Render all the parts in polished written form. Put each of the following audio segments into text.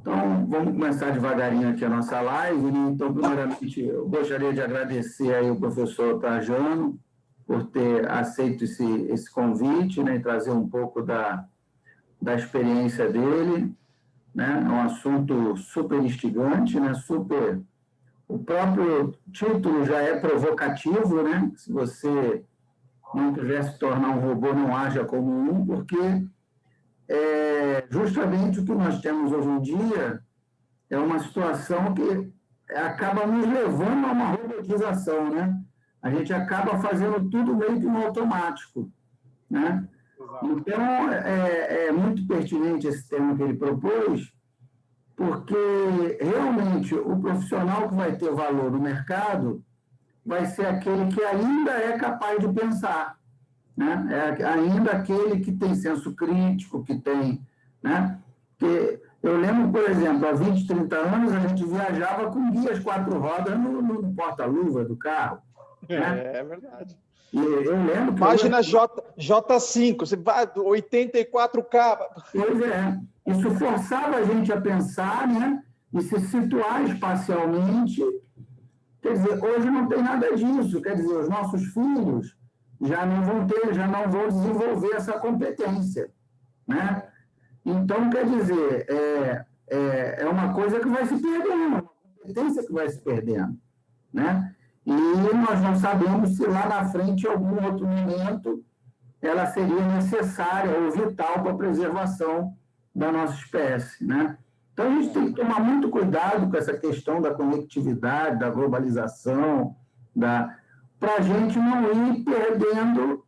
Então, vamos começar devagarinho aqui a nossa live, né? Então, primeiramente, eu gostaria de agradecer aí o professor Trajano por ter aceito esse convite, né? E trazer um pouco da experiência dele, né? É um assunto super instigante, né? Super... O próprio título já é provocativo, né? Se você não quiser se tornar um robô, não haja como um, porque justamente o que nós temos hoje em dia é uma situação que acaba nos levando a uma robotização, né? A gente acaba fazendo tudo meio que no automático, né? Então, é muito pertinente esse tema que ele propôs, porque realmente o profissional que vai ter valor no mercado vai ser aquele que ainda é capaz de pensar, né? É ainda aquele que tem senso crítico, que tem, né? Que eu lembro, por exemplo, há 20, 30 anos, a gente viajava com guias 4 rodas no porta-luva do carro, né? É verdade. E eu lembro que... Imagina J5, você vai 84K. Pois é, isso forçava a gente a pensar, né? E se situar espacialmente. Quer dizer, hoje não tem nada disso. Quer dizer, os nossos filhos já não vão desenvolver essa competência, né? Então, quer dizer, é uma coisa que vai se perdendo, uma competência que vai se perdendo, né? E nós não sabemos se lá na frente, em algum outro momento, ela seria necessária ou vital para a preservação da nossa espécie, né? Então, a gente tem que tomar muito cuidado com essa questão da conectividade, da globalização, para a gente não ir perdendo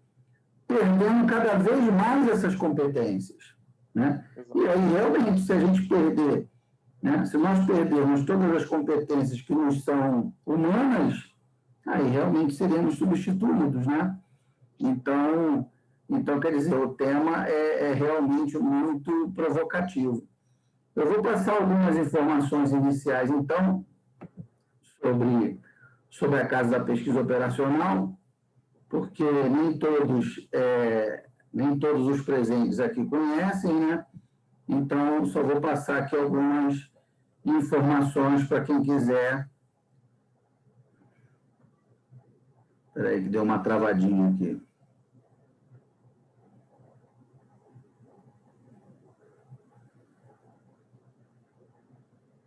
cada vez mais essas competências, né? E aí, realmente, se a gente perder, né? Se nós perdermos todas as competências que nos são humanas, aí realmente seremos substituídos, né? Então, quer dizer, o tema é realmente muito provocativo. Eu vou passar algumas informações iniciais, então, sobre a Casa da Pesquisa Operacional, porque nem todos os presentes aqui conhecem, né? Então, só vou passar aqui algumas informações para quem quiser. Espera aí, que deu uma travadinha aqui.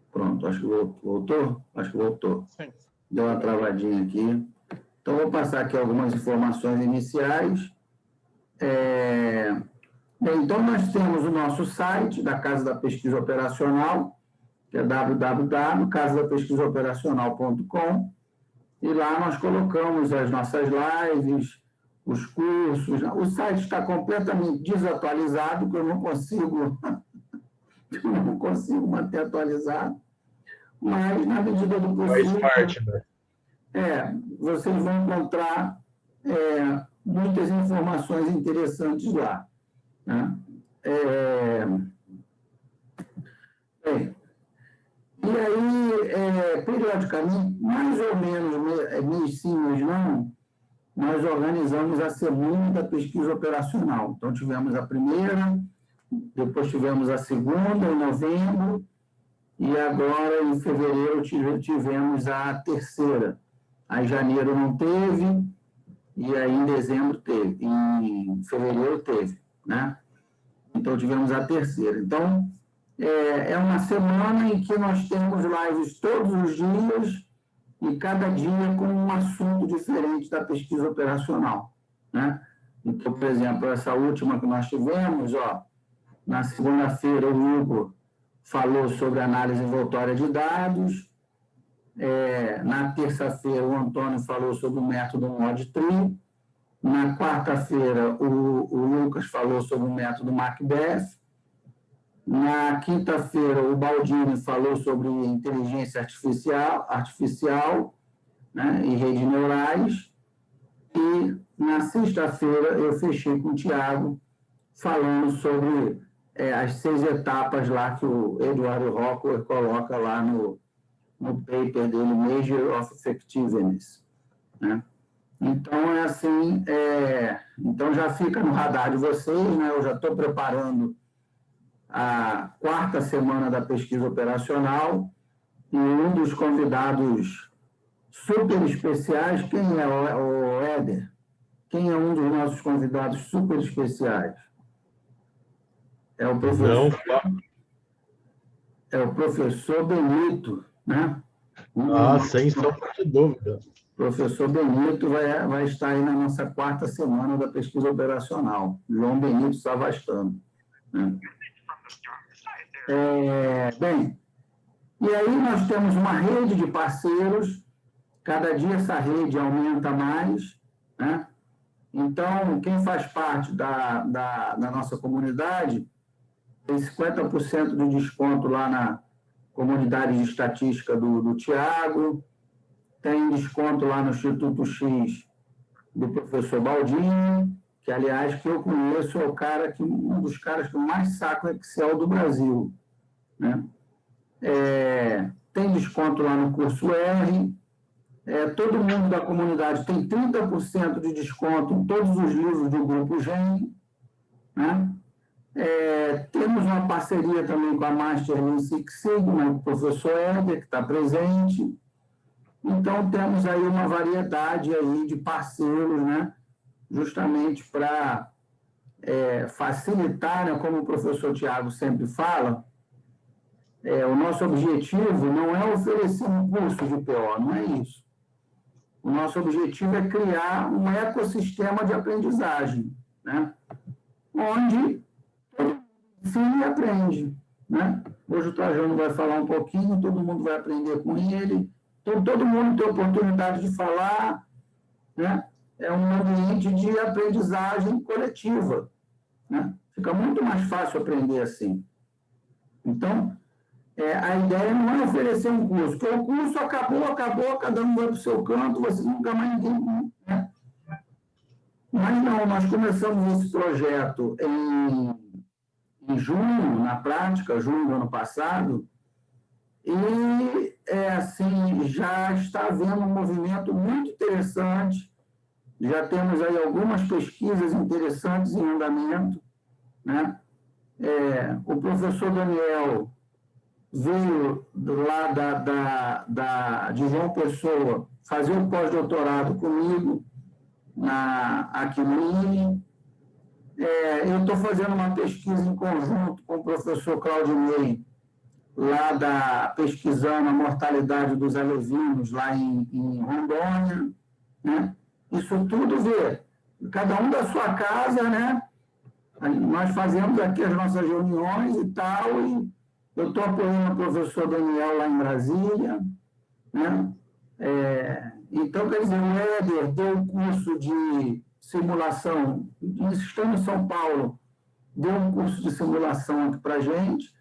Pronto, acho que voltou? Acho que voltou. Sim. Deu uma travadinha aqui. Então, vou passar aqui algumas informações iniciais. Bem, então, nós temos o nosso site da Casa da Pesquisa Operacional, que é www.casadapesquisaoperacional.com, e lá nós colocamos as nossas lives, os cursos. O site está completamente desatualizado, que eu não consigo manter atualizado, mas, na medida do possível, vocês vão encontrar muitas informações interessantes lá, né? Bem, e aí, periodicamente, mais ou menos mês sim, mês não, nós organizamos a Semana da Pesquisa Operacional. Então, tivemos a primeira, depois tivemos a segunda, em novembro, e agora, em fevereiro, tivemos a terceira. Aí, em janeiro não teve, e aí em dezembro teve, em fevereiro teve, né? Então, tivemos a terceira. Então, é uma semana em que nós temos lives todos os dias e cada dia com um assunto diferente da pesquisa operacional, né? Então, por exemplo, essa última que nós tivemos, na segunda-feira o Hugo falou sobre análise envoltória de dados, na terça-feira o Antônio falou sobre o método ModTree, na quarta-feira o Lucas falou sobre o método Macbeth, na quinta-feira o Baldini falou sobre inteligência artificial, né, e redes neurais, e na sexta-feira eu fechei com o Tiago falando sobre as 6 etapas lá que o Eduardo Rockwell coloca lá no paper dele, Measure of Effectiveness, né? Então, então já fica no radar de vocês, né? Eu já estou preparando a quarta semana da pesquisa operacional, e um dos convidados super especiais, quem é o Éder? Quem é um dos nossos convidados super especiais? É o professor, é o professor Benito, né? Sem sombra de dúvida. O professor Benito vai estar aí na nossa quarta semana da pesquisa operacional, João Benito Savastano. Né? Bem, e aí nós temos uma rede de parceiros, cada dia essa rede aumenta mais, né? Então, quem faz parte da nossa comunidade tem 50% de desconto lá na comunidade de estatística do Tiago, tem desconto lá no Instituto X do professor Baldini, que, aliás, que eu conheço, é um dos caras que mais saca o Excel do Brasil. Né? Tem desconto lá no curso R, todo mundo da comunidade tem 30% de desconto em todos os livros do Grupo GEM. Né? Temos uma parceria também com a Master Lean Six Sigma, o professor Éder, que está presente. Então, temos aí uma variedade aí de parceiros, né? Justamente para facilitar, né? Como o professor Tiago sempre fala, o nosso objetivo não é oferecer um curso de PO, não é isso. O nosso objetivo é criar um ecossistema de aprendizagem, né? Onde todo mundo ensina e aprende. Né? Hoje o Trajano vai falar um pouquinho, todo mundo vai aprender com ele, então todo mundo tem oportunidade de falar, né? É um ambiente de aprendizagem coletiva. Né? Fica muito mais fácil aprender assim. Então, a ideia não é oferecer um curso, porque o curso acabou, cada um vai para o seu canto, você nunca mais ninguém... Né? Mas não, nós começamos esse projeto em junho, na prática, junho do ano passado, e assim, já está havendo um movimento muito interessante, já temos aí algumas pesquisas interessantes em andamento. Né? O professor Daniel veio lá de João Pessoa fazer um pós-doutorado comigo aqui no INE. Eu estou fazendo uma pesquisa em conjunto com o professor Claudinei, pesquisando a mortalidade dos alevinos lá em Rondônia. Né? Isso tudo cada um da sua casa, né? Nós fazemos aqui as nossas reuniões e tal, e eu estou apoiando o professor Daniel lá em Brasília. Né? Então, quer dizer, o Éder deu um curso de simulação, estando em São Paulo, deu um curso de simulação aqui para a gente,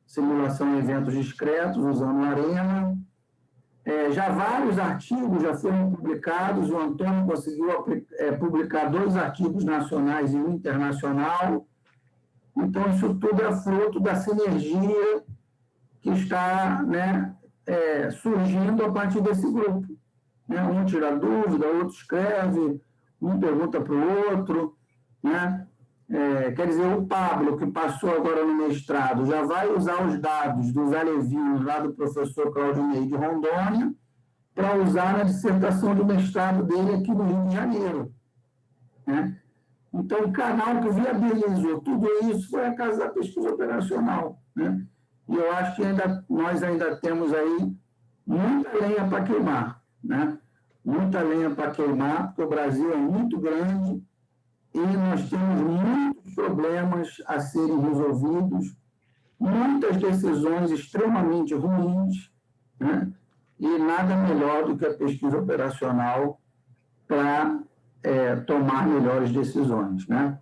simulação em eventos discretos, usando a Arena. Já vários artigos já foram publicados, o Antônio conseguiu publicar 2 artigos nacionais e um internacional. Então, isso tudo é fruto da sinergia que está, né, surgindo a partir desse grupo. Né? Um tira dúvida, o outro escreve, um pergunta para o outro. Né? Quer dizer, o Pablo, que passou agora no mestrado, já vai usar os dados dos alevinos lá do professor Claudinei de Rondônia para usar na dissertação de mestrado dele aqui no Rio de Janeiro. Né? Então, o canal que viabilizou tudo isso foi a Casa da Pesquisa Operacional. Né? E eu acho que nós ainda temos aí muita lenha para queimar. Né? Muita lenha para queimar, porque o Brasil é muito grande e nós temos muitos problemas a serem resolvidos, muitas decisões extremamente ruins, né? E nada melhor do que a pesquisa operacional para tomar melhores decisões. Né?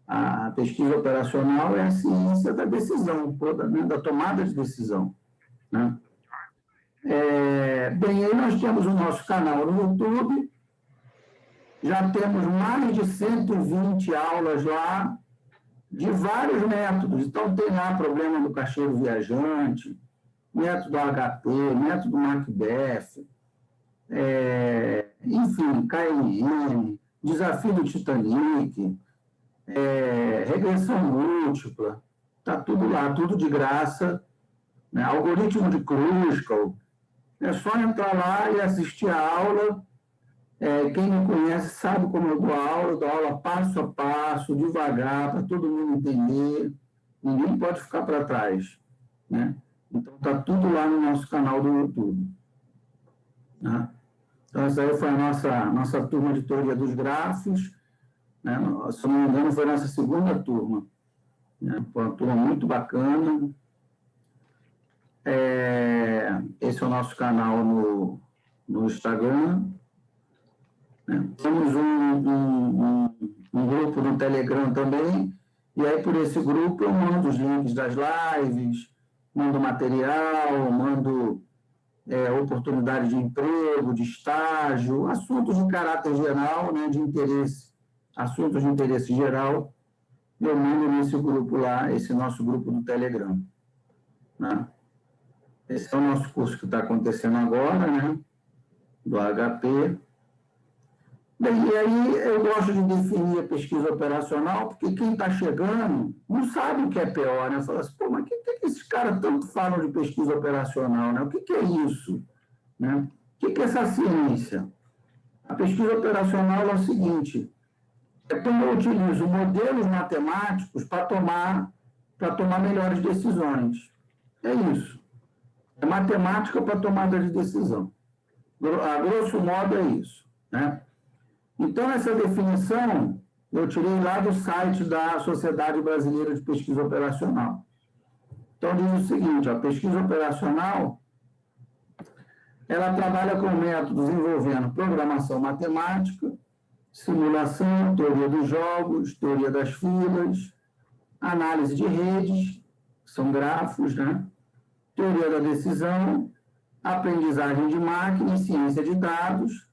A pesquisa operacional é a ciência da decisão, né? Da tomada de decisão. Né? Bem, aí nós temos o nosso canal no YouTube, já temos mais de 120 aulas lá, de vários métodos. Então, tem lá problema do caixeiro viajante, método HP, método Macbeth, enfim, KNN, desafio do Titanic, regressão múltipla. está tudo lá, tudo de graça, né? Algoritmo de Kruskal. É só entrar lá e assistir a aula. Quem me conhece sabe como eu dou aula passo a passo, devagar, para todo mundo entender. Ninguém pode ficar para trás, né? Então, está tudo lá no nosso canal do YouTube. Né? Então, essa aí foi a nossa turma de teoria dos grafos. Né? Se não me engano, foi a nossa segunda turma. Né? Foi uma turma muito bacana. Esse é o nosso canal no Instagram. Né? Temos um grupo no Telegram também, e aí por esse grupo eu mando os links das lives, mando material, mando oportunidade de emprego, de estágio, assuntos de caráter geral, né, de interesse, assuntos de interesse geral, eu mando nesse grupo lá, esse nosso grupo do Telegram. Né? Esse é o nosso curso que está acontecendo agora, né, do HP. Bem, e aí eu gosto de definir a pesquisa operacional, porque quem está chegando não sabe o que é PO, né? Fala assim, pô, mas o que esses caras tanto falam de pesquisa operacional, né? O que é isso? Né? O que é essa ciência? A pesquisa operacional é o seguinte, como eu utilizo modelos matemáticos para tomar melhores decisões. É isso. É matemática para tomada de decisão. A grosso modo é isso, né? Então, essa definição eu tirei lá do site da Sociedade Brasileira de Pesquisa Operacional. Então, diz o seguinte, a pesquisa operacional, ela trabalha com métodos envolvendo programação matemática, simulação, teoria dos jogos, teoria das filas, análise de redes, são grafos, né? Teoria da decisão, aprendizagem de máquina e ciência de dados,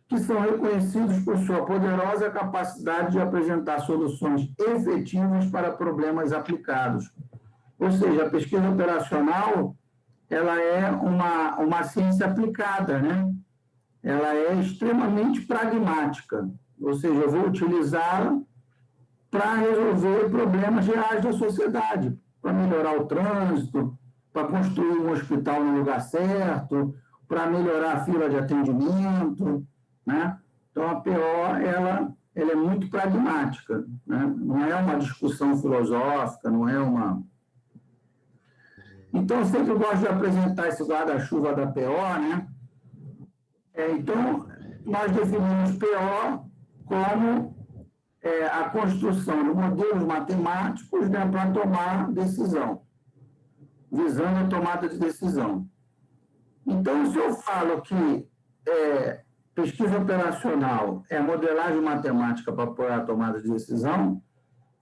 que são reconhecidos por sua poderosa capacidade de apresentar soluções efetivas para problemas aplicados. Ou seja, a pesquisa operacional, ela é uma ciência aplicada, né? Ela é extremamente pragmática, ou seja, eu vou utilizá-la para resolver problemas reais da sociedade, para melhorar o trânsito, para construir um hospital no lugar certo, para melhorar a fila de atendimento, né? Então, a PO ela é muito pragmática, né? Não é uma discussão filosófica, não é uma... Então, eu sempre gosto de apresentar esse guarda-chuva da PO, né? Então, nós definimos PO como a construção de modelos matemáticos, né, para tomar decisão, visando a tomada de decisão. Então, se eu falo que pesquisa operacional é modelagem matemática para apoiar a tomada de decisão,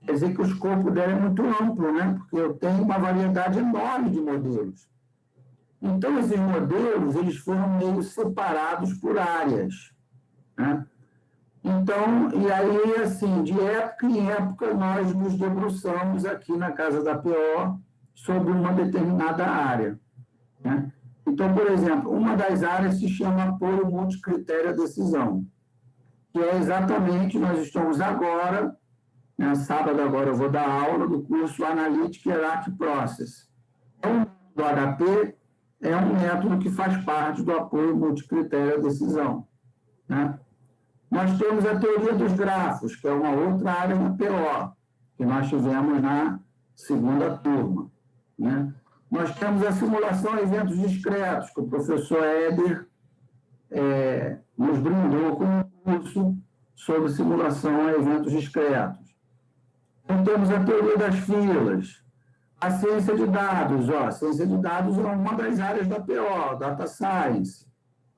quer dizer que o escopo dela é muito amplo, né? Porque eu tenho uma variedade enorme de modelos. Então, esses modelos, eles foram meio separados por áreas, né? Então, e aí, assim, de época em época, nós nos debruçamos aqui na Casa da PO sobre uma determinada área, né? Então, por exemplo, uma das áreas se chama apoio multicritério à decisão, que é exatamente, nós estamos agora, né, sábado agora eu vou dar aula do curso Analytic Hierarchy Process. Do HP é um método que faz parte do apoio multicritério à decisão, né? Nós temos a teoria dos grafos, que é uma outra área da PO, que nós tivemos na segunda turma, né? Nós temos a simulação a eventos discretos, que o professor Éder nos brindou com um curso sobre simulação a eventos discretos. Então, temos a teoria das filas, a ciência de dados. A ciência de dados é uma das áreas da PO, Data Science,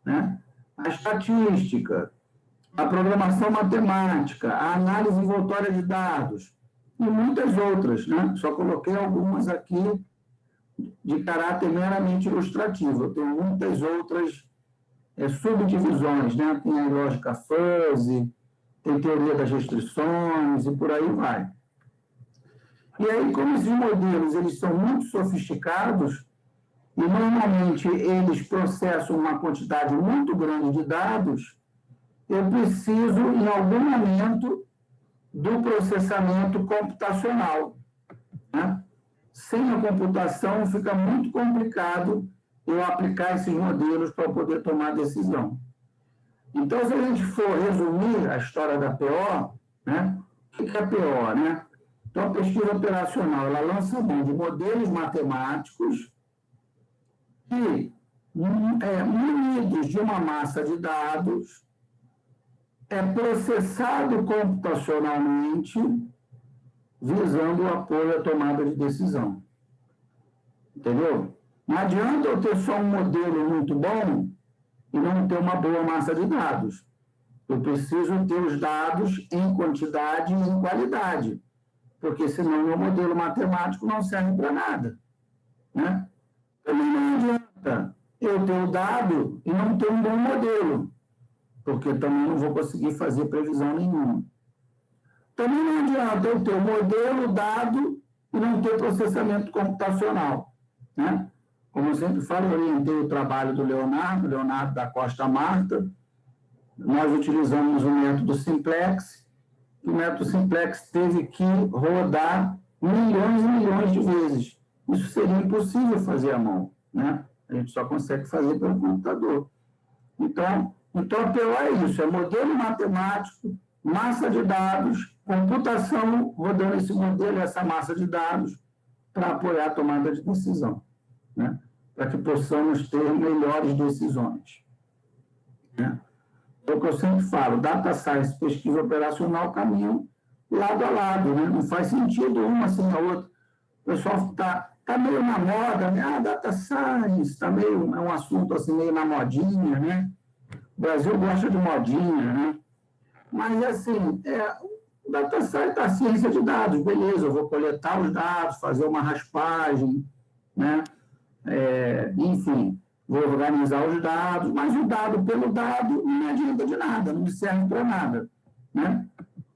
né? A estatística, a programação matemática, a análise envoltória de dados e muitas outras, né? Só coloquei algumas aqui de caráter meramente ilustrativo. Eu tenho muitas outras subdivisões, né? Tem a lógica fuzzy, tem teoria das restrições e por aí vai. E aí, como esses modelos eles são muito sofisticados e normalmente eles processam uma quantidade muito grande de dados, eu preciso, em algum momento, do processamento computacional, né? sem a computação fica muito complicado eu aplicar esses modelos para poder tomar decisão. Então, se a gente for resumir a história da PO, né, o que é a PO, né? Então, a pesquisa operacional, ela lança mão de modelos matemáticos que, munidos de uma massa de dados, é processado computacionalmente visando o apoio à tomada de decisão. Entendeu? Não adianta eu ter só um modelo muito bom e não ter uma boa massa de dados. Eu preciso ter os dados em quantidade e em qualidade, porque senão meu modelo matemático não serve para nada, né? Também não adianta eu ter o dado e não ter um bom modelo, porque também não vou conseguir fazer previsão nenhuma. Também não adianta eu ter o modelo, dado e não ter processamento computacional, né? Como eu sempre falo, eu orientei o trabalho do Leonardo da Costa Marta. Nós utilizamos o método Simplex. O método Simplex teve que rodar milhões e milhões de vezes. Isso seria impossível fazer à mão, né? A gente só consegue fazer pelo computador. Então a PO é isso, é modelo matemático, massa de dados, computação rodando esse modelo, essa massa de dados, para apoiar a tomada de decisão, né? Para que possamos ter melhores decisões, né? É o que eu sempre falo, data science e pesquisa operacional caminham lado a lado, né? Não faz sentido uma sem a outra. O pessoal está meio na moda, né? Data science está meio, é um assunto assim, meio na modinha, né? O Brasil gosta de modinha, né? Mas, assim, data science é a ciência de dados, beleza, eu vou coletar os dados, fazer uma raspagem, né? Enfim, vou organizar os dados, mas o dado pelo dado não me adianta de nada, não me serve para nada, né?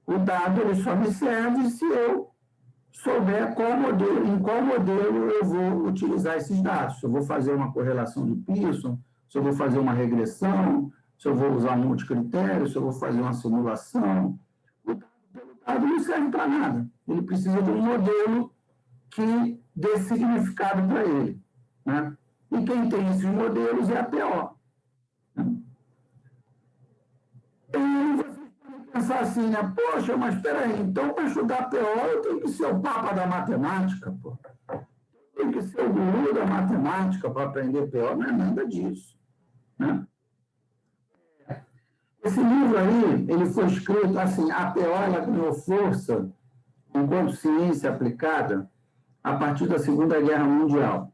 O dado ele só me serve se eu souber em qual modelo eu vou utilizar esses dados. Se eu vou fazer uma correlação de Pearson, se eu vou fazer uma regressão, se eu vou usar um multicritério, se eu vou fazer uma simulação. O dado pelo dado não serve para nada. Ele precisa de um modelo que dê significado para ele, né? E quem tem esses modelos é a PO. Né? E vocês podem pensar assim, né? Poxa, mas espera aí, então para estudar PO eu tenho que ser o papa da matemática, pô. Eu tenho que ser o guru da matemática para aprender PO. Não é nada disso, né? Esse livro aí, ele foi escrito assim, a PO ela ganhou força enquanto ciência aplicada a partir da Segunda Guerra Mundial.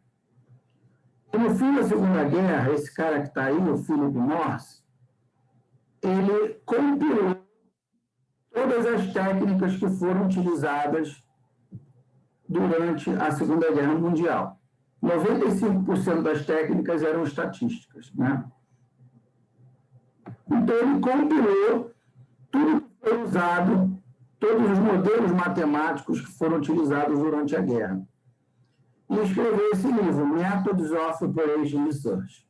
E no fim da Segunda Guerra, esse cara que está aí, o Philip Morse, ele compilou todas as técnicas que foram utilizadas durante a Segunda Guerra Mundial. 95% das técnicas eram estatísticas, né? Então, ele compilou tudo que foi usado, todos os modelos matemáticos que foram utilizados durante a guerra. E escreveu esse livro, Methods of Operation Research.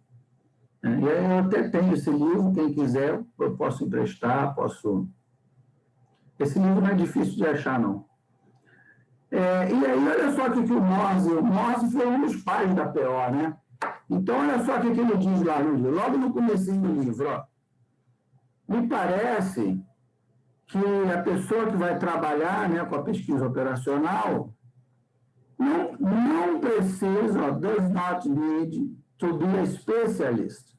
E aí eu até tenho esse livro, quem quiser, eu posso emprestar, posso... Esse livro não é difícil de achar, não. E aí, olha só o que o Morse foi um dos pais da PO, né? Então, olha só o que ele diz lá no livro, logo no comecinho do livro, ó. Me parece que a pessoa que vai trabalhar, né, com a pesquisa operacional não precisa, does not need to be a specialist.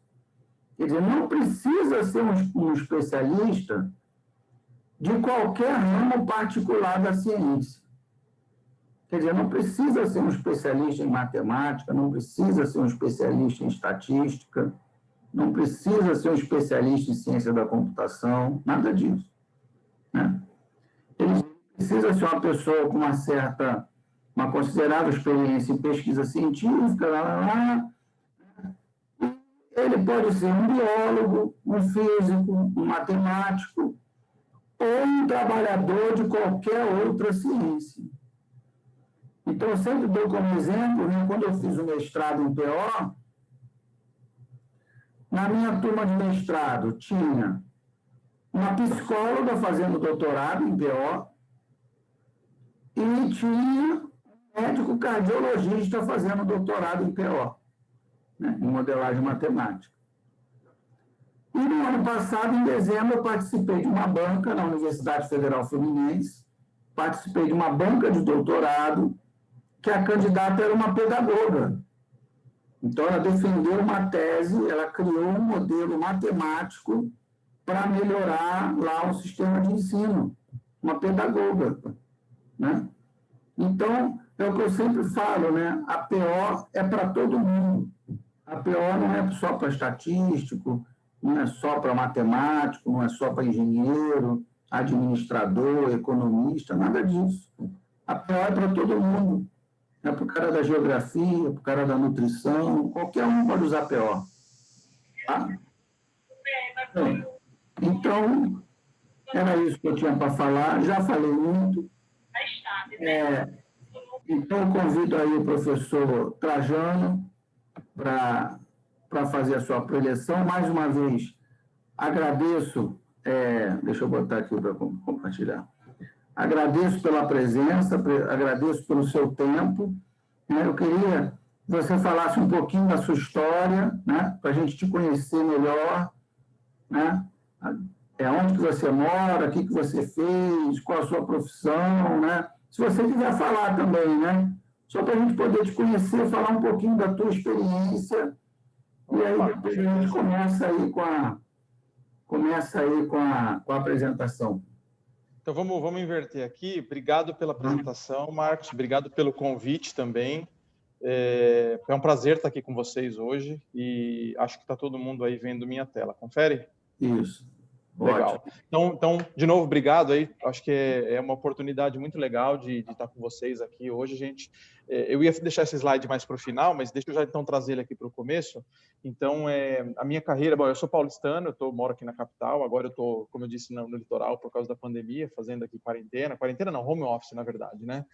Quer dizer, não precisa ser um especialista de qualquer ramo particular da ciência. Quer dizer, não precisa ser um especialista em matemática, não precisa ser um especialista em estatística, não precisa ser um especialista em ciência da computação, nada disso, né? Ele precisa ser uma pessoa com uma considerável experiência em pesquisa científica, Ele pode ser um biólogo, um físico, um matemático, ou um trabalhador de qualquer outra ciência. Então, eu sempre dou como exemplo, né, quando eu fiz o mestrado em PO, na minha turma de mestrado tinha uma psicóloga fazendo doutorado em PO e tinha um médico cardiologista fazendo doutorado em PO, né, em modelagem matemática. E no ano passado, em dezembro, eu participei de uma banca na Universidade Federal Fluminense, participei de uma banca de doutorado, que a candidata era uma pedagoga. Então, ela defendeu uma tese, ela criou um modelo matemático para melhorar lá o sistema de ensino, uma pedagoga, né? Então, é o que eu sempre falo, né? A PO é para todo mundo. A PO não é só para estatístico, não é só para matemático, não é só para engenheiro, administrador, economista, nada disso. A PO é para todo mundo. É para o cara da geografia, para o cara da nutrição, qualquer um pode usar PO. Tá? Então, era isso que eu tinha para falar, já falei muito. Então, eu convido aí o professor Trajano para fazer a sua preleção. Mais uma vez, agradeço, deixa eu botar aqui para compartilhar. Agradeço pela presença, agradeço pelo seu tempo. Né? Eu queria que você falasse um pouquinho da sua história, né? Para a gente te conhecer melhor, né? Onde que você mora, o que você fez, qual a sua profissão, né? Se você quiser falar também, né? Só para a gente poder te conhecer, falar um pouquinho da tua experiência, e aí depois a gente começa aí com a apresentação. Então, vamos inverter aqui. Obrigado pela apresentação, Marcos. Obrigado pelo convite também. É um prazer estar aqui com vocês hoje e acho que está todo mundo aí vendo minha tela. Confere? Isso. Legal. Então, de novo, obrigado aí. Acho que é uma oportunidade muito legal de estar com vocês aqui hoje, gente. Eu ia deixar esse slide mais para o final, mas deixa eu já então trazer ele aqui para o começo. Então, a minha carreira... Bom, eu sou paulistano, moro aqui na capital. Agora eu estou, como eu disse, no litoral por causa da pandemia, fazendo aqui quarentena. Quarentena não, home office, na verdade, né?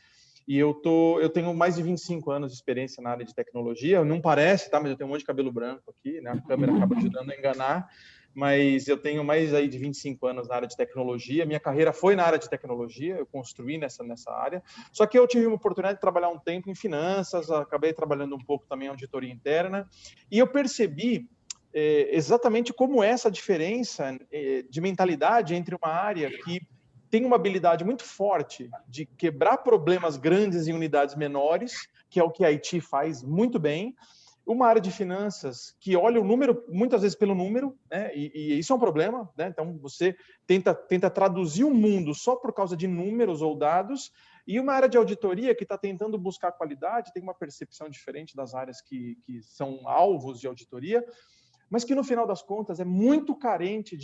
E eu tenho mais de 25 anos de experiência na área de tecnologia. Não parece, tá? Mas eu tenho um monte de cabelo branco aqui, né? A câmera acaba ajudando a enganar. Mas eu tenho mais aí de 25 anos na área de tecnologia. Minha carreira foi na área de tecnologia, eu construí nessa área. Só que eu tive uma oportunidade de trabalhar um tempo em finanças, acabei trabalhando um pouco também em auditoria interna, e eu percebi exatamente como é essa diferença de mentalidade entre uma área que tem uma habilidade muito forte de quebrar problemas grandes em unidades menores, que é o que a IT faz muito bem, uma área de finanças que olha o número, muitas vezes pelo número, né? E isso é um problema, né? Então, você tenta traduzir o mundo só por causa de números ou dados, e uma área de auditoria que está tentando buscar qualidade, tem uma percepção diferente das áreas que são alvos de auditoria, mas que, no final das contas, é muito carente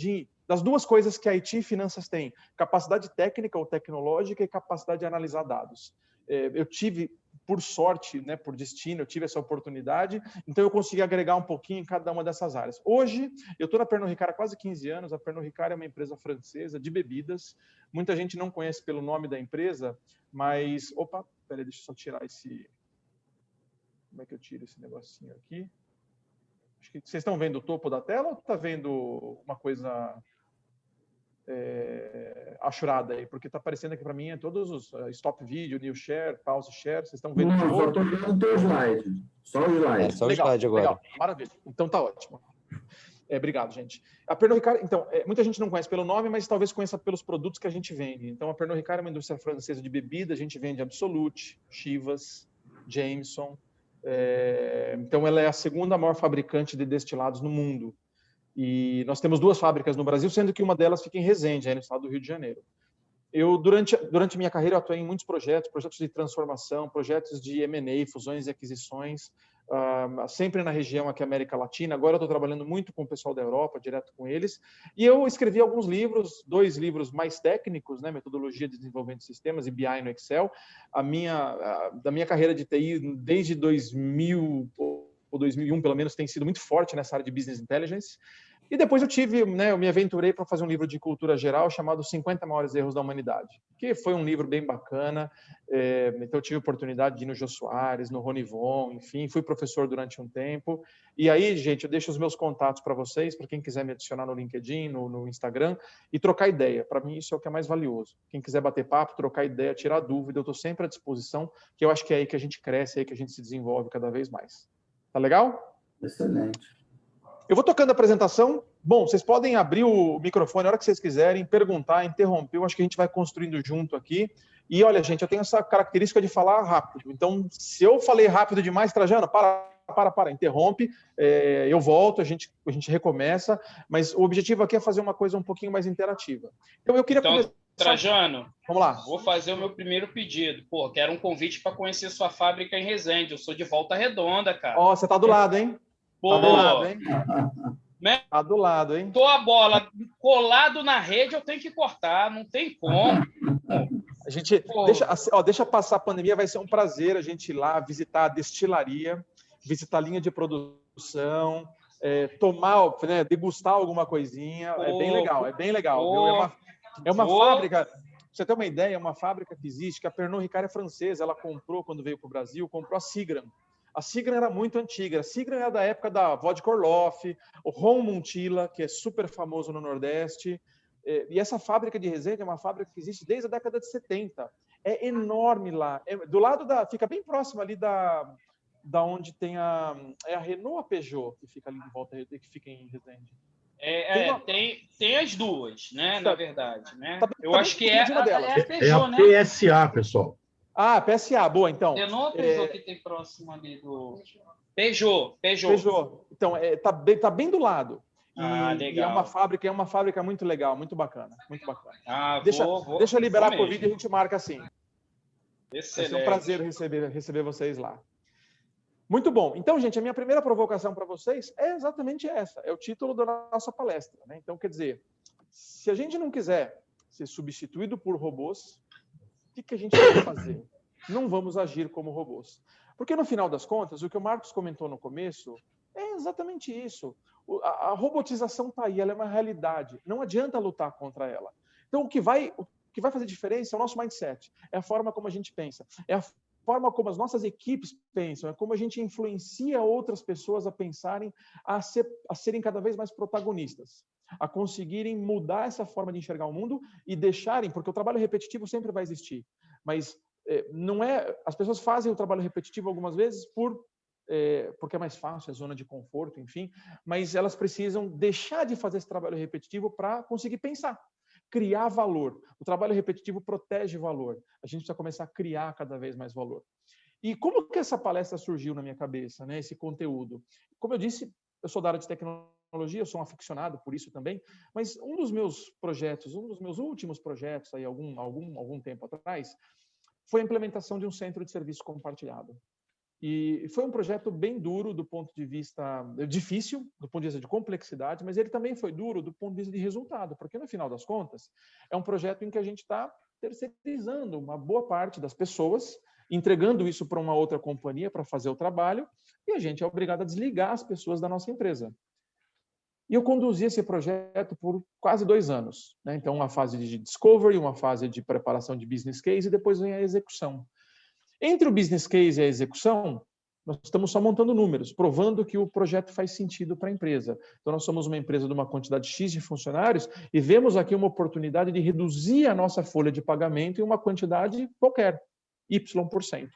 das duas coisas que a IT e finanças têm: capacidade técnica ou tecnológica e capacidade de analisar dados. Eu tive, por sorte, né, por destino, eu tive essa oportunidade, então eu consegui agregar um pouquinho em cada uma dessas áreas. Hoje, eu estou na Pernod Ricard há quase 15 anos. A Pernod Ricard é uma empresa francesa de bebidas. Muita gente não conhece pelo nome da empresa, mas... Opa, peraí, deixa eu só tirar esse... Como é que eu tiro esse negocinho aqui? Acho que vocês estão vendo o topo da tela ou está vendo uma coisa achurada aí? Porque está aparecendo aqui para mim todos os stop vídeo, new share, pause share. Vocês estão vendo? Não, só estou vendo o teu slide. Só o slide. Só o slide agora. Legal, maravilha. Então tá ótimo. Obrigado, gente. A Pernod Ricard, então, muita gente não conhece pelo nome, mas talvez conheça pelos produtos que a gente vende. Então, a Pernod Ricard é uma indústria francesa de bebida. A gente vende Absolut, Chivas, Jameson. Então, ela é a segunda maior fabricante de destilados no mundo. E nós temos 2 fábricas no Brasil, sendo que uma delas fica em Resende, aí no estado do Rio de Janeiro. Eu, durante minha carreira, atuei em muitos projetos de transformação, projetos de M&A, fusões e aquisições, sempre na região aqui, América Latina. Agora eu estou trabalhando muito com o pessoal da Europa, direto com eles. E eu escrevi alguns livros, 2 livros mais técnicos, né, Metodologia de Desenvolvimento de Sistemas e BI no Excel. Da minha carreira de TI, desde 2000 ou 2001, pelo menos, tem sido muito forte nessa área de Business Intelligence. E depois eu tive, né, eu me aventurei para fazer um livro de cultura geral chamado 50 Maiores Erros da Humanidade, que foi um livro bem bacana. Então eu tive a oportunidade de ir no Jô Soares, no Ronivon, enfim, fui professor durante um tempo. E aí, gente, eu deixo os meus contatos para vocês, para quem quiser me adicionar no LinkedIn, no Instagram, e trocar ideia. Para mim, isso é o que é mais valioso. Quem quiser bater papo, trocar ideia, tirar dúvida, eu estou sempre à disposição, que eu acho que é aí que a gente cresce, é aí que a gente se desenvolve cada vez mais. Tá legal? Excelente. Eu vou tocando a apresentação. Bom, vocês podem abrir o microfone a hora que vocês quiserem, perguntar, interromper. Eu acho que a gente vai construindo junto aqui. E olha, gente, eu tenho essa característica de falar rápido. Então, se eu falei rápido demais, Trajano, para, interrompe. Eu volto, a gente recomeça. Mas o objetivo aqui é fazer uma coisa um pouquinho mais interativa. Então, eu queria começar... Trajano, vamos lá. Vou fazer o meu primeiro pedido. Pô, quero um convite para conhecer sua fábrica em Resende. Eu sou de Volta Redonda, cara. Ó, você tá do lado, hein? Pô, tá do lado, hein? Né? Tá do lado, hein? Tô a bola colado na rede, eu tenho que cortar, não tem como. A gente deixa passar a pandemia, vai ser um prazer a gente ir lá visitar a destilaria, visitar a linha de produção, tomar, né, degustar alguma coisinha. É bem legal, é bem legal. É uma fábrica, pra você ter uma ideia, é uma fábrica que existe, que a Pernod Ricard é francesa, ela comprou quando veio para o Brasil, comprou a Seagram. A Seagram era muito antiga. A Seagram era da época da Vodka Orloff, o Ron Montilla, que é super famoso no Nordeste. E essa fábrica de Resende é uma fábrica que existe desde a década de 70. É enorme lá. Do lado fica bem próximo ali da onde tem a Renault ou a Peugeot, que fica ali em volta, que fica em Resende. Tem as duas, né? Na verdade, né? Eu acho que a Peugeot, né? PSA, pessoal. Ah, PSA, boa, então. Renault ou Peugeot que tem próximo ali do... Peugeot. Então, tá bem do lado. Legal. E é uma fábrica muito legal, muito bacana, muito bacana. Deixa eu liberar a Covid e a gente marca assim. Excelente. Vai ser um prazer receber vocês lá. Muito bom. Então, gente, a minha primeira provocação para vocês é exatamente essa. É o título da nossa palestra, né? Então, quer dizer, se a gente não quiser ser substituído por robôs, o que a gente vai fazer? Não vamos agir como robôs. Porque, no final das contas, o que o Marcos comentou no começo é exatamente isso. A robotização está aí, ela é uma realidade. Não adianta lutar contra ela. Então, o que vai fazer diferença é o nosso mindset, é a forma como a gente pensa, é a forma como as nossas equipes pensam, é como a gente influencia outras pessoas a pensarem, a serem cada vez mais protagonistas, a conseguirem mudar essa forma de enxergar o mundo e deixarem, porque o trabalho repetitivo sempre vai existir, mas não é, as pessoas fazem o trabalho repetitivo algumas vezes porque é mais fácil, é zona de conforto, enfim, mas elas precisam deixar de fazer esse trabalho repetitivo para conseguir pensar, criar valor. O trabalho repetitivo protege valor. A gente precisa começar a criar cada vez mais valor. E como que essa palestra surgiu na minha cabeça, né? Esse conteúdo? Como eu disse, eu sou da área de tecnologia, eu sou um aficionado por isso também, mas um dos meus últimos projetos, aí, algum tempo atrás, foi a implementação de um centro de serviço compartilhado. E foi um projeto bem duro do ponto de vista difícil, do ponto de vista de complexidade, mas ele também foi duro do ponto de vista de resultado, porque no final das contas é um projeto em que a gente está terceirizando uma boa parte das pessoas, entregando isso para uma outra companhia para fazer o trabalho, e a gente é obrigado a desligar as pessoas da nossa empresa. E eu conduzi esse projeto por quase 2 anos, né? Então, uma fase de discovery, uma fase de preparação de business case e depois vem a execução. Entre o business case e a execução, nós estamos só montando números, provando que o projeto faz sentido para a empresa. Então, nós somos uma empresa de uma quantidade X de funcionários e vemos aqui uma oportunidade de reduzir a nossa folha de pagamento em uma quantidade qualquer, Y%.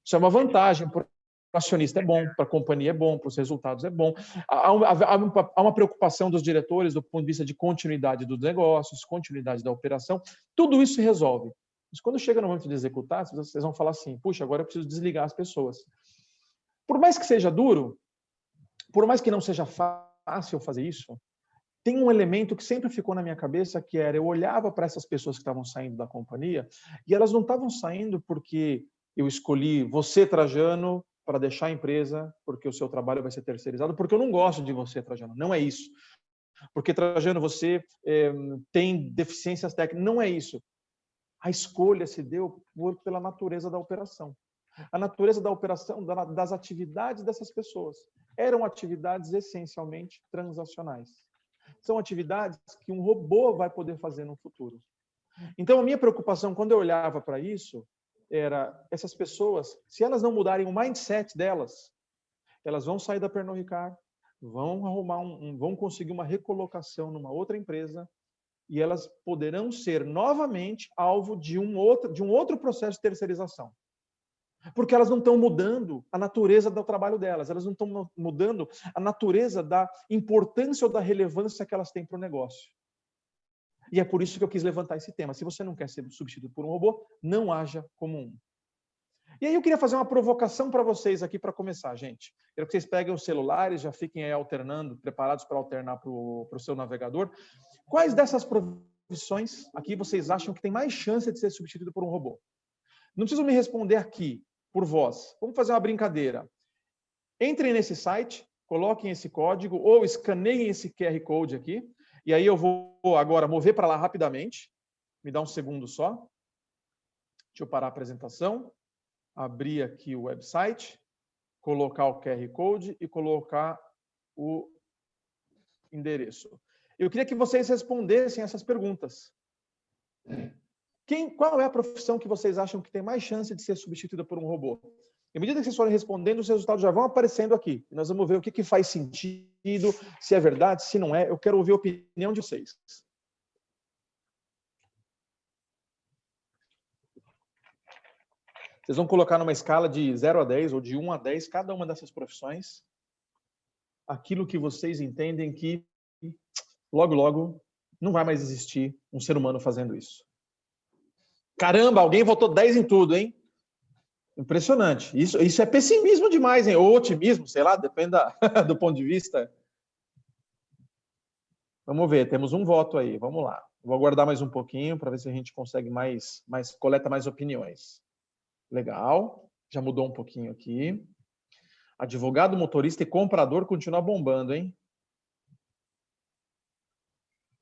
Isso é uma vantagem para o acionista, é bom, para a companhia é bom, para os resultados é bom. Há uma preocupação dos diretores do ponto de vista de continuidade dos negócios, continuidade da operação. Tudo isso se resolve. Mas quando chega no momento de executar, vocês vão falar assim, puxa, agora eu preciso desligar as pessoas. Por mais que seja duro, por mais que não seja fácil fazer isso, tem um elemento que sempre ficou na minha cabeça, que era, eu olhava para essas pessoas que estavam saindo da companhia, e elas não estavam saindo porque eu escolhi você, Trajano, para deixar a empresa, porque o seu trabalho vai ser terceirizado, porque eu não gosto de você, Trajano. Não é isso. Porque, Trajano, você tem deficiências técnicas. Não é isso. A escolha se deu pela natureza da operação. A natureza da operação, das atividades dessas pessoas. Eram atividades essencialmente transacionais. são atividades que um robô vai poder fazer no futuro. Então, a minha preocupação, quando eu olhava para isso, era essas pessoas, se elas não mudarem o mindset delas, elas vão sair da Pernod Ricard, vão arrumar vão conseguir uma recolocação numa outra empresa e elas poderão ser novamente alvo de um outro processo de terceirização. Porque elas não estão mudando a natureza do trabalho delas, elas não estão mudando a natureza da importância ou da relevância que elas têm para o negócio. E é por isso que eu quis levantar esse tema. Se você não quer ser substituído por um robô, não haja como um. E aí eu queria fazer uma provocação para vocês aqui para começar, gente. Quero que vocês peguem os celulares, já fiquem aí alternando, preparados para alternar para o seu navegador. Quais dessas profissões aqui vocês acham que tem mais chance de ser substituído por um robô? Não precisam me responder aqui, por voz. Vamos fazer uma brincadeira. Entrem nesse site, coloquem esse código ou escaneiem esse QR Code aqui. E aí eu vou agora mover para lá rapidamente. Me dá um segundo só. Deixa eu parar a apresentação. Abrir aqui o website. Colocar o QR Code e colocar o endereço. Eu queria que vocês respondessem essas perguntas. Qual é a profissão que vocês acham que tem mais chance de ser substituída por um robô? À medida que vocês forem respondendo, os resultados já vão aparecendo aqui. Nós vamos ver o que faz sentido, se é verdade, se não é. Eu quero ouvir a opinião de vocês. Vocês vão colocar numa escala de 0 a 10 ou de 1 a 10 cada uma dessas profissões. Aquilo que vocês entendem que logo, logo não vai mais existir um ser humano fazendo isso. Caramba, alguém votou 10 em tudo, hein? Impressionante. Isso é pessimismo demais, hein? Ou otimismo, sei lá, depende do ponto de vista. Vamos ver, temos um voto aí, vamos lá. Vou aguardar mais um pouquinho para ver se a gente consegue coleta mais opiniões. Legal, já mudou um pouquinho aqui. Advogado, motorista e comprador continua bombando, hein?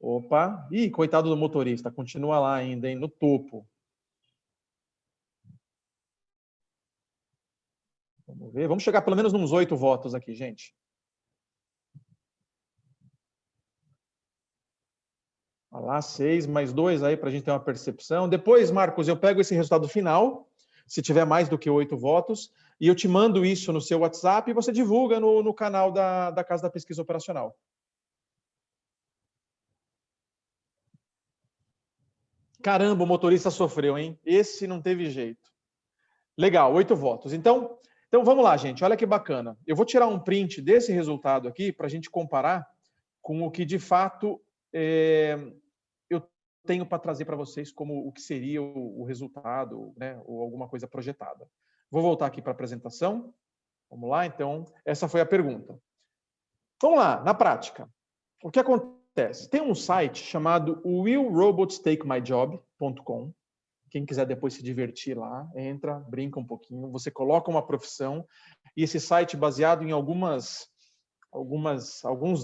Opa, ih, coitado do motorista, continua lá ainda, hein? No topo. Vamos ver, vamos chegar pelo menos nos 8 votos aqui, gente. Olha lá, 6 mais 2 aí para a gente ter uma percepção. Depois, Marcos, eu pego esse resultado final, se tiver mais do que 8 votos, e eu te mando isso no seu WhatsApp e você divulga no canal da Casa da Pesquisa Operacional. Caramba, o motorista sofreu, hein? Esse não teve jeito. Legal, 8 votos. Então vamos lá, gente. Olha que bacana. Eu vou tirar um print desse resultado aqui para a gente comparar com o que, de fato, eu tenho para trazer para vocês como o que seria o resultado, né? Ou alguma coisa projetada. Vou voltar aqui para a apresentação. Vamos lá, então. Essa foi a pergunta. Vamos lá, na prática. O que acontece? Tem um site chamado willrobotstakemyjob.com. Quem quiser depois se divertir lá, entra, brinca um pouquinho, você coloca uma profissão e esse site baseado em alguns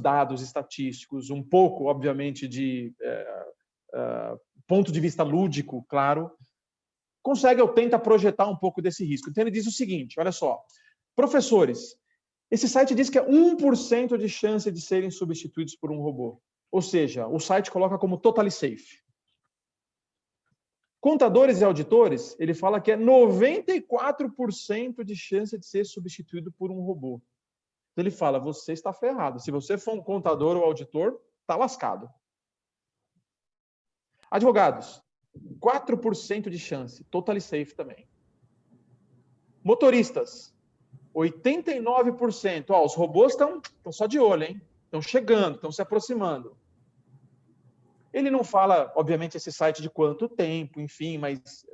dados estatísticos, um pouco, obviamente, de ponto de vista lúdico, claro, consegue ou tenta projetar um pouco desse risco. Então ele diz o seguinte, olha só, professores, esse site diz que é 1% de chance de serem substituídos por um robô. Ou seja, o site coloca como totally safe. Contadores e auditores, ele fala que é 94% de chance de ser substituído por um robô. Então ele fala, você está ferrado. Se você for um contador ou auditor, está lascado. Advogados, 4% de chance, totally safe também. Motoristas, 89%. Ó, os robôs estão só de olho, hein? Estão chegando, estão se aproximando. Ele não fala, obviamente, esse site de quanto tempo, enfim, mas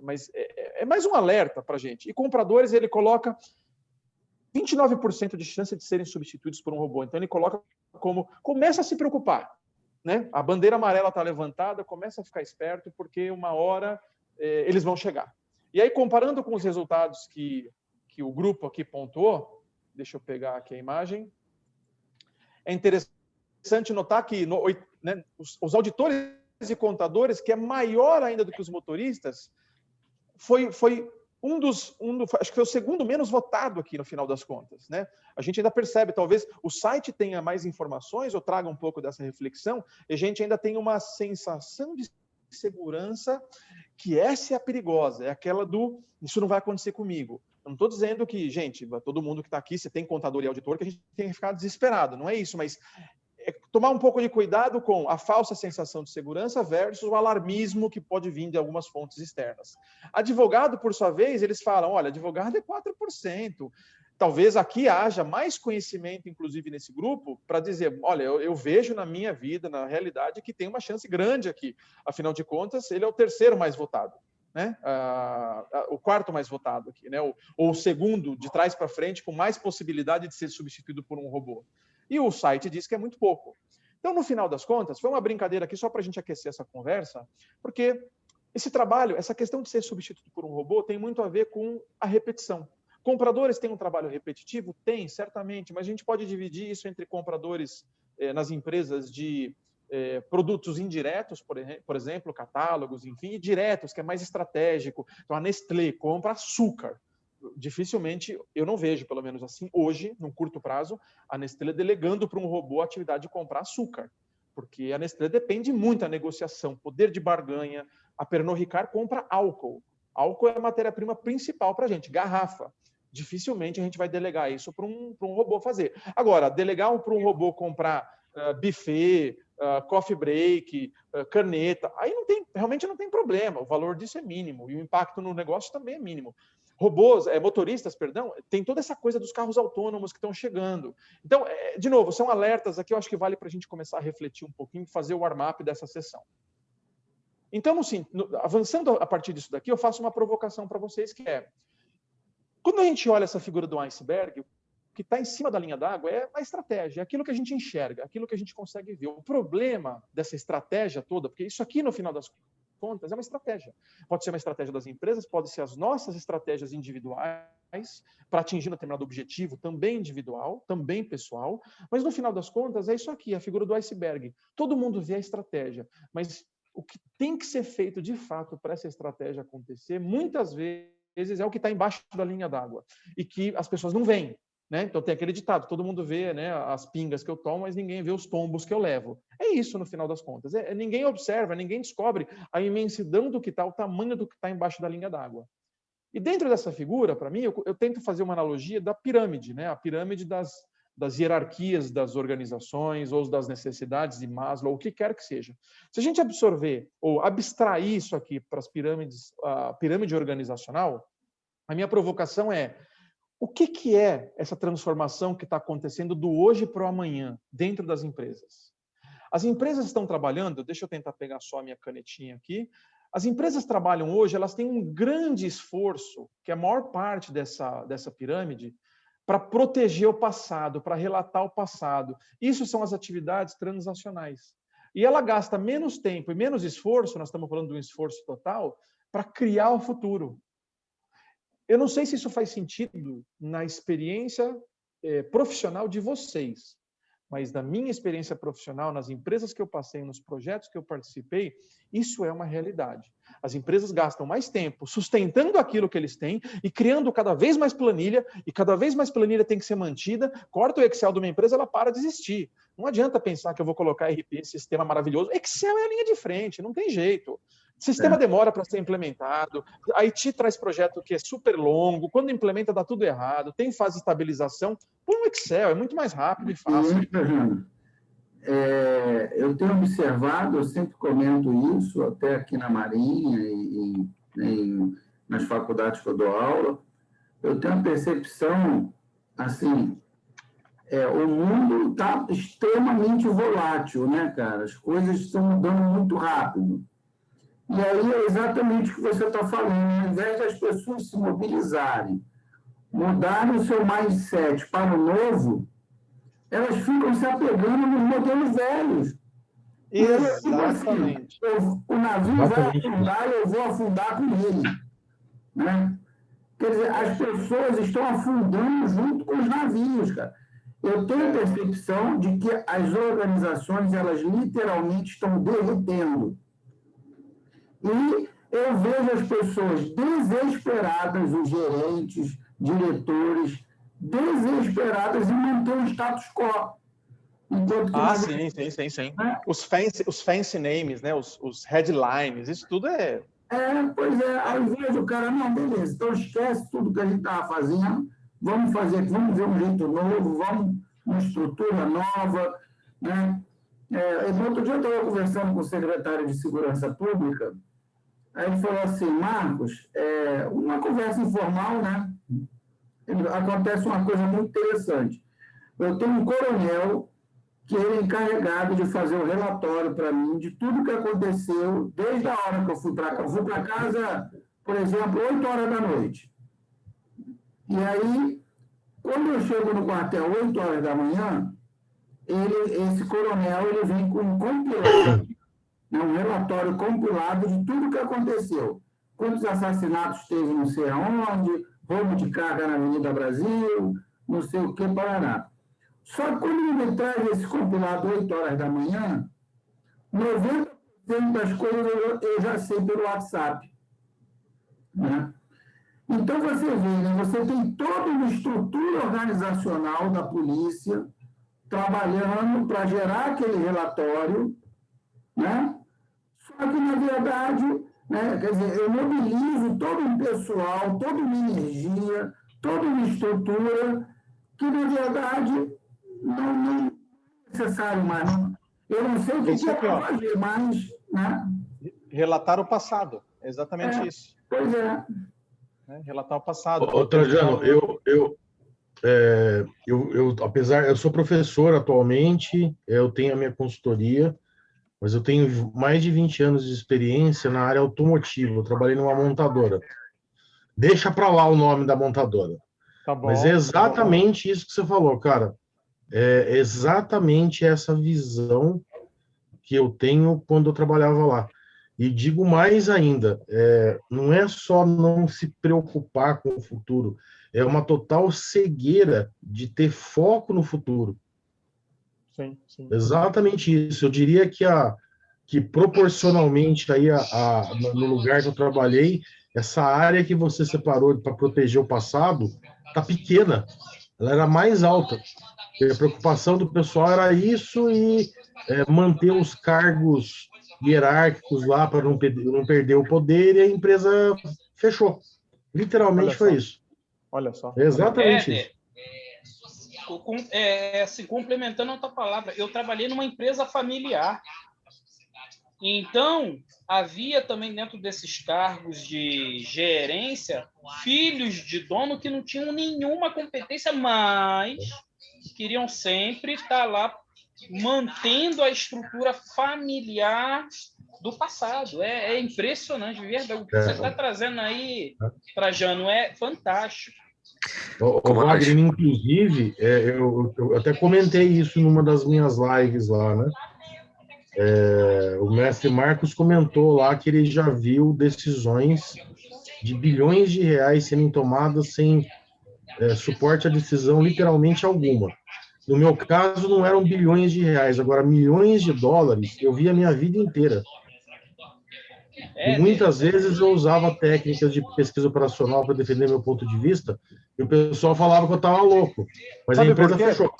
é mais um alerta para a gente. E compradores, ele coloca 29% de chance de serem substituídos por um robô. Então, ele coloca como... Começa a se preocupar, né? A bandeira amarela está levantada, começa a ficar esperto, porque uma hora eles vão chegar. E aí, comparando com os resultados que o grupo aqui pontuou, deixa eu pegar aqui a imagem, é interessante notar que né, os auditores e contadores, que é maior ainda do que os motoristas, foi acho que foi o segundo menos votado aqui no final das contas, né? A gente ainda percebe, talvez o site tenha mais informações ou traga um pouco dessa reflexão, e a gente ainda tem uma sensação de segurança que essa é a perigosa, é aquela do isso não vai acontecer comigo. Eu não estou dizendo que, gente, todo mundo que está aqui, se tem contador e auditor, que a gente tem que ficar desesperado, não é isso, mas tomar um pouco de cuidado com a falsa sensação de segurança versus o alarmismo que pode vir de algumas fontes externas. Advogado, por sua vez, eles falam, olha, advogado é 4%. Talvez aqui haja mais conhecimento, inclusive nesse grupo, para dizer, olha, eu vejo na minha vida, na realidade, que tem uma chance grande aqui. Afinal de contas, ele é o terceiro mais votado, né? O quarto mais votado aqui, né? Ou o segundo, de trás para frente, com mais possibilidade de ser substituído por um robô. E o site diz que é muito pouco. Então, no final das contas, foi uma brincadeira aqui só para a gente aquecer essa conversa, porque esse trabalho, essa questão de ser substituído por um robô tem muito a ver com a repetição. Compradores têm um trabalho repetitivo? Tem, certamente, mas a gente pode dividir isso entre compradores nas empresas de produtos indiretos, por exemplo, catálogos, enfim, e diretos, que é mais estratégico. Então, a Nestlé compra açúcar. Dificilmente, eu não vejo, pelo menos assim, hoje, num curto prazo, a Nestlé delegando para um robô a atividade de comprar açúcar, porque a Nestlé depende muito da negociação, poder de barganha. A Pernod Ricard compra álcool. Álcool é a matéria-prima principal para a gente, garrafa. Dificilmente a gente vai delegar isso para um robô fazer. Agora, delegar para um robô comprar buffet, coffee break, caneta, aí realmente não tem problema, o valor disso é mínimo e o impacto no negócio também é mínimo. Motoristas, tem toda essa coisa dos carros autônomos que estão chegando. Então, de novo, são alertas aqui, eu acho que vale para a gente começar a refletir um pouquinho, fazer o warm-up dessa sessão. Então, assim, avançando a partir disso daqui, eu faço uma provocação para vocês, que é, quando a gente olha essa figura do iceberg, o que está em cima da linha d'água é a estratégia, é aquilo que a gente enxerga, aquilo que a gente consegue ver. O problema dessa estratégia toda, porque isso aqui, no final das contas, é uma estratégia. Pode ser uma estratégia das empresas, pode ser as nossas estratégias individuais para atingir um determinado objetivo, também individual, também pessoal, mas no final das contas é isso aqui, a figura do iceberg. Todo mundo vê a estratégia, mas o que tem que ser feito de fato para essa estratégia acontecer, muitas vezes é o que está embaixo da linha d'água e que as pessoas não veem. Né? Então tem aquele ditado, todo mundo vê, né, as pingas que eu tomo, mas ninguém vê os tombos que eu levo. É isso no final das contas. Ninguém observa, ninguém descobre a imensidão do que está, o tamanho do que está embaixo da linha d'água. E dentro dessa figura, para mim, eu tento fazer uma analogia da pirâmide, né? A pirâmide das hierarquias das organizações ou das necessidades de Maslow, o que quer que seja. Se a gente absorver ou abstrair isso aqui para as pirâmides, a pirâmide organizacional, a minha provocação é: o que é essa transformação que está acontecendo do hoje para o amanhã dentro das empresas? As empresas estão trabalhando, deixa eu tentar pegar só a minha canetinha aqui, as empresas trabalham hoje, elas têm um grande esforço, que é a maior parte dessa pirâmide, para proteger o passado, para relatar o passado. Isso são as atividades transacionais. E ela gasta menos tempo e menos esforço, nós estamos falando de um esforço total, para criar o futuro. Eu não sei se isso faz sentido na experiência profissional de vocês, mas da minha experiência profissional, nas empresas que eu passei, nos projetos que eu participei, isso é uma realidade. As empresas gastam mais tempo sustentando aquilo que eles têm e criando cada vez mais planilha, e cada vez mais planilha tem que ser mantida. Corta o Excel de uma empresa, ela para de existir. Não adianta pensar que eu vou colocar RP, sistema maravilhoso. Excel é a linha de frente, não tem jeito. Sistema demora para ser implementado, a IT traz projeto que é super longo, quando implementa dá tudo errado, tem fase de estabilização. Põe um Excel, é muito mais rápido e fácil. Eu tenho observado, eu sempre comento isso, até aqui na Marinha e nas faculdades que eu dou aula, eu tenho a percepção, assim, o mundo está extremamente volátil, né, cara? As coisas estão mudando muito rápido. E aí é exatamente o que você está falando. Ao invés das pessoas se mobilizarem, mudarem o seu mindset para o novo, elas ficam se apegando nos modelos velhos. Exatamente. O navio vai afundar e eu vou afundar com ele. Né? Quer dizer, as pessoas estão afundando junto com os navios, cara. Eu tenho a percepção de que as organizações, elas literalmente estão derretendo. E eu vejo as pessoas desesperadas, os gerentes, diretores, desesperadas em manter o status quo. Sim. Né? Os fancy names, né? Os headlines, isso tudo é... Pois é. Ao invés do cara, não, beleza, então esquece tudo que a gente estava fazendo, vamos ver um jeito novo, vamos uma estrutura nova, né? Outro dia eu estava conversando com o secretário de Segurança Pública, aí ele falou assim, Marcos, uma conversa informal, né? Acontece uma coisa muito interessante. Eu tenho um coronel que ele é encarregado de fazer o relatório para mim de tudo que aconteceu desde a hora que eu fui para casa. Eu fui para casa, por exemplo, 8 horas da noite. E aí, quando eu chego no quartel 8 horas da manhã, esse coronel ele vem com um compilado, né, um relatório compilado de tudo que aconteceu. Quantos assassinatos teve não sei aonde, roubo de carga na Avenida Brasil, não sei o que, Paraná. Só que quando ele me traz esse compilado 8 horas da manhã, 90% das coisas eu já sei pelo WhatsApp. Né? Então, você vê, né? Você tem toda uma estrutura organizacional da polícia trabalhando para gerar aquele relatório, né? Só que, na verdade, né? Quer dizer, eu mobilizo todo um pessoal, toda uma energia, toda uma estrutura que, na verdade, não é necessário mais. Não. Eu não sei o que é para fazer, mas... Né? Relatar o passado, exatamente isso. Pois é. Relatar o passado. Trajano, eu sou professor atualmente, eu tenho a minha consultoria, mas eu tenho mais de 20 anos de experiência na área automotiva. Eu trabalhei numa montadora. Deixa para lá o nome da montadora. Tá bom, mas é exatamente isso que você falou, cara. É exatamente essa visão que eu tenho quando eu trabalhava lá. E digo mais ainda, não é só não se preocupar com o futuro, é uma total cegueira de ter foco no futuro. Sim. Exatamente isso. Eu diria que proporcionalmente aí no lugar que eu trabalhei, essa área que você separou para proteger o passado está pequena. Ela era mais alta. A preocupação do pessoal era isso e manter os cargos hierárquicos lá para não perder o poder, e a empresa fechou. Literalmente foi isso. Olha só. Exatamente isso. Assim, complementando a tua palavra, eu trabalhei numa empresa familiar. Então, havia também dentro desses cargos de gerência filhos de dono que não tinham nenhuma competência, mas queriam sempre estar lá mantendo a estrutura familiar do passado. É impressionante, verdade. O que você está trazendo aí, Trajano, é fantástico. O Wagner, inclusive, eu até comentei isso numa das minhas lives lá, né? O mestre Marcos comentou lá que ele já viu decisões de bilhões de reais serem tomadas sem suporte à decisão literalmente alguma. No meu caso, não eram bilhões de reais, agora milhões de dólares, eu vi a minha vida inteira. E muitas vezes eu usava técnicas de pesquisa operacional para defender meu ponto de vista, e o pessoal falava que eu estava louco. Mas sabe a empresa fechou.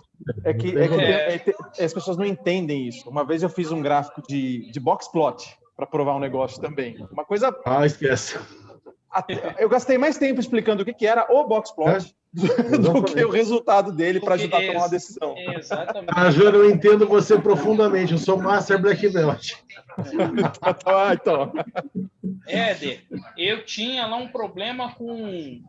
As pessoas não entendem isso. Uma vez eu fiz um gráfico de box plot para provar um negócio também. Uma coisa... esquece. Eu gastei mais tempo explicando o que era o box plot do que o resultado dele para ajudar a tomar uma decisão. Exatamente. Júlio, eu entendo você profundamente. Eu sou Master Black Belt. Então. Éder, eu tinha lá um problema com...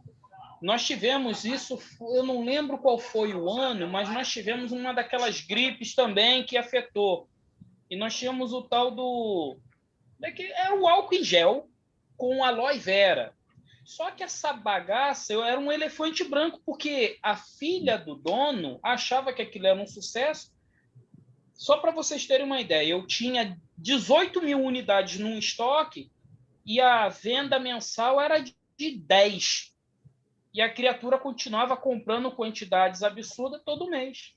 Nós tivemos isso, eu não lembro qual foi o ano, mas nós tivemos uma daquelas gripes também que afetou. E nós tínhamos o tal do... É o álcool em gel com aloe vera. Só que essa bagaça era um elefante branco, porque a filha do dono achava que aquilo era um sucesso. Só para vocês terem uma ideia, eu tinha 18 mil unidades num estoque e a venda mensal era de 10. E a criatura continuava comprando quantidades absurdas todo mês.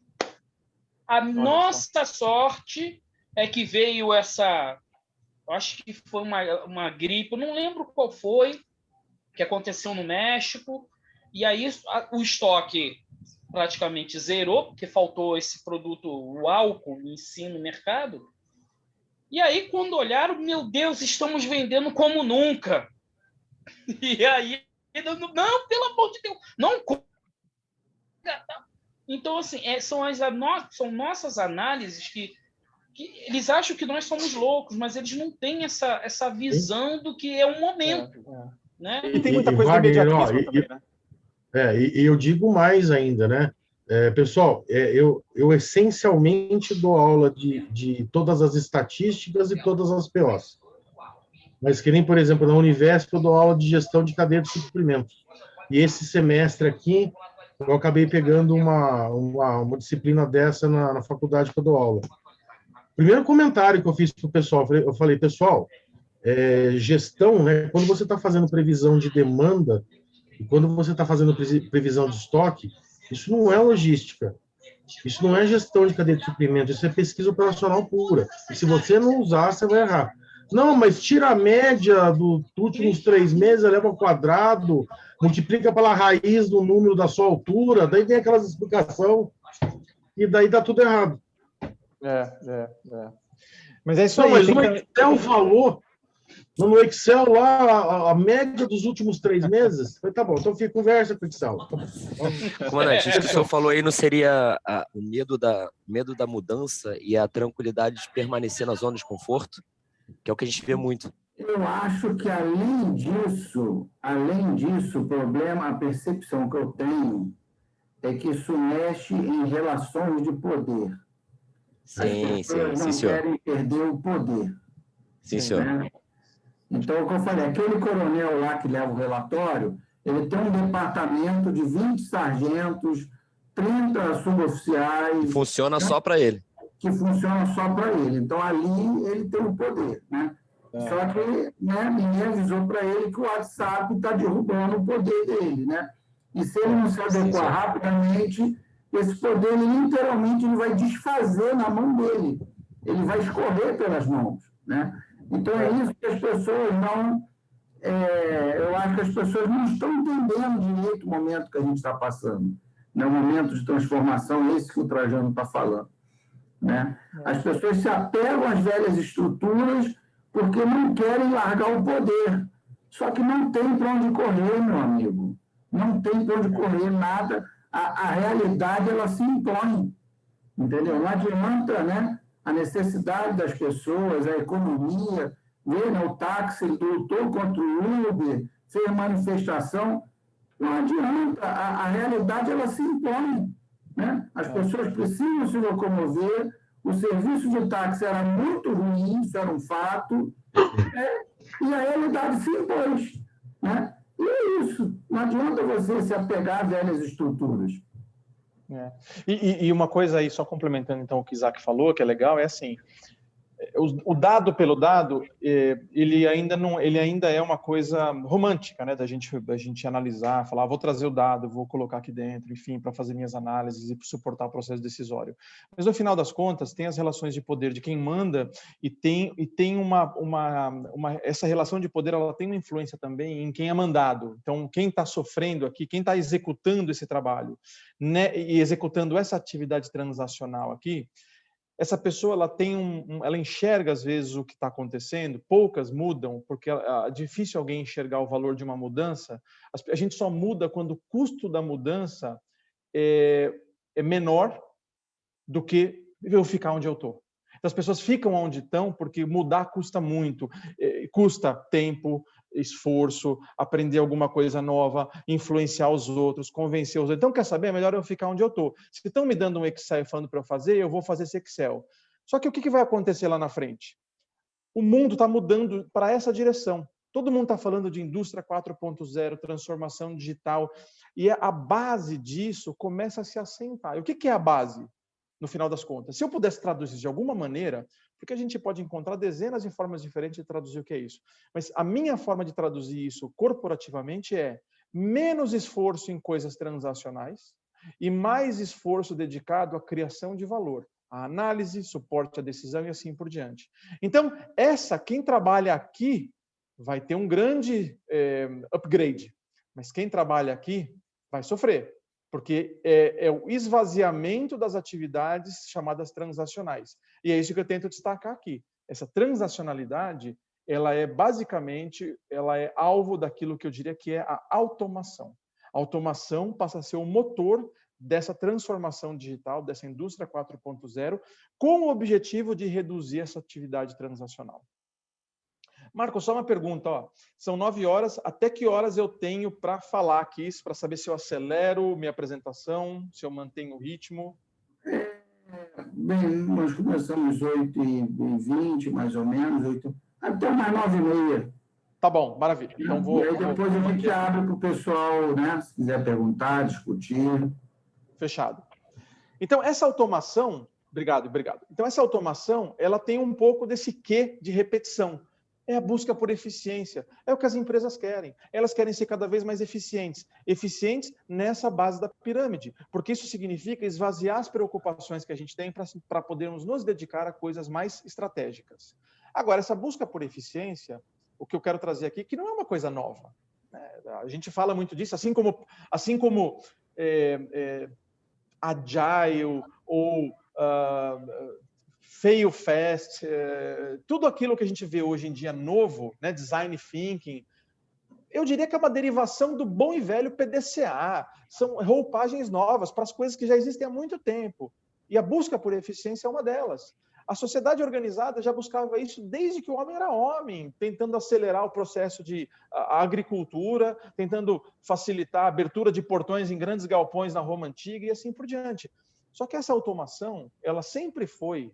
A nossa sorte é que veio essa acho que foi uma gripe, eu não lembro qual foi, que aconteceu no México, e aí o estoque praticamente zerou, porque faltou esse produto, o álcool em si no mercado. E aí, quando olharam, meu Deus, estamos vendendo como nunca. E aí, não, pelo amor de Deus, não. Então, assim, são nossas análises que eles acham que nós somos loucos, mas eles não têm essa visão do que é o momento. Né? E tem muita coisa Wagner, do imediatismo também, né? E eu digo mais ainda, né? Pessoal, eu essencialmente dou aula de todas as estatísticas e todas as POs. Mas que nem, por exemplo, na Univesp eu dou aula de gestão de cadeia de suprimentos. E esse semestre aqui, eu acabei pegando uma disciplina dessa na faculdade que eu dou aula. Primeiro comentário que eu fiz para o pessoal, eu falei, pessoal, gestão, né? Quando você está fazendo previsão de demanda e quando você está fazendo previsão de estoque, isso não é logística. Isso não é gestão de cadeia de suprimento, isso é pesquisa operacional pura. E se você não usar, você vai errar. Não, mas tira a média dos últimos 3 meses, eleva ao quadrado, multiplica pela raiz do número da sua altura, daí vem aquelas explicações, e daí dá tudo errado. Mas é isso não, aí. Mas no Excel falou, no Excel lá, a média dos últimos 3 meses, falei, tá bom, então conversa com o Excel. Comandante, isso que o senhor falou aí não seria o medo da mudança e a tranquilidade de permanecer na zona de conforto? Que é o que a gente vê muito. Eu acho que, além disso, o problema, a percepção que eu tenho é que isso mexe em relações de poder. Sim, As pessoas não querem perder o poder. Sim, senhor. Né? Então, o que eu falei, aquele coronel lá que leva o relatório, ele tem um departamento de 20 sargentos, 30 suboficiais... Que funciona só para ele. Que funciona só para ele. Então, ali, ele tem o poder, né? Só que, né, ninguém avisou para ele que o WhatsApp está derrubando o poder dele, né? E se ele não se adequar rapidamente, esse poder, literalmente, ele vai desfazer na mão dele. Ele vai escorrer pelas mãos, né? Então, é isso que as pessoas não... eu acho que as pessoas não estão entendendo direito o momento que a gente está passando. Né? O momento de transformação, esse que o Trajano está falando. Né? As pessoas se apegam às velhas estruturas porque não querem largar o poder. Só que não tem para onde correr, meu amigo. Não tem para onde correr nada. A realidade, ela se impõe. Entendeu? Não adianta, né? A necessidade das pessoas, a economia, ver, né? O táxi lutou contra o Uber, fez manifestação. Não adianta. A realidade, ela se impõe. Né? As pessoas precisam se locomover, o serviço de táxi era muito ruim, isso era um fato, e a realidade se impôs. Né? E é isso, não adianta você se apegar a velhas estruturas. E uma coisa aí, só complementando então o que o Isaac falou, que é legal, é assim, o dado pelo dado, ele ainda é uma coisa romântica, né, da gente analisar, falar, vou trazer o dado, vou colocar aqui dentro, enfim, para fazer minhas análises e suportar o processo decisório. Mas no final das contas, tem as relações de poder de quem manda e tem essa relação de poder, ela tem uma influência também em quem é mandado. Então, quem está sofrendo aqui, quem está executando esse trabalho, né, e executando essa atividade transacional aqui, essa pessoa ela enxerga às vezes o que está acontecendo, poucas mudam, porque é difícil alguém enxergar o valor de uma mudança. A gente só muda quando o custo da mudança é menor do que eu ficar onde eu estou. Então, as pessoas ficam onde estão porque mudar custa muito, custa tempo, esforço, aprender alguma coisa nova, influenciar os outros, convencer os outros. Então, quer saber? É melhor eu ficar onde eu estou. Se estão me dando um Excel falando para eu fazer, eu vou fazer esse Excel. Só que o que vai acontecer lá na frente? O mundo está mudando para essa direção. Todo mundo está falando de indústria 4.0, transformação digital, e a base disso começa a se assentar. E o que é a base? No final das contas. Se eu pudesse traduzir de alguma maneira, porque a gente pode encontrar dezenas de formas diferentes de traduzir o que é isso, mas a minha forma de traduzir isso corporativamente é menos esforço em coisas transacionais e mais esforço dedicado à criação de valor. a análise, suporte à decisão e assim por diante. Então, quem trabalha aqui vai ter um grande upgrade, mas quem trabalha aqui vai sofrer, porque é o esvaziamento das atividades chamadas transacionais. E é isso que eu tento destacar aqui. Essa transacionalidade, ela é basicamente, ela é alvo daquilo que eu diria que é a automação. A automação passa a ser o motor dessa transformação digital, dessa indústria 4.0, com o objetivo de reduzir essa atividade transacional. Marcos, só uma pergunta, ó. São 9 horas, até que horas eu tenho para falar aqui, para saber se eu acelero minha apresentação, se eu mantenho o ritmo? Bem, nós começamos 8h20, mais ou menos, até umas 9h30. Tá bom, maravilha. Então E aí depois a gente abre para o pessoal, né? Se quiser perguntar, discutir. Fechado. Então, essa automação... Obrigado. Então, essa automação, ela tem um pouco desse quê de repetição. É a busca por eficiência. É o que as empresas querem. Elas querem ser cada vez mais eficientes. Eficientes nessa base da pirâmide. Porque isso significa esvaziar as preocupações que a gente tem para podermos nos dedicar a coisas mais estratégicas. Agora, essa busca por eficiência, o que eu quero trazer aqui, que não é uma coisa nova. A gente fala muito disso, assim como Agile ou Fail Fast, tudo aquilo que a gente vê hoje em dia novo, né, Design Thinking, eu diria que é uma derivação do bom e velho PDCA, são roupagens novas para as coisas que já existem há muito tempo. E a busca por eficiência é uma delas. A sociedade organizada já buscava isso desde que o homem era homem, tentando acelerar o processo de agricultura, tentando facilitar a abertura de portões em grandes galpões na Roma Antiga e assim por diante. Só que essa automação, ela sempre foi,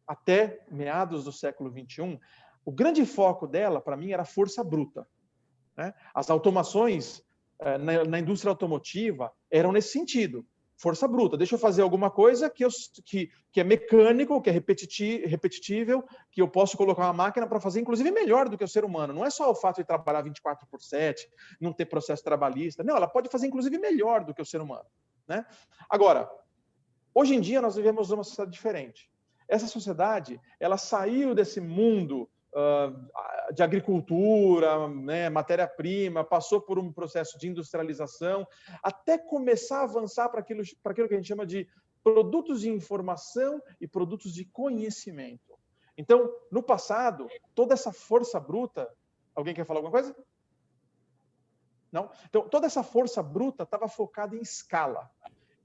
até meados do século XXI, o grande foco dela, para mim, era a força bruta. Né? As automações na indústria automotiva eram nesse sentido. Força bruta. Deixa eu fazer alguma coisa que é mecânico, que é repetível, que eu posso colocar uma máquina para fazer, inclusive, melhor do que o ser humano. Não é só o fato de trabalhar 24/7, não ter processo trabalhista. Não, ela pode fazer, inclusive, melhor do que o ser humano. Né? Agora, hoje em dia, nós vivemos uma sociedade diferente. Essa sociedade, ela saiu desse mundo de agricultura, né, matéria-prima, passou por um processo de industrialização, até começar a avançar para aquilo que a gente chama de produtos de informação e produtos de conhecimento. Então, no passado, toda essa força bruta... Alguém quer falar alguma coisa? Não? Então, toda essa força bruta estava focada em escala.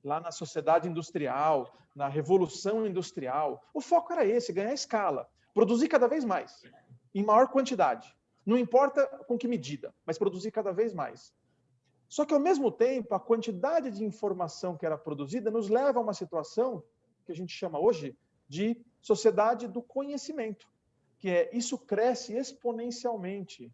Lá na sociedade industrial, na revolução industrial, o foco era esse, ganhar escala, produzir cada vez mais, em maior quantidade. Não importa com que medida, mas produzir cada vez mais. Só que, ao mesmo tempo, a quantidade de informação que era produzida nos leva a uma situação que a gente chama hoje de sociedade do conhecimento, que é isso cresce exponencialmente.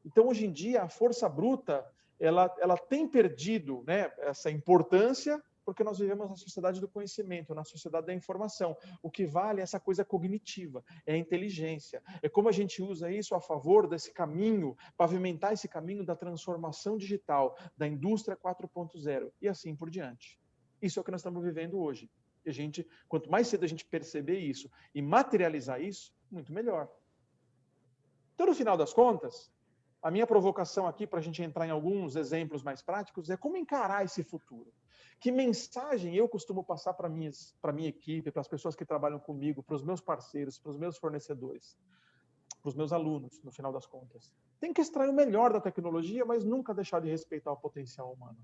Então, hoje em dia, a força bruta ela tem perdido, né, essa importância, porque nós vivemos na sociedade do conhecimento, na sociedade da informação. O que vale é essa coisa cognitiva, é a inteligência. É como a gente usa isso a favor desse caminho, pavimentar esse caminho da transformação digital, da indústria 4.0 e assim por diante. Isso é o que nós estamos vivendo hoje. E quanto mais cedo a gente perceber isso e materializar isso, muito melhor. Então, no final das contas, a minha provocação aqui, para a gente entrar em alguns exemplos mais práticos, é como encarar esse futuro. Que mensagem eu costumo passar para a minha equipe, para as pessoas que trabalham comigo, para os meus parceiros, para os meus fornecedores, para os meus alunos, no final das contas. Tem que extrair o melhor da tecnologia, mas nunca deixar de respeitar o potencial humano.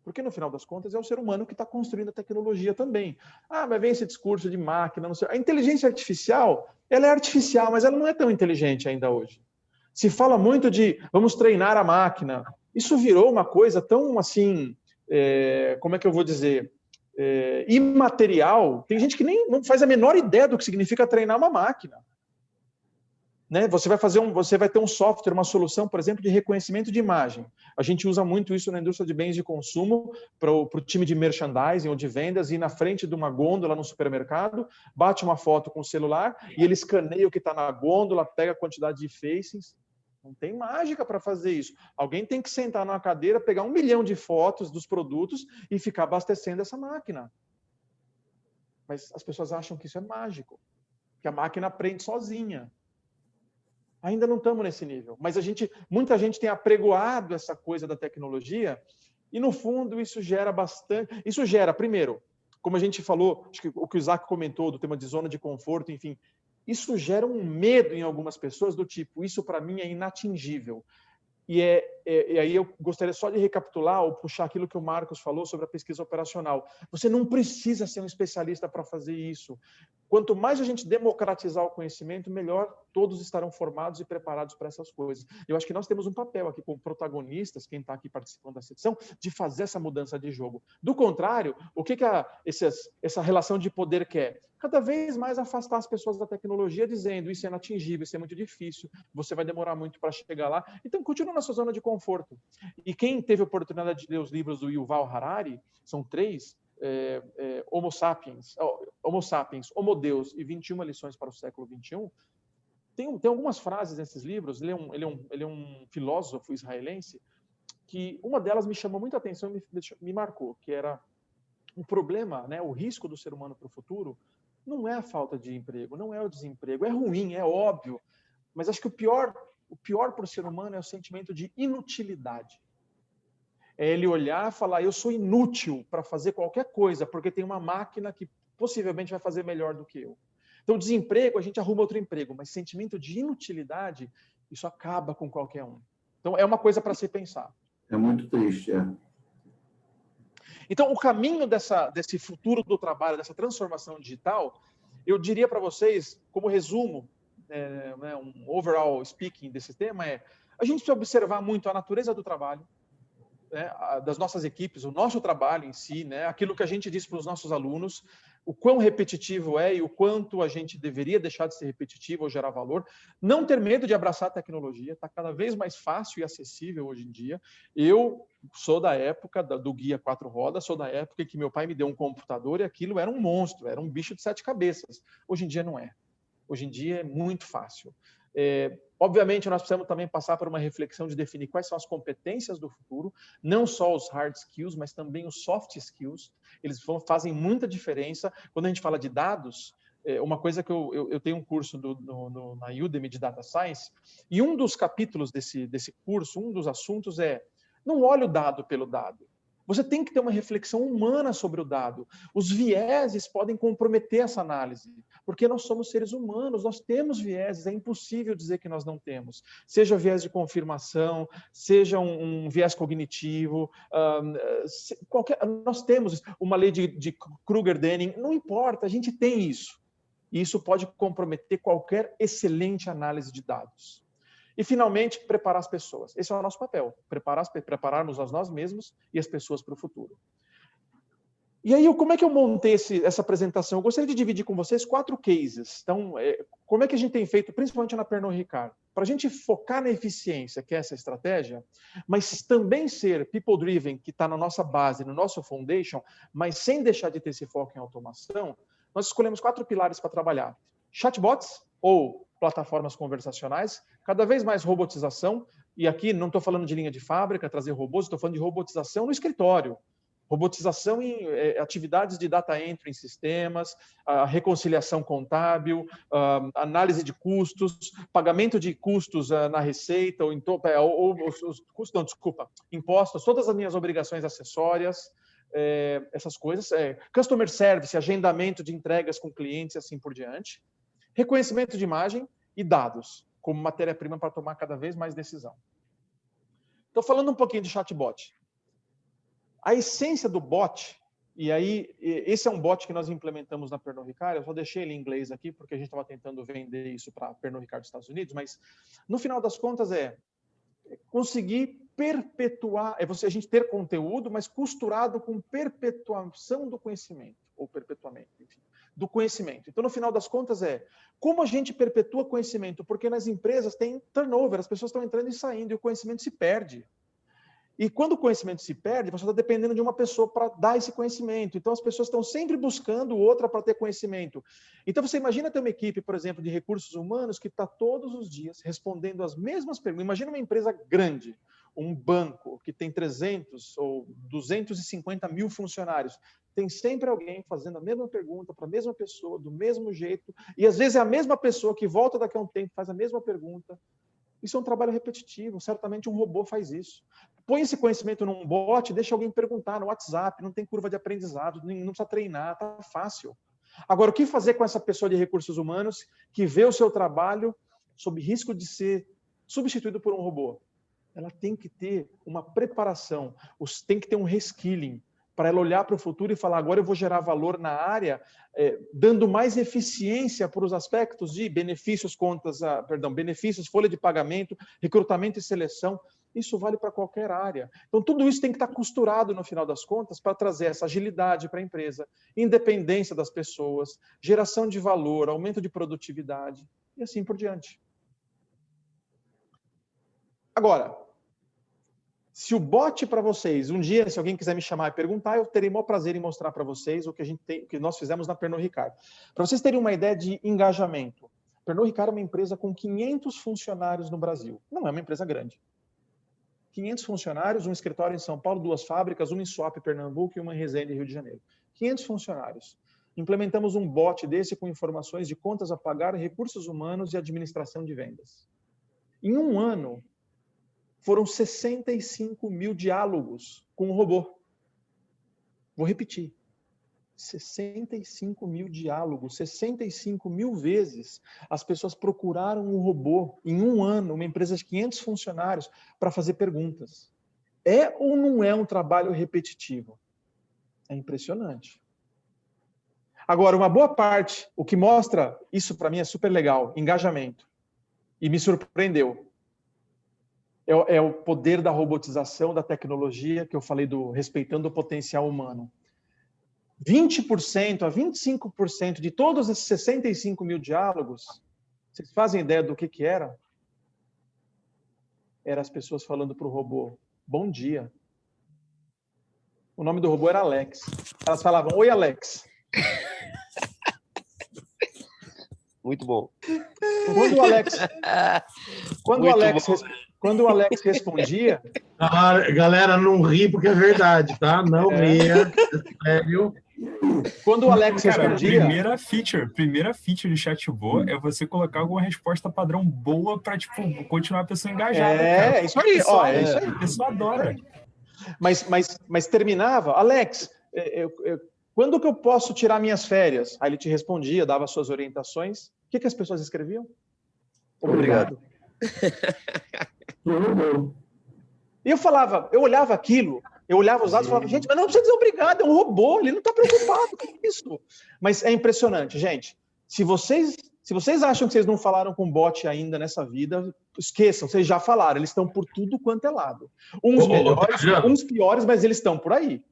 Porque, no final das contas, é o ser humano que está construindo a tecnologia também. Mas vem esse discurso de máquina, não sei. A inteligência artificial, ela é artificial, mas ela não é tão inteligente ainda hoje. Se fala muito de vamos treinar a máquina. Isso virou uma coisa tão assim, como é que eu vou dizer, imaterial. Tem gente que nem não faz a menor ideia do que significa treinar uma máquina. Né? Você vai ter um software, uma solução, por exemplo, de reconhecimento de imagem. A gente usa muito isso na indústria de bens de consumo para o time de merchandising ou de vendas, ir na frente de uma gôndola no supermercado, bate uma foto com o celular e ele escaneia o que está na gôndola, pega a quantidade de facings. Não tem mágica para fazer isso. Alguém tem que sentar numa cadeira, pegar 1 milhão de fotos dos produtos e ficar abastecendo essa máquina. mas as pessoas acham que isso é mágico, que a máquina aprende sozinha. Ainda não estamos nesse nível, mas muita gente tem apregoado essa coisa da tecnologia e, no fundo, isso gera bastante... Isso gera, primeiro, como a gente falou, acho que o que o Isaac comentou do tema de zona de conforto, enfim, isso gera um medo em algumas pessoas do tipo, isso para mim é inatingível. E aí eu gostaria só de recapitular ou puxar aquilo que o Marcos falou sobre a pesquisa operacional. Você não precisa ser um especialista para fazer isso. Quanto mais a gente democratizar o conhecimento, melhor todos estarão formados e preparados para essas coisas. Eu acho que nós temos um papel aqui como protagonistas, quem está aqui participando da sessão, de fazer essa mudança de jogo. Do contrário, o que essa relação de poder quer? Cada vez mais afastar as pessoas da tecnologia, dizendo isso é inatingível, isso é muito difícil, você vai demorar muito para chegar lá. Então, continua na sua zona de conforto. E quem teve a oportunidade de ler os livros do Yuval Harari, são 3, Homo Sapiens, Homo Deus e 21 lições para o século XXI, tem algumas frases nesses livros, ele é um filósofo israelense, que uma delas me chamou muita atenção e me marcou, que era o problema, né, o risco do ser humano para o futuro, não é a falta de emprego, não é o desemprego, é ruim, é óbvio, mas acho que o pior para o ser humano é o sentimento de inutilidade. É ele olhar e falar, eu sou inútil para fazer qualquer coisa, porque tem uma máquina que possivelmente vai fazer melhor do que eu. Então, desemprego, a gente arruma outro emprego, mas sentimento de inutilidade, isso acaba com qualquer um. Então, é uma coisa para se pensar. É muito triste, é. Então, o caminho desse futuro do trabalho, dessa transformação digital, eu diria para vocês, como resumo, um overall speaking desse tema, a gente precisa observar muito a natureza do trabalho, né, das nossas equipes, o nosso trabalho em si, né, aquilo que a gente diz para os nossos alunos, o quão repetitivo é e o quanto a gente deveria deixar de ser repetitivo ou gerar valor. Não ter medo de abraçar a tecnologia, está cada vez mais fácil e acessível hoje em dia. Eu sou da época do guia 4 rodas, sou da época que meu pai me deu um computador e aquilo era um monstro, era um bicho de 7 cabeças. Hoje em dia não é. Hoje em dia é muito fácil. Obviamente, nós precisamos também passar por uma reflexão de definir quais são as competências do futuro, não só os hard skills, mas também os soft skills. Eles fazem muita diferença. Quando a gente fala de dados, uma coisa que eu tenho um curso na Udemy de Data Science, e um dos capítulos desse curso, um dos assuntos não olhe o dado pelo dado. Você tem que ter uma reflexão humana sobre o dado. Os vieses podem comprometer essa análise, porque nós somos seres humanos, nós temos vieses, é impossível dizer que nós não temos. Seja viés de confirmação, seja um viés cognitivo, nós temos uma lei de Kruger-Denning, não importa, a gente tem isso. E isso pode comprometer qualquer excelente análise de dados. E, finalmente, preparar as pessoas. Esse é o nosso papel, prepararmos a nós mesmos e as pessoas para o futuro. E aí, como é que eu montei essa apresentação? Eu gostaria de dividir com vocês 4 cases. Então, como é que a gente tem feito, principalmente na Pernod Ricard? Para a gente focar na eficiência, que é essa estratégia, mas também ser people-driven, que está na nossa base, no nosso foundation, mas sem deixar de ter esse foco em automação, nós escolhemos 4 pilares para trabalhar. Chatbots, ou plataformas conversacionais, cada vez mais robotização, e aqui não estou falando de linha de fábrica, trazer robôs, estou falando de robotização no escritório, robotização em atividades de data entry em sistemas, a reconciliação contábil, análise de custos, pagamento de custos na receita, impostos, todas as minhas obrigações acessórias, essas coisas, customer service, agendamento de entregas com clientes e assim por diante. Reconhecimento de imagem e dados, como matéria-prima para tomar cada vez mais decisão. Então, falando um pouquinho de chatbot. A essência do bot, e aí, esse é um bot que nós implementamos na Pernod Ricard, eu só deixei ele em inglês aqui, porque a gente estava tentando vender isso para a Pernod Ricard dos Estados Unidos, mas, no final das contas, conseguir perpetuar, a gente ter conteúdo, mas costurado com perpetuação do conhecimento, ou perpetuamento, enfim, do conhecimento. Então, no final das contas, como a gente perpetua conhecimento? Porque nas empresas tem turnover, as pessoas estão entrando e saindo, e o conhecimento se perde. E quando o conhecimento se perde, você está dependendo de uma pessoa para dar esse conhecimento. Então, as pessoas estão sempre buscando outra para ter conhecimento. Então, você imagina ter uma equipe, por exemplo, de recursos humanos que está todos os dias respondendo as mesmas perguntas. Imagina uma empresa grande, um banco que tem 300 ou 250 mil funcionários, tem sempre alguém fazendo a mesma pergunta para a mesma pessoa, do mesmo jeito, e às vezes é a mesma pessoa que volta daqui a um tempo, faz a mesma pergunta. Isso é um trabalho repetitivo, certamente um robô faz isso. Põe esse conhecimento num bot, deixa alguém perguntar no WhatsApp, não tem curva de aprendizado, não precisa treinar, tá fácil. Agora, o que fazer com essa pessoa de recursos humanos que vê o seu trabalho sob risco de ser substituído por um robô? Ela tem que ter uma preparação, tem que ter um reskilling, para ela olhar para o futuro e falar, agora eu vou gerar valor na área, dando mais eficiência para os aspectos de benefícios, benefícios, folha de pagamento, recrutamento e seleção. Isso vale para qualquer área. Então, tudo isso tem que estar costurado, no final das contas, para trazer essa agilidade para a empresa, independência das pessoas, geração de valor, aumento de produtividade, e assim por diante. Agora, se o bot para vocês, um dia, se alguém quiser me chamar e perguntar, eu terei o maior prazer em mostrar para vocês o que nós fizemos na Pernod Ricard. Para vocês terem uma ideia de engajamento, Pernod Ricard é uma empresa com 500 funcionários no Brasil. Não é uma empresa grande. 500 funcionários, um escritório em São Paulo, 2 fábricas, uma em Suape, Pernambuco e uma em Resende, Rio de Janeiro. 500 funcionários. Implementamos um bot desse com informações de contas a pagar, recursos humanos e administração de vendas. Em um ano, foram 65 mil diálogos com o robô. Vou repetir. 65 mil diálogos, 65 mil vezes as pessoas procuraram um robô em um ano, uma empresa de 500 funcionários, para fazer perguntas. É ou não é um trabalho repetitivo? É impressionante. Agora, uma boa parte, o que mostra, isso para mim é super legal, engajamento. E me surpreendeu. É o poder da robotização, da tecnologia, que eu falei do respeitando o potencial humano. 20% a 25% de todos esses 65 mil diálogos, vocês fazem ideia do que era? Era as pessoas falando para o robô, bom dia. O nome do robô era Alex. Elas falavam, oi, Alex. Muito bom. Quando o Alex respondia... Galera, não ri porque é verdade, tá? Não ria. Sério. Quando o Alex respondia... Primeira feature de chatbot é você colocar alguma resposta padrão boa para tipo, continuar a pessoa engajada. É isso aí. A pessoa adora. Mas terminava, Alex, quando que eu posso tirar minhas férias? Aí ele te respondia, dava suas orientações. O que as pessoas escreviam? Obrigado. E eu olhava aquilo, eu olhava os dados e falava, gente, mas não precisa dizer obrigado, é um robô, ele não está preocupado com isso. Mas é impressionante, gente. Se vocês acham que vocês não falaram com bot ainda nessa vida, esqueçam, vocês já falaram, eles estão por tudo quanto é lado. Uns melhores, uns piores, mas eles estão por aí.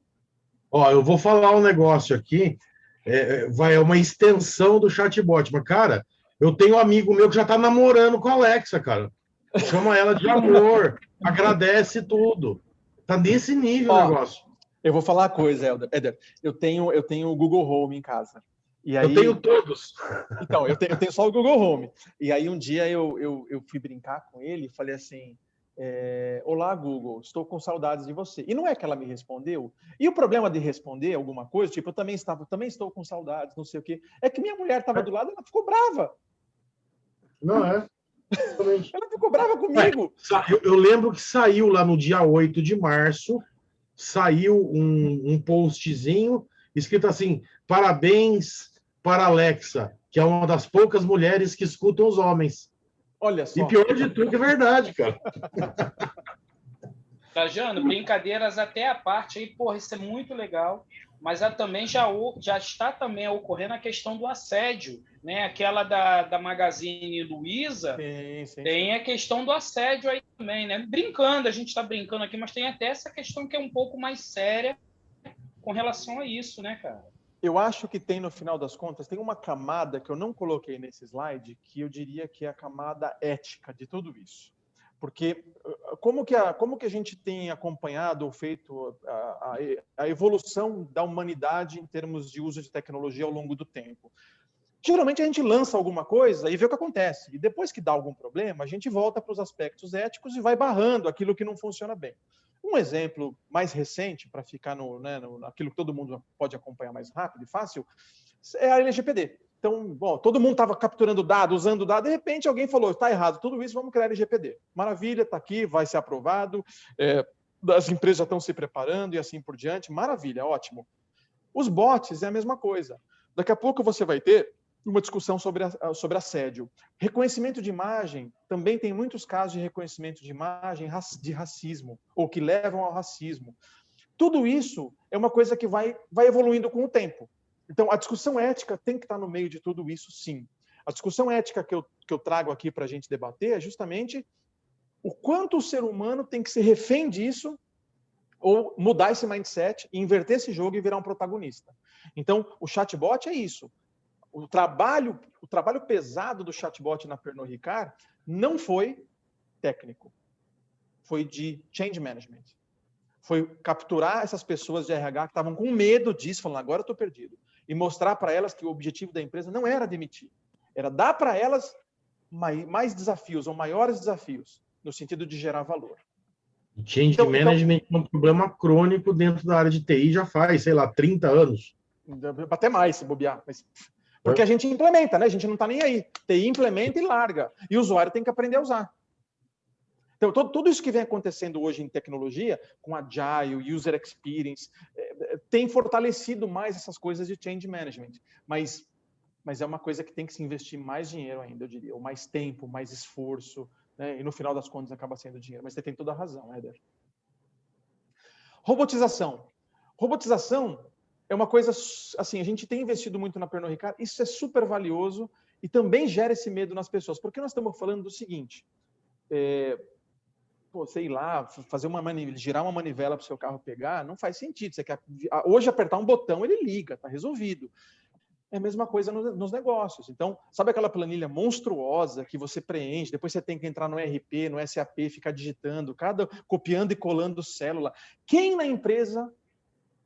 Ó, eu vou falar um negócio aqui, é uma extensão do chatbot, mas, cara, eu tenho um amigo meu que já tá namorando com a Alexa, cara. Chama ela de amor, agradece tudo. Tá nesse nível o negócio. Eu vou falar uma coisa, Éder. Eu tenho o Google Home em casa. E aí, eu tenho todos. Então, eu tenho só o Google Home. E aí um dia eu fui brincar com ele e falei assim, olá, Google, estou com saudades de você. E não é que ela me respondeu. E o problema de responder alguma coisa, tipo, eu também estou com saudades, não sei o quê, é que minha mulher estava do lado e ela ficou brava. Não é? Ela ficou brava comigo. Eu lembro que saiu lá no dia 8 de março, saiu um postzinho escrito assim, parabéns para a Alexa, que é uma das poucas mulheres que escutam os homens. Olha só. E pior de tudo que é verdade, cara. Trajano, brincadeiras até a parte aí, porra, isso é muito legal, mas também já está também ocorrendo a questão do assédio, né? Aquela da Magazine Luiza, tem a questão do assédio aí também, né? Brincando, a gente está brincando aqui, mas tem até essa questão que é um pouco mais séria com relação a isso, né, cara? Eu acho que tem, no final das contas, tem uma camada que eu não coloquei nesse slide, que eu diria que é a camada ética de tudo isso. Porque como que a gente tem acompanhado ou feito a evolução da humanidade em termos de uso de tecnologia ao longo do tempo? Geralmente a gente lança alguma coisa e vê o que acontece. E depois que dá algum problema, a gente volta para os aspectos éticos e vai barrando aquilo que não funciona bem. Um exemplo mais recente, para ficar naquilo que todo mundo pode acompanhar mais rápido e fácil, é a LGPD. Então, bom, todo mundo estava capturando dados, usando dados, de repente alguém falou, está errado tudo isso, vamos criar LGPD. Maravilha, está aqui, vai ser aprovado, as empresas já estão se preparando e assim por diante, maravilha, ótimo. Os bots é a mesma coisa. Daqui a pouco você vai ter uma discussão sobre assédio. Reconhecimento de imagem, também tem muitos casos de reconhecimento de imagem de racismo, ou que levam ao racismo. Tudo isso é uma coisa que vai evoluindo com o tempo. Então, a discussão ética tem que estar no meio de tudo isso, sim. A discussão ética que eu trago aqui para a gente debater é justamente o quanto o ser humano tem que ser refém disso ou mudar esse mindset, inverter esse jogo e virar um protagonista. Então, o chatbot é isso. O trabalho pesado do chatbot na Pernod Ricard não foi técnico, foi de change management. Foi capturar essas pessoas de RH que estavam com medo disso, falando, agora eu estou perdido. E mostrar para elas que o objetivo da empresa não era demitir, era dar para elas mais desafios, ou maiores desafios, no sentido de gerar valor. Change management é um problema crônico dentro da área de TI já faz, sei lá, 30 anos. Até mais, se bobear. Porque a gente implementa, né? A gente não está nem aí. TI implementa e larga. E o usuário tem que aprender a usar. Então, tudo isso que vem acontecendo hoje em tecnologia, com Agile, User Experience, tem fortalecido mais essas coisas de change management. Mas é uma coisa que tem que se investir mais dinheiro ainda, eu diria, ou mais tempo, mais esforço, né? E no final das contas acaba sendo dinheiro. Mas você tem toda a razão, Éder. Robotização. Robotização é uma coisa, assim, a gente tem investido muito na Pernod Ricard, isso é super valioso e também gera esse medo nas pessoas, porque nós estamos falando do seguinte, sei lá, girar uma manivela para o seu carro pegar, não faz sentido. Você quer hoje apertar um botão, ele liga, está resolvido. É a mesma coisa nos negócios. Então, sabe aquela planilha monstruosa que você preenche, depois você tem que entrar no ERP, no SAP, ficar digitando, copiando e colando célula. Quem na empresa,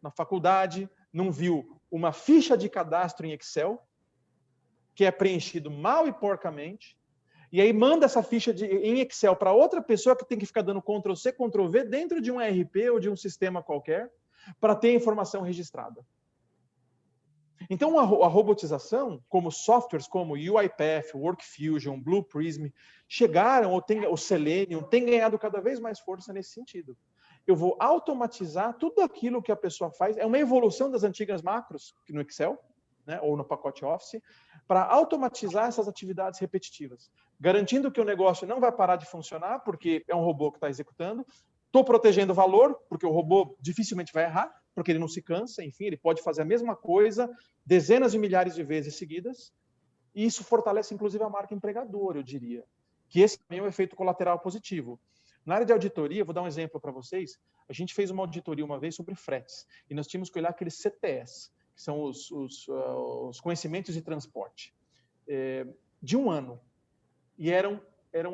na faculdade, não viu uma ficha de cadastro em Excel, que é preenchido mal e porcamente, e aí manda essa ficha em Excel para outra pessoa que tem que ficar dando Ctrl+C, Ctrl+V dentro de um ERP ou de um sistema qualquer para ter a informação registrada. Então, a robotização, como softwares como UiPath, WorkFusion, Blue Prism, chegaram, o Selenium, tem ganhado cada vez mais força nesse sentido. Eu vou automatizar tudo aquilo que a pessoa faz. É uma evolução das antigas macros no Excel, né, ou no pacote Office, para automatizar essas atividades repetitivas, garantindo que o negócio não vai parar de funcionar, porque é um robô que está executando. Estou protegendo o valor, porque o robô dificilmente vai errar, porque ele não se cansa, enfim, ele pode fazer a mesma coisa dezenas de milhares de vezes seguidas, e isso fortalece, inclusive, a marca empregadora, eu diria, que esse também é um efeito colateral positivo. Na área de auditoria, vou dar um exemplo para vocês, a gente fez uma auditoria uma vez sobre fretes, e nós tínhamos que olhar aqueles CTS, que são os conhecimentos de transporte, de um ano, e eram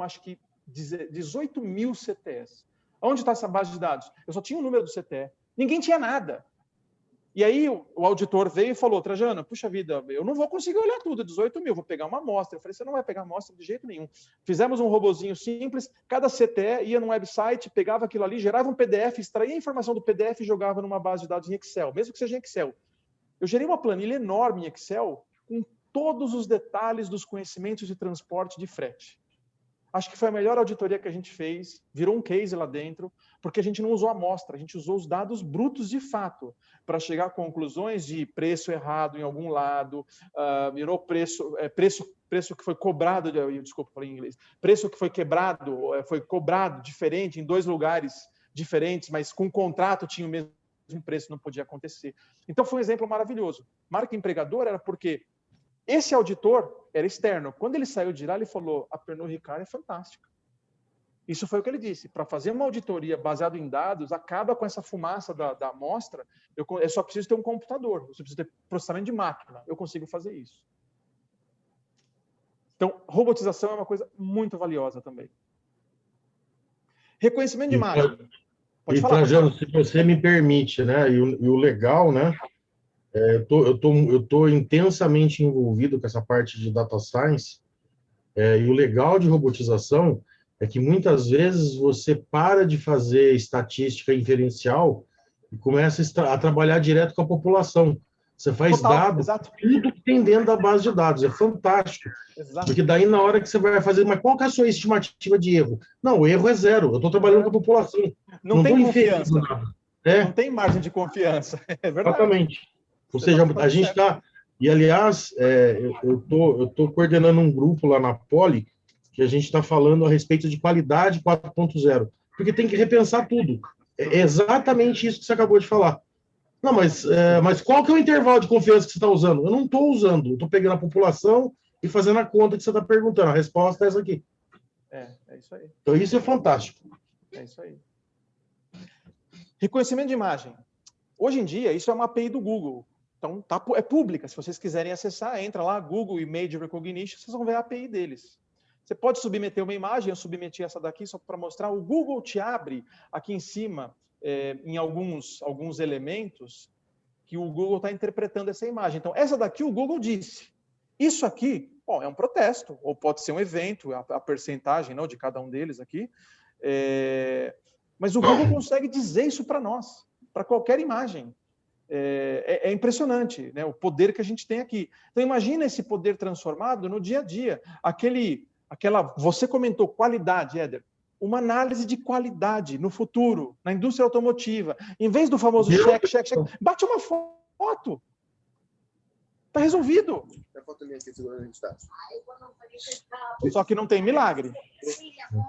acho que 18 mil CTS. Onde está essa base de dados? Eu só tinha o número do CTE, ninguém tinha nada. E aí o auditor veio e falou, Trajano, puxa vida, eu não vou conseguir olhar tudo, 18 mil, vou pegar uma amostra. Eu falei, você não vai pegar amostra de jeito nenhum. Fizemos um robozinho simples, cada CTE ia num website, pegava aquilo ali, gerava um PDF, extraía a informação do PDF e jogava numa base de dados em Excel, mesmo que seja em Excel. Eu gerei uma planilha enorme em Excel com todos os detalhes dos conhecimentos de transporte de frete. Acho que foi a melhor auditoria que a gente fez, virou um case lá dentro, porque a gente não usou a amostra, a gente usou os dados brutos de fato, para chegar a conclusões de preço errado em algum lado, virou preço que foi cobrado, desculpa, falei em inglês, preço que foi quebrado, foi cobrado diferente em 2 lugares diferentes, mas com o contrato tinha o mesmo preço, não podia acontecer. Então foi um exemplo maravilhoso. Marca empregadora era porque esse auditor era externo. Quando ele saiu de lá, ele falou, a Pernod Ricard é fantástica. Isso foi o que ele disse. Para fazer uma auditoria baseada em dados, acaba com essa fumaça da amostra, eu só preciso ter um computador, eu só preciso ter processamento de máquina, eu consigo fazer isso. Então, robotização é uma coisa muito valiosa também. Reconhecimento de imagem. Pode falar, Trajano, se você me permite, né? E o legal, né? Eu tô intensamente envolvido com essa parte de data science, e o legal de robotização é que muitas vezes você para de fazer estatística inferencial e começa a trabalhar direto com a população. Você faz Total, dados, exato. tudo que tem dentro da base de dados. É fantástico. Exato. Porque daí, na hora que você vai fazer, mas qual que é a sua estimativa de erro? Não, o erro é zero. Eu estou trabalhando com a população. Não tem confiança. Nada. Não tem margem de confiança. É verdade. Exatamente. Ou seja, a gente está... E, aliás, eu tô coordenando um grupo lá na Poli que a gente está falando a respeito de qualidade 4.0. Porque tem que repensar tudo. É exatamente isso que você acabou de falar. Não, mas qual que é o intervalo de confiança que você está usando? Eu não estou usando. Eu estou pegando a população e fazendo a conta que você está perguntando. A resposta é essa aqui. É isso aí. Então, isso é fantástico. É isso aí. Reconhecimento de imagem. Hoje em dia, isso é uma API do Google. Então, é pública. Se vocês quiserem acessar, entra lá, Google Image Recognition, vocês vão ver a API deles. Você pode submeter uma imagem, eu submeti essa daqui só para mostrar. O Google te abre aqui em cima, em alguns elementos, que o Google está interpretando essa imagem. Então, essa daqui o Google disse. Isso aqui, bom, é um protesto, ou pode ser um evento, a percentagem não, de cada um deles aqui. Mas o Google consegue dizer isso para nós, para qualquer imagem. É impressionante, né, o poder que a gente tem aqui. Então, imagina esse poder transformado no dia a dia. Você comentou qualidade, Éder. Uma análise de qualidade no futuro, na indústria automotiva. Em vez do famoso check, bate uma foto. Está resolvido. Só que não tem milagre.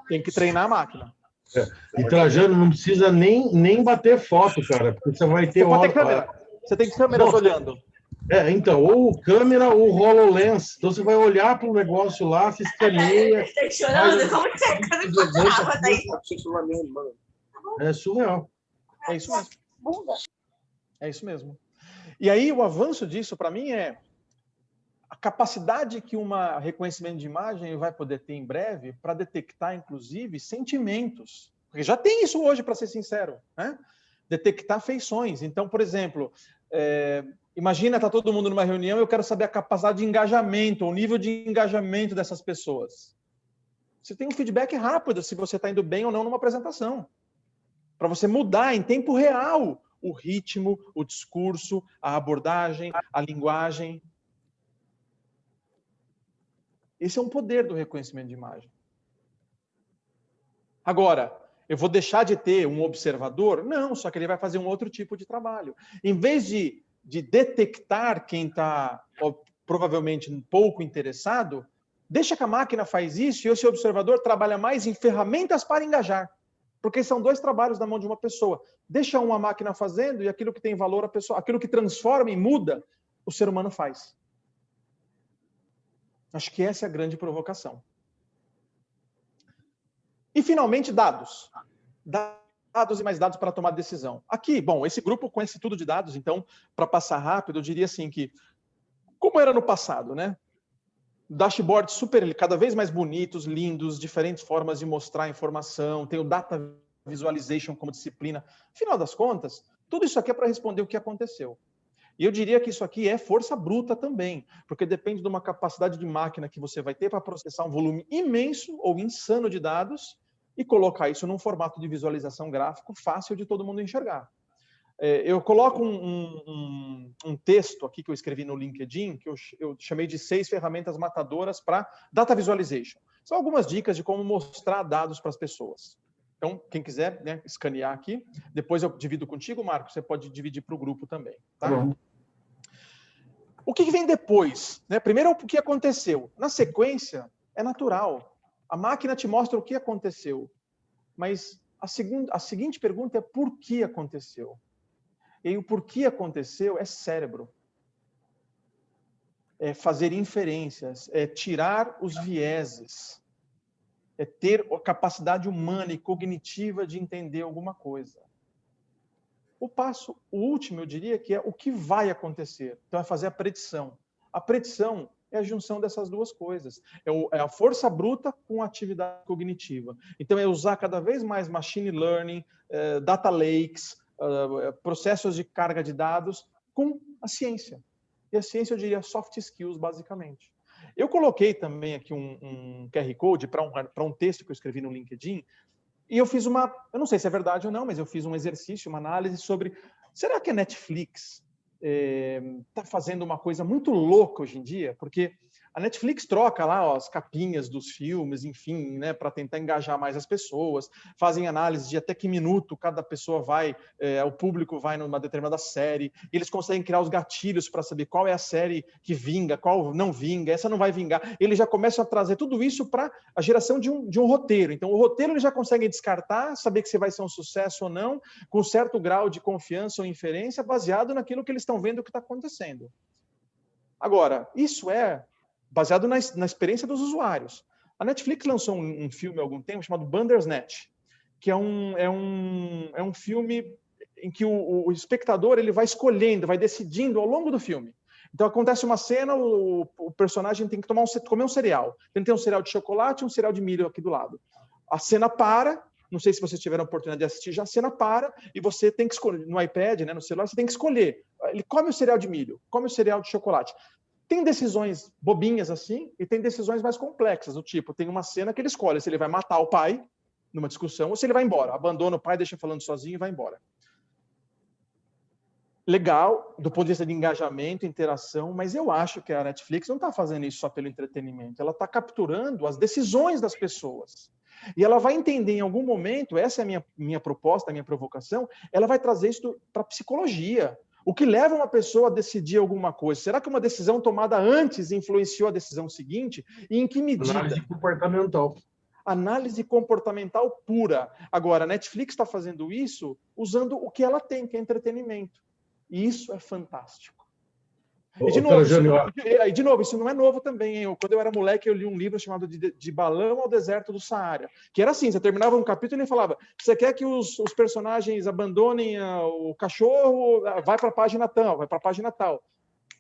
Tem que treinar a máquina. E Trajano não precisa nem bater foto, cara, porque você vai ter... Você tem câmeras olhando. Então, ou câmera ou HoloLens. Então você vai olhar para o negócio lá, se escaneia. Estou chorando, como que você tá daí? É surreal. É isso mesmo. É isso mesmo. E aí o avanço disso, para mim, é a capacidade que um reconhecimento de imagem vai poder ter em breve para detectar, inclusive, sentimentos. Porque já tem isso hoje, para ser sincero, né? Detectar feições. Então, por exemplo, imagina, está todo mundo numa reunião e eu quero saber a capacidade de engajamento, o nível de engajamento dessas pessoas. Você tem um feedback rápido se você está indo bem ou não numa apresentação. Para você mudar em tempo real o ritmo, o discurso, a abordagem, a linguagem. Esse é um poder do reconhecimento de imagem. Agora, eu vou deixar de ter um observador? Não, só que ele vai fazer um outro tipo de trabalho. Em vez de detectar quem está provavelmente um pouco interessado, deixa que a máquina faz isso e esse observador trabalha mais em ferramentas para engajar. Porque são dois trabalhos na mão de uma pessoa. Deixa uma máquina fazendo e aquilo que tem valor a pessoa, aquilo que transforma e muda, o ser humano faz. Acho que essa é a grande provocação. E, finalmente, dados. Dados e mais dados para tomar decisão. Aqui, bom, esse grupo conhece tudo de dados, então, para passar rápido, eu diria assim que, como era no passado, né? Dashboards cada vez mais bonitos, lindos, diferentes formas de mostrar a informação, tem o Data Visualization como disciplina. Afinal das contas, tudo isso aqui é para responder o que aconteceu. E eu diria que isso aqui é força bruta também, porque depende de uma capacidade de máquina que você vai ter para processar um volume imenso ou insano de dados e colocar isso num formato de visualização gráfico fácil de todo mundo enxergar. Eu coloco um texto aqui que eu escrevi no LinkedIn, que eu chamei de 6 ferramentas matadoras para Data Visualization. São algumas dicas de como mostrar dados para as pessoas. Então, quem quiser, né, escanear aqui, depois eu divido contigo, Marcos, você pode dividir para o grupo também. Tá? O que vem depois? Né? Primeiro, o que aconteceu. Na sequência, é natural. A máquina te mostra o que aconteceu. Mas a seguinte pergunta é por que aconteceu? E o porquê aconteceu é cérebro. É fazer inferências, é tirar os vieses, é ter a capacidade humana e cognitiva de entender alguma coisa. O último, eu diria, que é o que vai acontecer. Então, é fazer a predição. A predição é a junção dessas duas coisas. É a força bruta com a atividade cognitiva. Então, é usar cada vez mais machine learning, data lakes, processos de carga de dados com a ciência. E a ciência, eu diria, soft skills, basicamente. Eu coloquei também aqui um QR Code para um texto que eu escrevi no LinkedIn, e eu fiz eu não sei se é verdade ou não, mas eu fiz um exercício, uma análise sobre, será que a Netflix está fazendo uma coisa muito louca hoje em dia? Porque a Netflix troca lá as capinhas dos filmes, enfim, né, para tentar engajar mais as pessoas, fazem análise de até que minuto cada pessoa vai, o público vai numa determinada série, e eles conseguem criar os gatilhos para saber qual é a série que vinga, qual não vinga, essa não vai vingar. Eles já começam a trazer tudo isso para a geração de um roteiro. Então, o roteiro eles já conseguem descartar, saber que se vai ser um sucesso ou não, com certo grau de confiança ou inferência, baseado naquilo que eles estão vendo que está acontecendo. Agora, isso é baseado na experiência dos usuários. A Netflix lançou um filme há algum tempo chamado Bandersnatch, que é um filme em que o espectador ele vai escolhendo, vai decidindo ao longo do filme. Então, acontece uma cena, o personagem tem que comer um cereal. Ele tem um cereal de chocolate e um cereal de milho aqui do lado. A cena para, não sei se vocês tiveram a oportunidade de assistir, já a cena para e você tem que escolher, no iPad, né, no celular, você tem que escolher. Ele come o cereal de milho, come o cereal de chocolate. Tem decisões bobinhas assim e tem decisões mais complexas, do tipo, tem uma cena que ele escolhe se ele vai matar o pai numa discussão ou se ele vai embora. Abandona o pai, deixa falando sozinho e vai embora. Legal, do ponto de vista de engajamento, interação, mas eu acho que a Netflix não está fazendo isso só pelo entretenimento, ela está capturando as decisões das pessoas. E ela vai entender em algum momento, essa é a minha proposta, a minha provocação, ela vai trazer isso para a psicologia. O que leva uma pessoa a decidir alguma coisa? Será que uma decisão tomada antes influenciou a decisão seguinte? E em que medida? Análise comportamental. Análise comportamental pura. Agora, a Netflix está fazendo isso usando o que ela tem, que é entretenimento. E isso é fantástico. E de novo, isso não é novo também. Hein? Quando eu era moleque, eu li um livro chamado De Balão ao Deserto do Saara, que era assim, você terminava um capítulo e ele falava, você quer que os personagens abandonem o cachorro, vai para a página tal, vai para a página tal.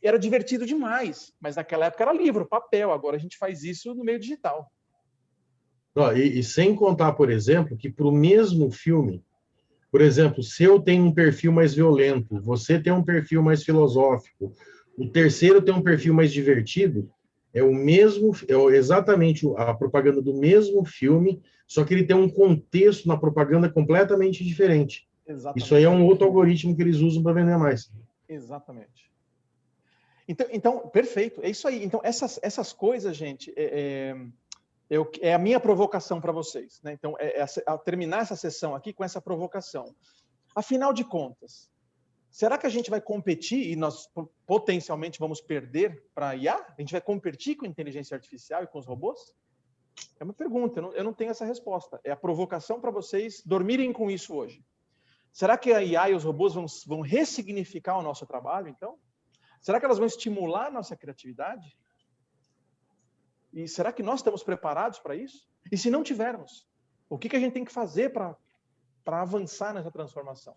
Era divertido demais, mas naquela época era livro, papel, agora a gente faz isso no meio digital. E sem contar, por exemplo, que para o mesmo filme, por exemplo, se eu tenho um perfil mais violento, você tem um perfil mais filosófico, o terceiro tem um perfil mais divertido, exatamente a propaganda do mesmo filme, só que ele tem um contexto na propaganda completamente diferente. Exatamente. Isso aí é um outro algoritmo que eles usam para vender mais. Exatamente. Então, perfeito, é isso aí. Então, essas coisas, gente, é a minha provocação para vocês. Né? Então, terminar essa sessão aqui com essa provocação. Afinal de contas, será que a gente vai competir e nós potencialmente vamos perder para a IA? A gente vai competir com a inteligência artificial e com os robôs? É uma pergunta, eu não tenho essa resposta. É a provocação para vocês dormirem com isso hoje. Será que a IA e os robôs vão ressignificar o nosso trabalho, então? Será que elas vão estimular a nossa criatividade? E será que nós estamos preparados para isso? E se não tivermos, o que a gente tem que fazer para avançar nessa transformação?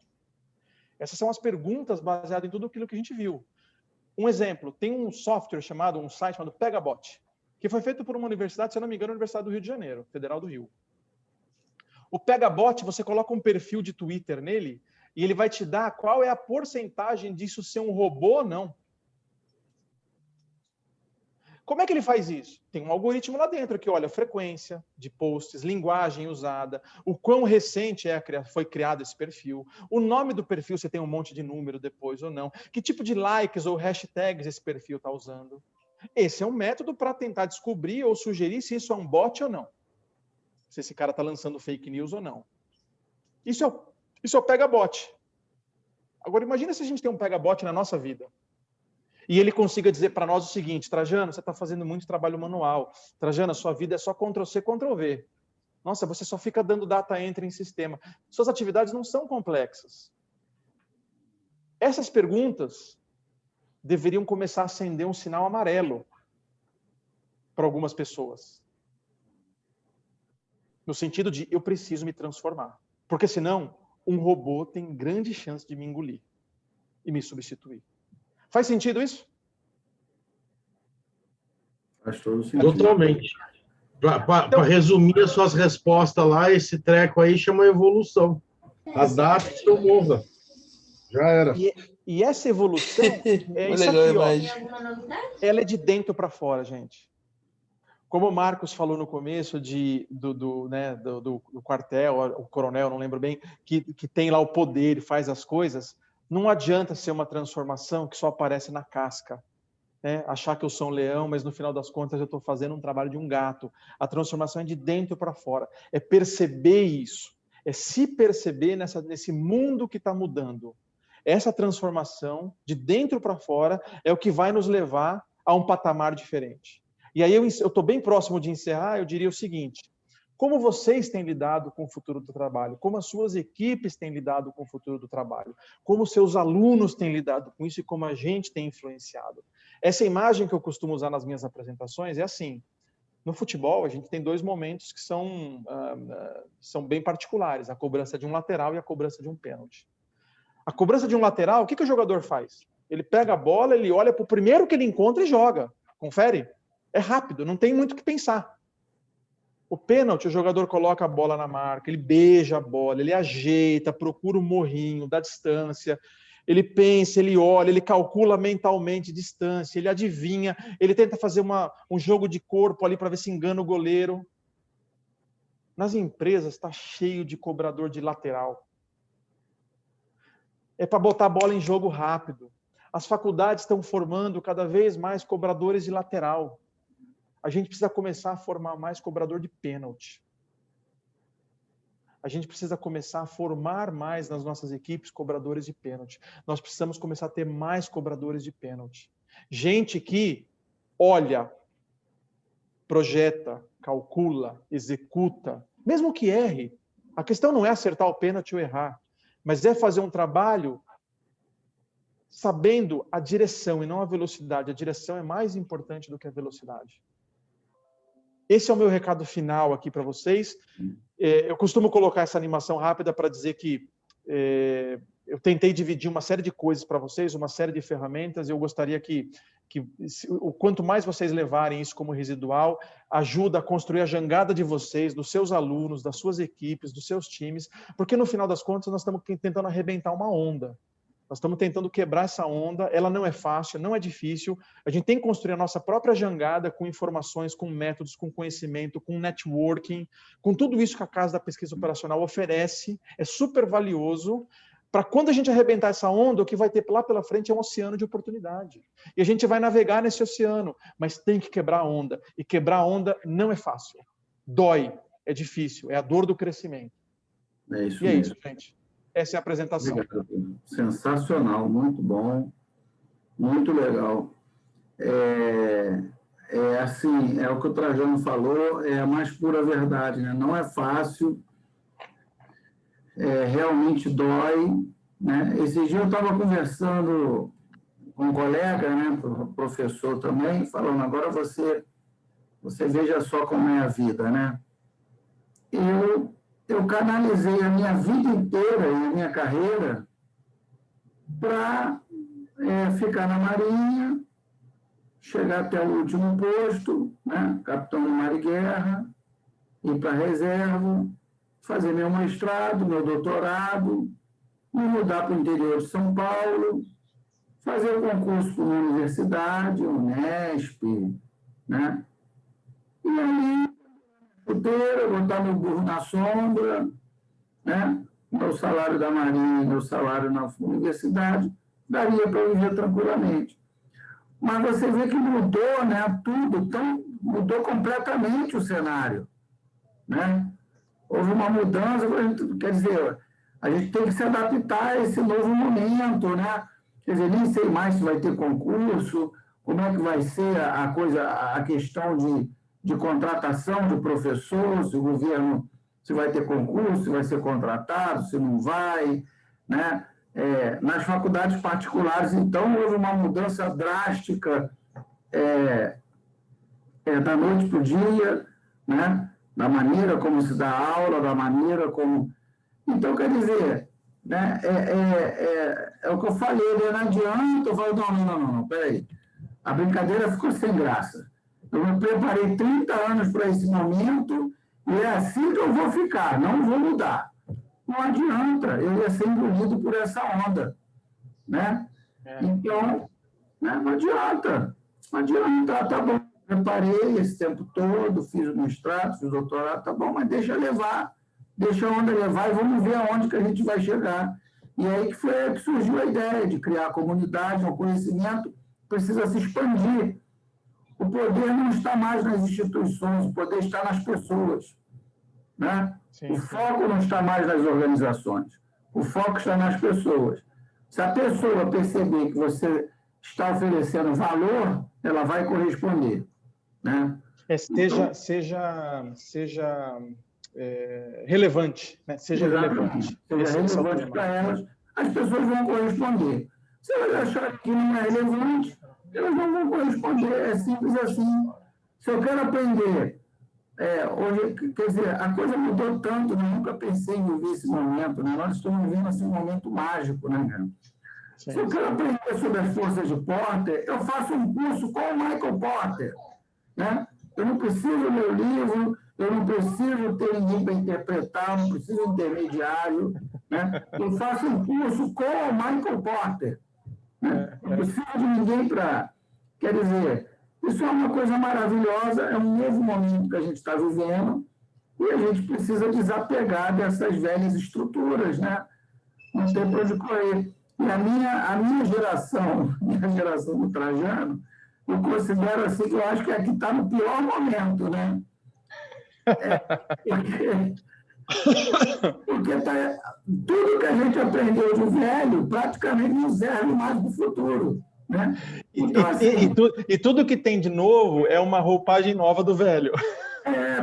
Essas são as perguntas baseadas em tudo aquilo que a gente viu. Um exemplo, tem um site chamado Pegabot, que foi feito por uma universidade, se eu não me engano, a Universidade do Rio de Janeiro, Federal do Rio. O Pegabot, você coloca um perfil de Twitter nele e ele vai te dar qual é a porcentagem disso ser um robô ou não. Como é que ele faz isso? Tem um algoritmo lá dentro que olha a frequência de posts, linguagem usada, o quão recente foi criado esse perfil, o nome do perfil, você tem um monte de número depois ou não, que tipo de likes ou hashtags esse perfil está usando. Esse é um método para tentar descobrir ou sugerir se isso é um bot ou não. Se esse cara está lançando fake news ou não. Isso é o Pegabot. Agora, imagina se a gente tem um Pegabot na nossa vida. E ele consiga dizer para nós o seguinte, Trajano, você está fazendo muito trabalho manual. Trajano, a sua vida é só Ctrl+C, Ctrl+V. Nossa, você só fica dando data entry em sistema. Suas atividades não são complexas. Essas perguntas deveriam começar a acender um sinal amarelo para algumas pessoas. No sentido de, eu preciso me transformar. Porque senão, um robô tem grande chance de me engolir e me substituir. Faz sentido isso? Faz todo sentido. Totalmente. Para resumir as suas respostas lá, esse treco aí chama evolução. As datas eu morra. Já era. E essa evolução é isso aqui, ó. Ela é de dentro para fora, gente. Como o Marcos falou no começo do quartel, o coronel, não lembro bem, que tem lá o poder e faz as coisas, não adianta ser uma transformação que só aparece na casca. Né? Achar que eu sou um leão, mas no final das contas eu estou fazendo um trabalho de um gato. A transformação é de dentro para fora. É perceber isso. É se perceber nesse mundo que está mudando. Essa transformação, de dentro para fora, é o que vai nos levar a um patamar diferente. E aí eu estou bem próximo de encerrar, eu diria o seguinte: como vocês têm lidado com o futuro do trabalho? Como as suas equipes têm lidado com o futuro do trabalho? Como os seus alunos têm lidado com isso e como a gente tem influenciado? Essa imagem que eu costumo usar nas minhas apresentações é assim: no futebol, a gente tem dois momentos que são bem particulares, a cobrança de um lateral e a cobrança de um pênalti. A cobrança de um lateral, o que o jogador faz? Ele pega a bola, ele olha para o primeiro que ele encontra e joga. Confere? É rápido, não tem muito o que pensar. O pênalti, o jogador coloca a bola na marca, ele beija a bola, ele ajeita, procura o morrinho da distância, ele pensa, ele olha, ele calcula mentalmente distância, ele adivinha, ele tenta fazer um jogo de corpo ali para ver se engana o goleiro. Nas empresas está cheio de cobrador de lateral. É para botar a bola em jogo rápido. As faculdades estão formando cada vez mais cobradores de lateral. A gente precisa começar a formar mais cobrador de pênalti. A gente precisa começar a formar mais nas nossas equipes cobradores de pênalti. Nós precisamos começar a ter mais cobradores de pênalti. Gente que olha, projeta, calcula, executa, mesmo que erre. A questão não é acertar o pênalti ou errar, mas é fazer um trabalho sabendo a direção e não a velocidade. A direção é mais importante do que a velocidade. Esse é o meu recado final aqui para vocês. Eu costumo colocar essa animação rápida para dizer que eu tentei dividir uma série de coisas para vocês, uma série de ferramentas. Eu gostaria que o quanto mais vocês levarem isso como residual, ajuda a construir a jangada de vocês, dos seus alunos, das suas equipes, dos seus times, porque no final das contas nós estamos tentando arrebentar uma onda. Nós estamos tentando quebrar essa onda, ela não é fácil, não é difícil. A gente tem que construir a nossa própria jangada com informações, com métodos, com conhecimento, com networking, com tudo isso que a Casa da Pesquisa Operacional oferece. É super valioso para quando a gente arrebentar essa onda, o que vai ter lá pela frente é um oceano de oportunidade. E a gente vai navegar nesse oceano, mas tem que quebrar a onda. E quebrar a onda não é fácil. Dói, é difícil, é a dor do crescimento. É isso e é mesmo. isso, gente. Essa é a apresentação. Obrigado. Sensacional, muito bom, muito legal. Assim, é o que o Trajano falou, é a mais pura verdade, né? Não é fácil, realmente dói, né? Esse dia eu estava conversando com um colega, né, professor também, falando, agora você veja só como é a vida, né? Eu canalizei a minha vida inteira e a minha carreira para ficar na Marinha, chegar até o último posto, né? Capitão de Mar e Guerra, ir para a reserva, fazer meu mestrado, meu doutorado, me mudar para o interior de São Paulo, fazer o concurso para uma universidade, Unesp, né? E aí, botar meu burro na sombra, né? Meu salário da Marinha, meu salário na universidade, daria para viver tranquilamente. Mas você vê que mudou, né? Tudo, então, mudou completamente o cenário, né? Houve uma mudança, quer dizer, a gente tem que se adaptar a esse novo momento, né? Quer dizer, nem sei mais se vai ter concurso, como é que vai ser a questão de contratação de professor, se o governo, se vai ter concurso, se vai ser contratado, se não vai, né? Nas faculdades particulares, então, houve uma mudança drástica da noite para o dia, né? Da maneira como se dá aula, da maneira como... Então, quer dizer, né? É o que eu falei, né? Não adianta, eu falo, não, peraí, a brincadeira ficou sem graça. Eu me preparei 30 anos para esse momento e é assim que eu vou ficar, não vou mudar. Não adianta, eu ia ser engolido por essa onda, né? Então, né, não adianta. Não adianta, tá bom. Preparei esse tempo todo, fiz o mestrado, fiz o doutorado, tá bom, mas deixa levar, deixa a onda levar e vamos ver aonde que a gente vai chegar. E aí que foi que surgiu a ideia de criar a comunidade, o conhecimento precisa se expandir. O poder não está mais nas instituições, o poder está nas pessoas. Né? O foco não está mais nas organizações, o foco está nas pessoas. Se a pessoa perceber que você está oferecendo valor, ela vai corresponder. Né? Seja relevante. Né? Seja relevante. Seja relevante para elas, as pessoas vão corresponder. Se elas acharem que não é relevante, elas não vão corresponder. É simples assim. Se eu quero aprender, hoje, quer dizer, a coisa mudou tanto, né? Eu nunca pensei em viver esse momento. Né? Nós estamos vivendo assim, um momento mágico. Né? Se eu quero aprender sobre as forças de Porter, eu faço um curso com o Michael Porter. Né? Eu não preciso ler o livro, eu não preciso ter ninguém para interpretar, não preciso de intermediário. Né? Eu faço um curso com o Michael Porter. Né? Não preciso de ninguém para... Quer dizer, isso é uma coisa maravilhosa, é um novo momento que a gente está vivendo e a gente precisa desapegar dessas velhas estruturas, né? Não tem para onde correr. E a minha geração do Trajano, eu considero assim que eu acho que é a que está no pior momento, né? Porque tudo que a gente aprendeu de velho praticamente não serve mais para o futuro. Né? Então, assim, e tudo que tem de novo é uma roupagem nova do velho.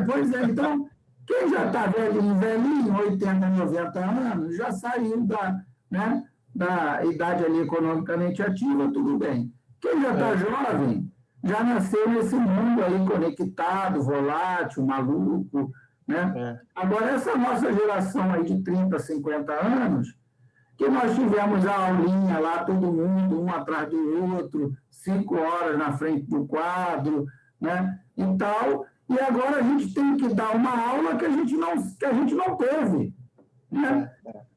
Pois é. Então, quem já está velhinho, 80, 90 anos, já saiu da idade ali economicamente ativa, tudo bem. Quem já está jovem, já nasceu nesse mundo aí conectado, volátil, maluco. Né? Agora, essa nossa geração aí de 30, 50 anos, que nós tivemos a aulinha lá, todo mundo, um atrás do outro, 5 horas na frente do quadro, né? E tal. E agora a gente tem que dar uma aula que a gente não teve. Né?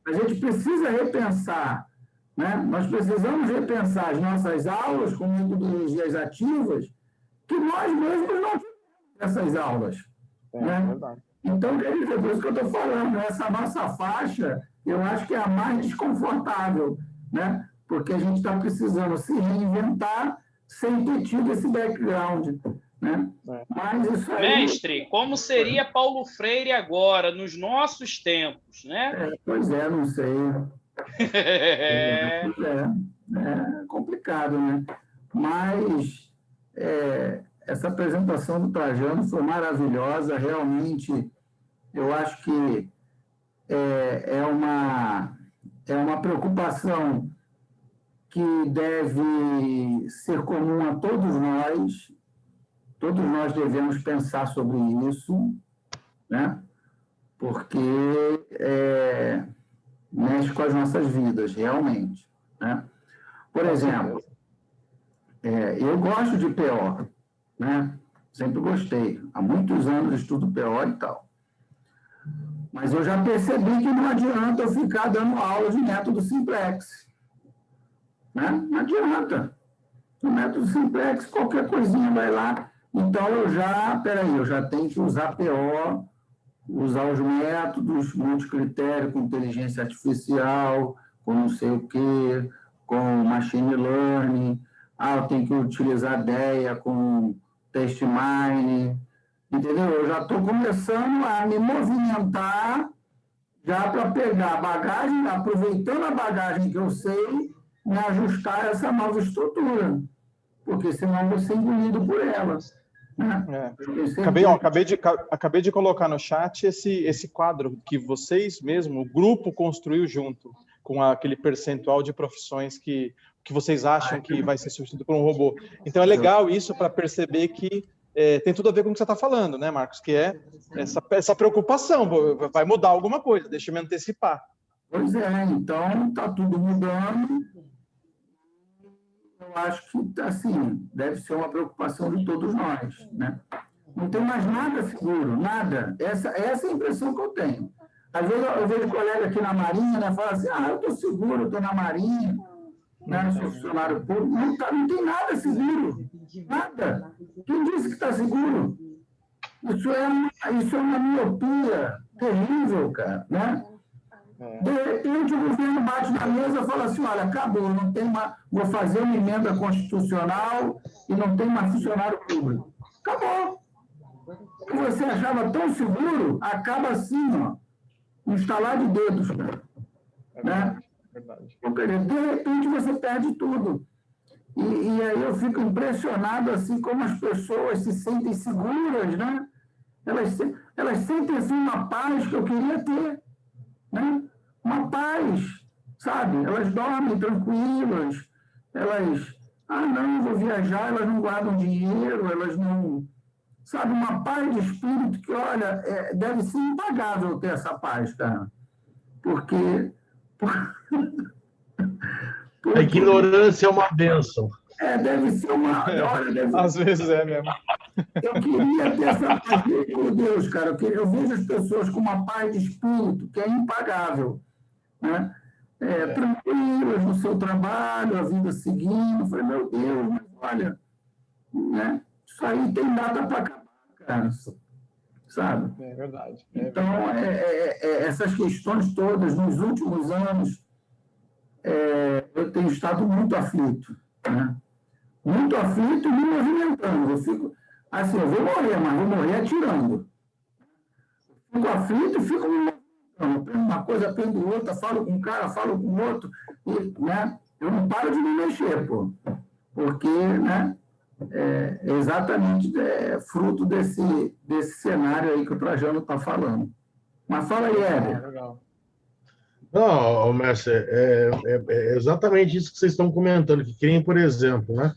A gente precisa repensar. Né? Nós precisamos repensar as nossas aulas com metodologias ativas que nós mesmos não tivemos essas aulas. Né? Então, quer dizer, por isso que eu estou falando, essa nossa faixa, eu acho que é a mais desconfortável, né? Porque a gente está precisando se reinventar sem ter tido esse background. Né? Mas isso aí... Mestre, como seria Paulo Freire agora, nos nossos tempos, né? Pois é, não sei. É complicado, né? Mas essa apresentação do Trajano foi maravilhosa, realmente, eu acho que é uma preocupação que deve ser comum a todos nós devemos pensar sobre isso, né? Porque mexe com as nossas vidas, realmente. Né? Por exemplo, eu gosto de PO, né? Sempre gostei. Há muitos anos estudo PO e tal. Mas eu já percebi que não adianta eu ficar dando aula de método simplex. Né? Não adianta. No método simplex, qualquer coisinha vai lá. Então, eu já tenho que usar PO, usar os métodos multicritério com inteligência artificial, com não sei o quê, com machine learning. Eu tenho que utilizar DEA com test mining. Entendeu? Eu já estou começando a me movimentar já para pegar a bagagem, aproveitando a bagagem que eu sei, me ajustar a essa nova estrutura. Porque senão eu vou ser engolido por elas. Né? Acabei de colocar no chat esse quadro que vocês mesmo, o grupo construiu junto com aquele percentual de profissões que vocês acham que vai ser substituído por um robô. Então é legal isso para perceber que tem tudo a ver com o que você está falando, né, Marcos? Que é essa preocupação, vai mudar alguma coisa, deixa eu me antecipar. Pois é, então está tudo mudando. Eu acho que, assim, deve ser uma preocupação de todos nós, né? Não tem mais nada seguro, nada. Essa é a impressão que eu tenho. Às vezes eu vejo colega aqui na Marinha, né, fala assim, eu estou seguro, estou na Marinha. né? Sou funcionário público, não tem nada seguro. Nada. Quem disse que está seguro? Isso é uma miopia terrível, cara, né? De repente, o governo bate na mesa e fala assim, olha, acabou, não tem mais, vou fazer uma emenda constitucional e não tem mais funcionário público. Acabou. O que você achava tão seguro, acaba assim, ó, um estalar de dedos, cara. Né? De repente, você perde tudo. E aí eu fico impressionado, assim, como as pessoas se sentem seguras, né? Elas sentem, assim, uma paz que eu queria ter, né? Uma paz, sabe? Elas dormem tranquilas, não, vou viajar, elas não guardam dinheiro, elas não... Sabe, uma paz de espírito que, olha, deve ser impagável ter essa paz, cara. Porque a ignorância é uma bênção. Deve ser uma... Olha, às vezes é mesmo. Eu queria ter essa paz, meu Deus, cara. Eu vejo as pessoas com uma paz de espírito que é impagável, né? Tranquilas no seu trabalho, a vida seguindo. Eu falei, meu Deus, mas olha, né? Isso aí tem data para acabar, cara. Sabe? É verdade. Então, essas questões todas, nos últimos anos, eu tenho estado muito aflito, né? Muito aflito e me movimentando. Eu fico, assim, eu vou morrer, mas vou morrer atirando. Fico aflito e fico me movimentando. Aprendo uma coisa, aprendo outra, falo com um cara, falo com outro, e, né? Eu não paro de me mexer, pô. Porque, né? Exatamente fruto desse cenário aí que o Trajano está falando. Mas fala aí, Heber. Legal. Não, mestre, é exatamente isso que vocês estão comentando, que querem, por exemplo, né?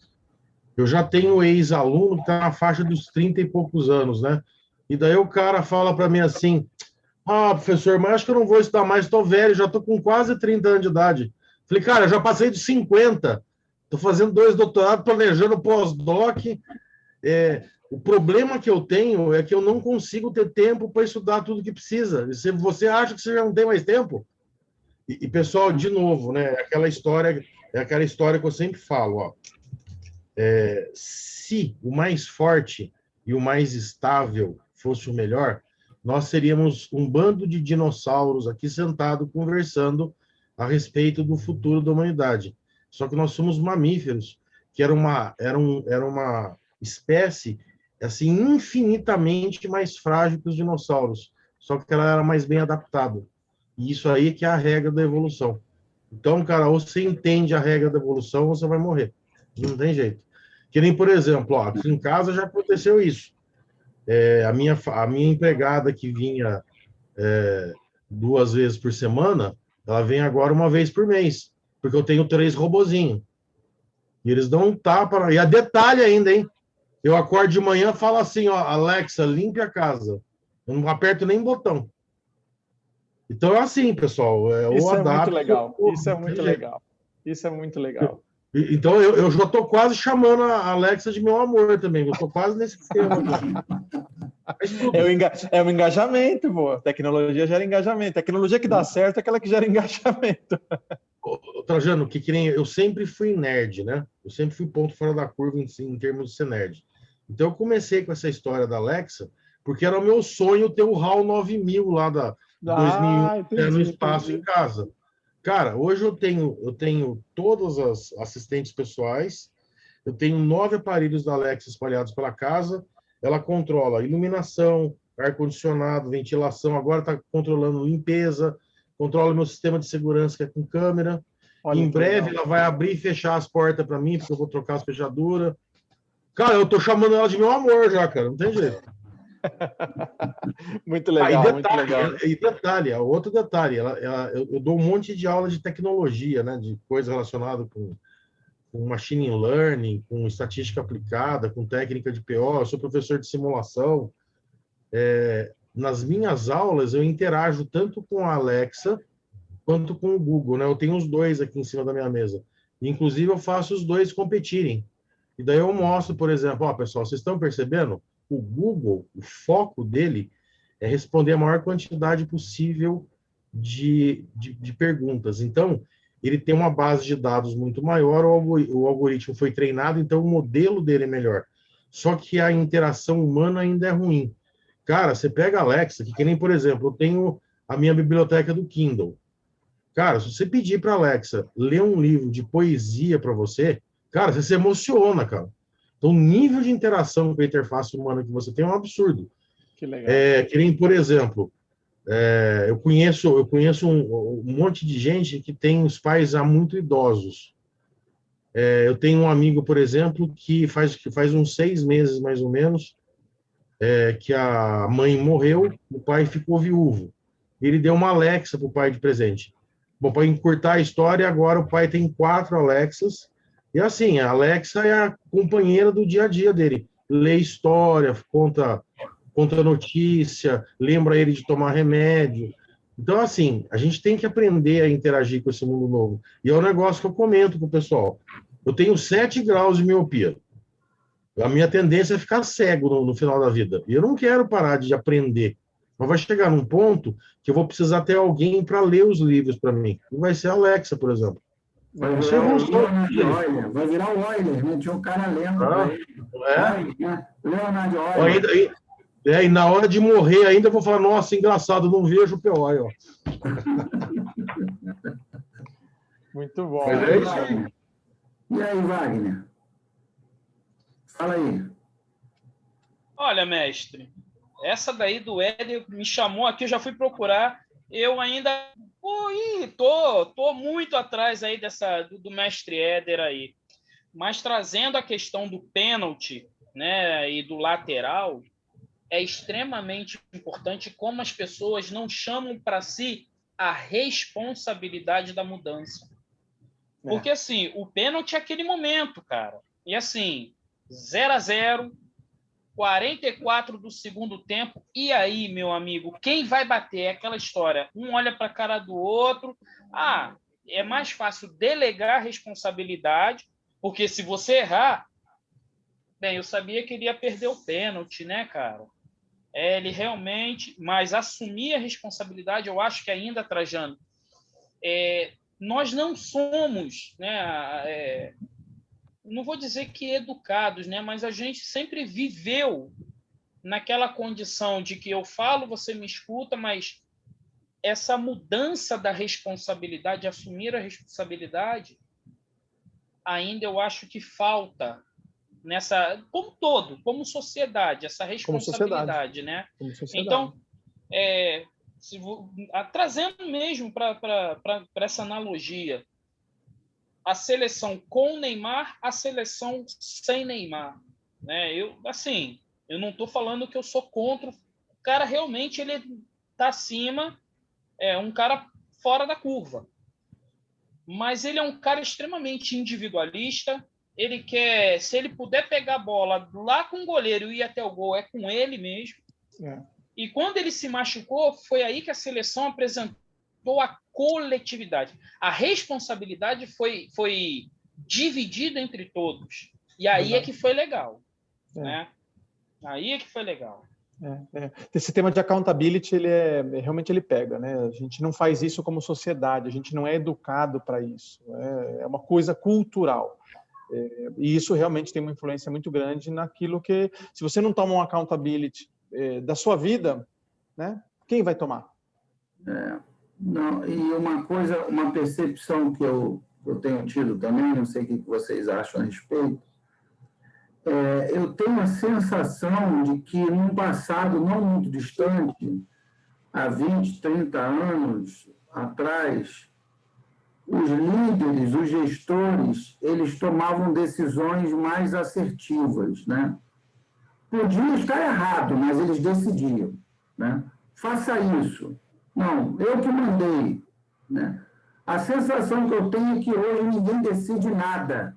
Eu já tenho ex-aluno que está na faixa dos 30 e poucos anos, né? E daí o cara fala para mim assim, professor, mas acho que eu não vou estudar mais, estou velho, já estou com quase 30 anos de idade. Falei, cara, eu já passei de 50, estou fazendo 2 doutorados, planejando pós-doc. O problema que eu tenho é que eu não consigo ter tempo para estudar tudo que precisa. Se você acha que você já não tem mais tempo? E pessoal, de novo, né? É aquela história que eu sempre falo, ó. Se o mais forte e o mais estável fosse o melhor, nós seríamos um bando de dinossauros aqui sentado conversando a respeito do futuro da humanidade. Só que nós somos mamíferos, que era uma espécie assim infinitamente mais frágil que os dinossauros, só que ela era mais bem adaptada. E isso aí que é a regra da evolução. Então, cara, ou você entende a regra da evolução, ou você vai morrer. Não tem jeito. Que nem, por exemplo, aqui em casa já aconteceu isso. A minha empregada que vinha 2 vezes por semana, ela vem agora 1 vez por mês, porque eu tenho 3 robozinhos. E eles dão um tapa. E a detalhe ainda, hein? Eu acordo de manhã e falo assim, ó, Alexa, limpe a casa. Eu não aperto nem botão. Então é assim, pessoal. Isso é muito legal. Isso é muito legal. Isso é muito legal. Então eu já estou quase chamando a Alexa de meu amor também. Eu estou quase nesse tema. É um engajamento, pô. Tecnologia gera engajamento. Tecnologia que dá certo é aquela que gera engajamento. Trajano, que nem eu sempre fui nerd, né? Eu sempre fui ponto fora da curva em termos de ser nerd. Então eu comecei com essa história da Alexa, porque era o meu sonho ter o HAL 9000 lá da 2001 no espaço em casa. Cara, hoje eu tenho todas as assistentes pessoais, eu tenho 9 aparelhos da Alexa espalhados pela casa, ela controla iluminação, ar-condicionado, ventilação, agora está controlando limpeza, controla meu sistema de segurança que é com câmera. Olha, em breve ela vai abrir e fechar as portas para mim, porque eu vou trocar as fechaduras. Cara, eu tô chamando ela de meu amor já, cara, não tem jeito. Muito legal, muito legal. E detalhe, outro detalhe, eu dou um monte de aula de tecnologia, né, de coisa relacionada com machine learning, com estatística aplicada, com técnica de PO, eu sou professor de simulação. Nas minhas aulas, eu interajo tanto com a Alexa quanto com o Google, né? Eu tenho os dois aqui em cima da minha mesa. Inclusive, eu faço os dois competirem. E daí eu mostro, por exemplo, pessoal, vocês estão percebendo? O Google, o foco dele é responder a maior quantidade possível de perguntas. Então, ele tem uma base de dados muito maior, o algoritmo foi treinado, então o modelo dele é melhor. Só que a interação humana ainda é ruim. Cara, você pega a Alexa, que nem, por exemplo, eu tenho a minha biblioteca do Kindle. Cara, se você pedir para a Alexa ler um livro de poesia para você, cara, você se emociona, cara. Então, o nível de interação com a interface humana que você tem é um absurdo. Que legal. Que nem, por exemplo, eu conheço um monte de gente que tem os pais já muito idosos. Eu tenho um amigo, por exemplo, que faz uns 6 meses, mais ou menos, que a mãe morreu, o pai ficou viúvo. Ele deu uma Alexa para o pai de presente. Bom, para encurtar a história, agora o pai tem 4 Alexas. E assim, a Alexa é a companheira do dia a dia dele. Lê história, conta notícia, lembra ele de tomar remédio. Então, assim, a gente tem que aprender a interagir com esse mundo novo. E é um negócio que eu comento com o pessoal. Eu tenho 7 graus de miopia. A minha tendência é ficar cego no final da vida. E eu não quero parar de aprender. Mas vai chegar num ponto que eu vou precisar ter alguém para ler os livros para mim. E vai ser a Alexa, por exemplo. Vai virar o Euler, né? Tinha um cara lendo. Leonard Euler. E na hora de morrer ainda eu vou falar, nossa, engraçado, não vejo o PO aí, ó. Muito bom. Mas é isso aí. E aí, Wagner? Fala aí. Olha, mestre, essa daí do Éder me chamou aqui, eu já fui procurar. Eu ainda tô muito atrás aí do mestre Éder aí. Mas trazendo a questão do pênalti, né, e do lateral, é extremamente importante como as pessoas não chamam para si a responsabilidade da mudança. Porque, assim, o pênalti é aquele momento, cara. E, assim, 0-0, 44 do segundo tempo. E aí, meu amigo, quem vai bater? É aquela história. Um olha para a cara do outro. É mais fácil delegar a responsabilidade, porque se você errar... Bem, eu sabia que ele ia perder o pênalti, né, cara? Ele realmente... Mas assumir a responsabilidade, eu acho que ainda, Trajano, nós não somos, né, não vou dizer que educados, né, mas a gente sempre viveu naquela condição de que eu falo, você me escuta, mas essa mudança da responsabilidade, assumir a responsabilidade, ainda eu acho que falta nessa, como sociedade, essa responsabilidade, né? Como sociedade. Então, trazendo mesmo para essa analogia, a seleção com Neymar, a seleção sem Neymar, né? Eu não estou falando que eu sou contra. O cara realmente ele está acima, é um cara fora da curva, mas ele é um cara extremamente individualista. Ele quer, se ele puder pegar a bola lá com o goleiro e ir até o gol, é com ele mesmo. E quando ele se machucou, foi aí que a seleção apresentou a coletividade. A responsabilidade foi dividida entre todos. E aí é que foi legal. Né? Aí é que foi legal. Esse tema de accountability, realmente ele pega, né? A gente não faz isso como sociedade, a gente não é educado para isso. É uma coisa cultural. E isso realmente tem uma influência muito grande naquilo que, se você não toma um accountability da sua vida, né? Quem vai tomar? Não, e uma percepção que eu tenho tido também, não sei o que vocês acham a respeito, eu tenho a sensação de que num passado não muito distante, há 20, 30 anos atrás, os líderes, os gestores, eles tomavam decisões mais assertivas, né? Podia estar errado, mas eles decidiam, né? Faça isso. Não, eu que mandei, né? A sensação que eu tenho é que hoje ninguém decide nada.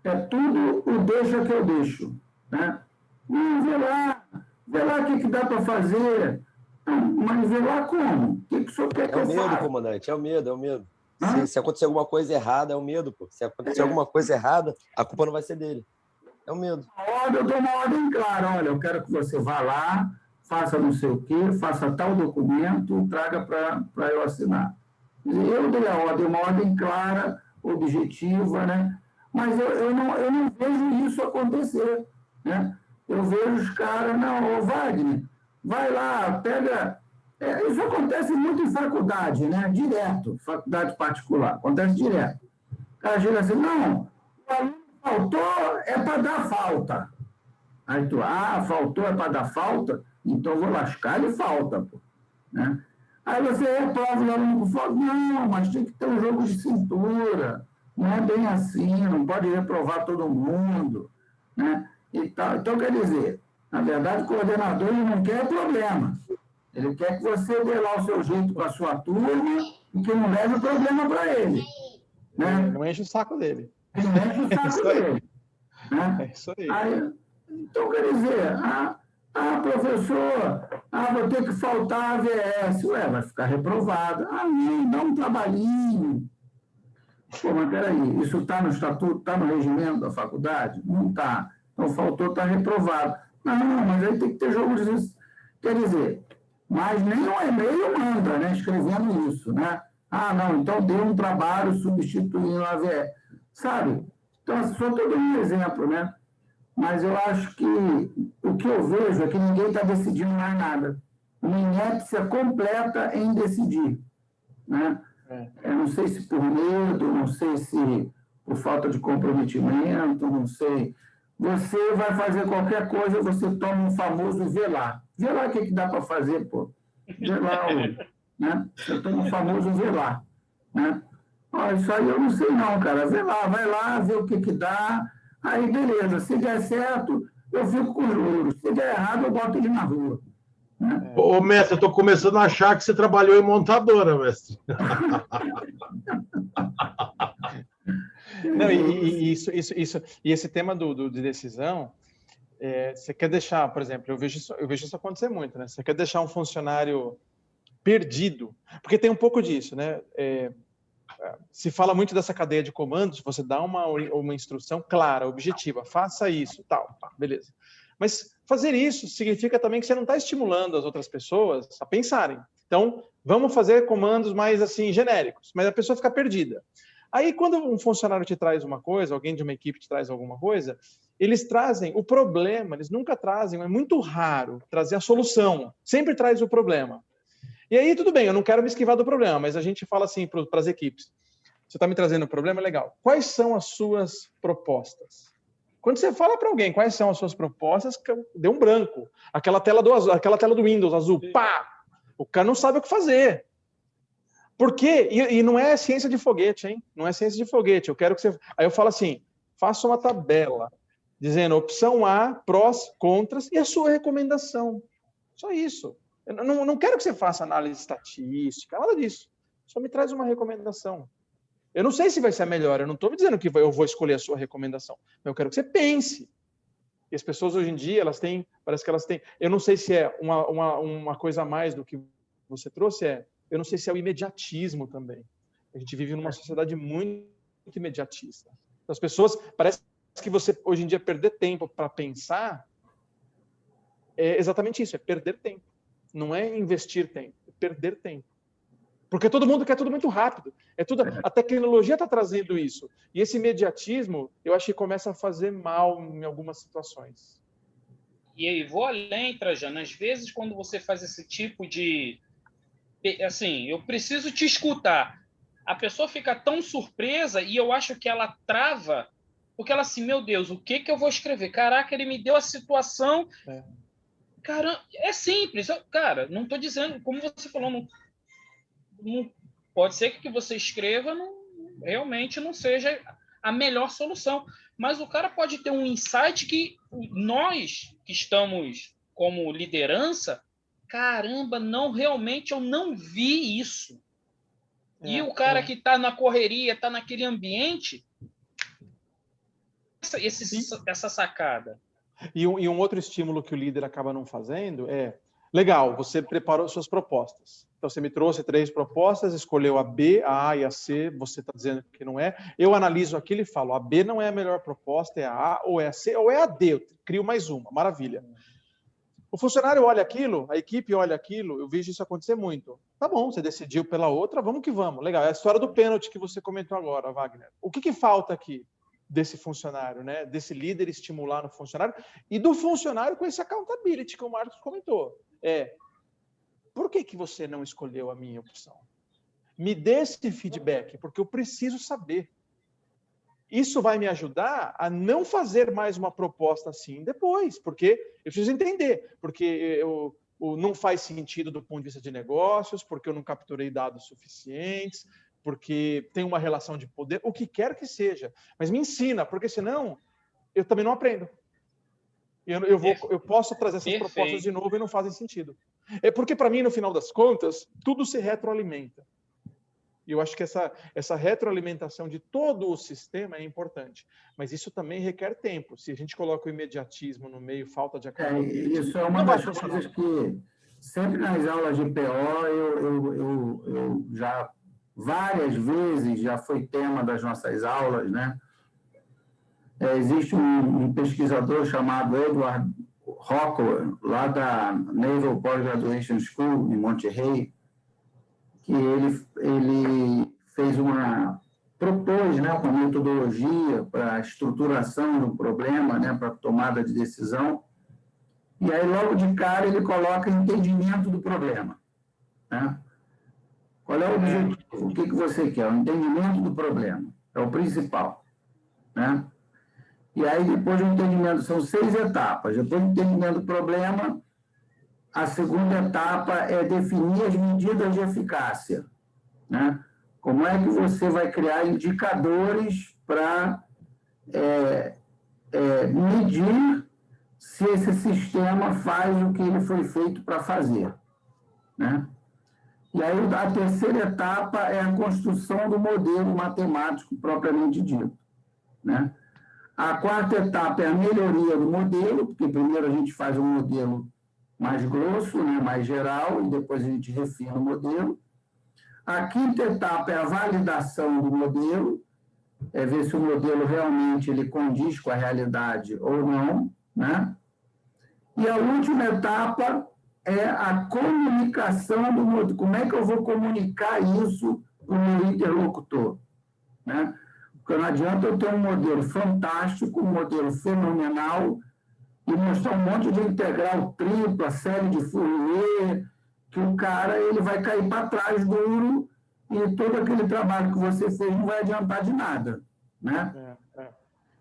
É tudo o deixa que eu deixo, né? Vê lá o que dá para fazer. Mas vê lá como? O que o senhor quer que eu faça? É o medo, comandante, é o medo. Se acontecer alguma coisa errada, é o medo, pô. Se acontecer alguma coisa errada, a culpa não vai ser dele. É o medo. Eu dou uma ordem clara. Olha, eu quero que você vá lá, faça não sei o quê, faça tal documento, traga para eu assinar. Eu dei a ordem, uma ordem clara, objetiva, né? Mas eu não vejo isso acontecer, né? Eu vejo os caras, não, ô Wagner, vai lá, pega... isso acontece muito em faculdade, né? Direto, faculdade particular, acontece direto. O cara chega assim, não, o aluno faltou, é para dar falta. Aí tu, faltou, é para dar falta? Então vou lascar ele falta, pô. Né? Aí você reprova o aluno com falta. Não, mas tem que ter um jogo de cintura. Não é bem assim, não pode reprovar todo mundo. Né? E tal. Então, quer dizer, na verdade, o coordenador ele não quer problema. Ele quer que você dê lá o seu jeito com a sua turma e que não leve o problema para ele. Né? Não enche o saco dele. Não enche o saco dele. Né? É isso aí. Então, quer dizer, professor, vou ter que faltar a AVS. Ué, vai ficar reprovado. Não, dá um trabalhinho. Pô, mas peraí, isso está no estatuto, está no regimento da faculdade? Não está. Então, faltou, está reprovado. Não, mas aí tem que ter jogo de... Quer dizer, mas nem um e-mail manda, né, escrevendo isso, né? Não, então dê um trabalho substituindo a AVS. Sabe? Então, só estou dando um exemplo, né? Mas eu acho que o que eu vejo é que ninguém está decidindo mais nada. Uma inépcia completa em decidir. Né? Eu não sei se por medo, não sei se por falta de comprometimento, não sei. Você vai fazer qualquer coisa, você toma um famoso vê lá. Vê lá o que dá para fazer, pô. Vê lá, né? Você toma um famoso vê lá. Né? Isso aí eu não sei não, cara. Vê lá, vai lá, vê o que dá. Aí, beleza, se der certo, eu fico com os juros. Se der errado, eu boto ele na rua. Né? Ô, mestre, eu estou começando a achar que você trabalhou em montadora, mestre. Não, e esse tema de decisão, você quer deixar, por exemplo, eu vejo isso acontecer muito, né? Você quer deixar um funcionário perdido, porque tem um pouco disso, né? Se fala muito dessa cadeia de comandos, você dá uma instrução clara, objetiva, faça isso, tal, beleza. Mas fazer isso significa também que você não está estimulando as outras pessoas a pensarem. Então, vamos fazer comandos mais assim genéricos, mas a pessoa fica perdida. Aí, quando um funcionário te traz uma coisa, alguém de uma equipe te traz alguma coisa, eles trazem o problema, eles nunca trazem, é muito raro trazer a solução, sempre traz o problema. E aí, tudo bem, eu não quero me esquivar do problema, mas a gente fala assim para as equipes, você está me trazendo um problema? Legal. Quais são as suas propostas? Quando você fala para alguém quais são as suas propostas, deu um branco. Aquela tela do Windows azul, pá! O cara não sabe o que fazer. Por quê? E não é ciência de foguete, hein? Não é ciência de foguete. Eu quero que você... Aí eu falo assim, faça uma tabela, dizendo opção A, prós, contras, e a sua recomendação. Só isso. Eu não quero que você faça análise estatística, nada disso. Só me traz uma recomendação. Eu não sei se vai ser a melhor, eu não estou dizendo que eu vou escolher a sua recomendação, mas eu quero que você pense. E as pessoas hoje em dia, parece que elas têm... Eu não sei se é uma coisa a mais do que você trouxe, eu não sei se é o imediatismo também. A gente vive numa sociedade muito imediatista. Então, as pessoas, parece que você, hoje em dia, perder tempo para pensar é exatamente isso, é perder tempo. Não é investir tempo, é perder tempo. Porque todo mundo quer tudo muito rápido. A tecnologia está trazendo isso. E esse imediatismo, eu acho que começa a fazer mal em algumas situações. E aí, vou além, Trajano. Às vezes, quando você faz esse tipo de... Assim, eu preciso te escutar. A pessoa fica tão surpresa e eu acho que ela trava, porque ela assim, meu Deus, o que eu vou escrever? Caraca, ele me deu a situação... Cara, é simples. Cara, não estou dizendo, como você falou, não pode ser que o que você escreva realmente não seja a melhor solução. Mas o cara pode ter um insight que nós, que estamos como liderança, caramba, realmente eu não vi isso. E o cara que está na correria, está naquele ambiente, essa sacada. E um outro estímulo que o líder acaba não fazendo é, legal, você preparou suas propostas. Então, você me trouxe 3 propostas, escolheu a B, a A e a C, você está dizendo que não é. Eu analiso aquilo e falo, a B não é a melhor proposta, é a A, ou é a C, ou é a D. Eu crio mais uma, maravilha. O funcionário olha aquilo, a equipe olha aquilo, eu vejo isso acontecer muito. Tá bom, você decidiu pela outra, vamos que vamos. Legal, é a história do pênalti que você comentou agora, Wagner. O que falta aqui desse funcionário, né? Desse líder estimular no funcionário e do funcionário com esse accountability que o Marcos comentou. Por que você não escolheu a minha opção? Me dê esse feedback, porque eu preciso saber. Isso vai me ajudar a não fazer mais uma proposta assim depois, porque eu preciso entender, porque não faz sentido do ponto de vista de negócios, porque eu não capturei dados suficientes, porque tem uma relação de poder, o que quer que seja. Mas me ensina, porque senão eu também não aprendo. Eu posso trazer essas propostas de novo e não fazem sentido. É porque, para mim, no final das contas, tudo se retroalimenta. E eu acho que essa retroalimentação de todo o sistema é importante. Mas isso também requer tempo. Se a gente coloca o imediatismo no meio, falta de accountability... Isso é uma das coisas que, sempre nas aulas de PO, eu já, várias vezes, já foi tema das nossas aulas, né? Existe um pesquisador chamado Edward Rockwell, lá da Naval Postgraduation School, em Monterrey, que ele propôs, né, uma metodologia para a estruturação do problema, né, para a tomada de decisão, e aí logo de cara ele coloca entendimento do problema, né? Qual é o objetivo? O que você quer? O entendimento do problema é o principal, né? E aí depois do entendimento, são 6 etapas. Depois do entendimento do problema, a segunda etapa é definir as medidas de eficácia, né? Como é que você vai criar indicadores para medir se esse sistema faz o que ele foi feito para fazer, né? E aí a terceira etapa é a construção do modelo matemático propriamente dito, né? A quarta etapa é a melhoria do modelo, porque primeiro a gente faz um modelo mais grosso, né, mais geral, e depois a gente refina o modelo. A quinta etapa é a validação do modelo, é ver se o modelo realmente ele condiz com a realidade ou não, né? E a última etapa é a comunicação do modelo. Como é que eu vou comunicar isso para o meu interlocutor, né? Porque não adianta eu ter um modelo fantástico, um modelo fenomenal, e mostrar um monte de integral tripla, série de Fourier, que o cara ele vai cair para trás duro e todo aquele trabalho que você fez não vai adiantar de nada, né?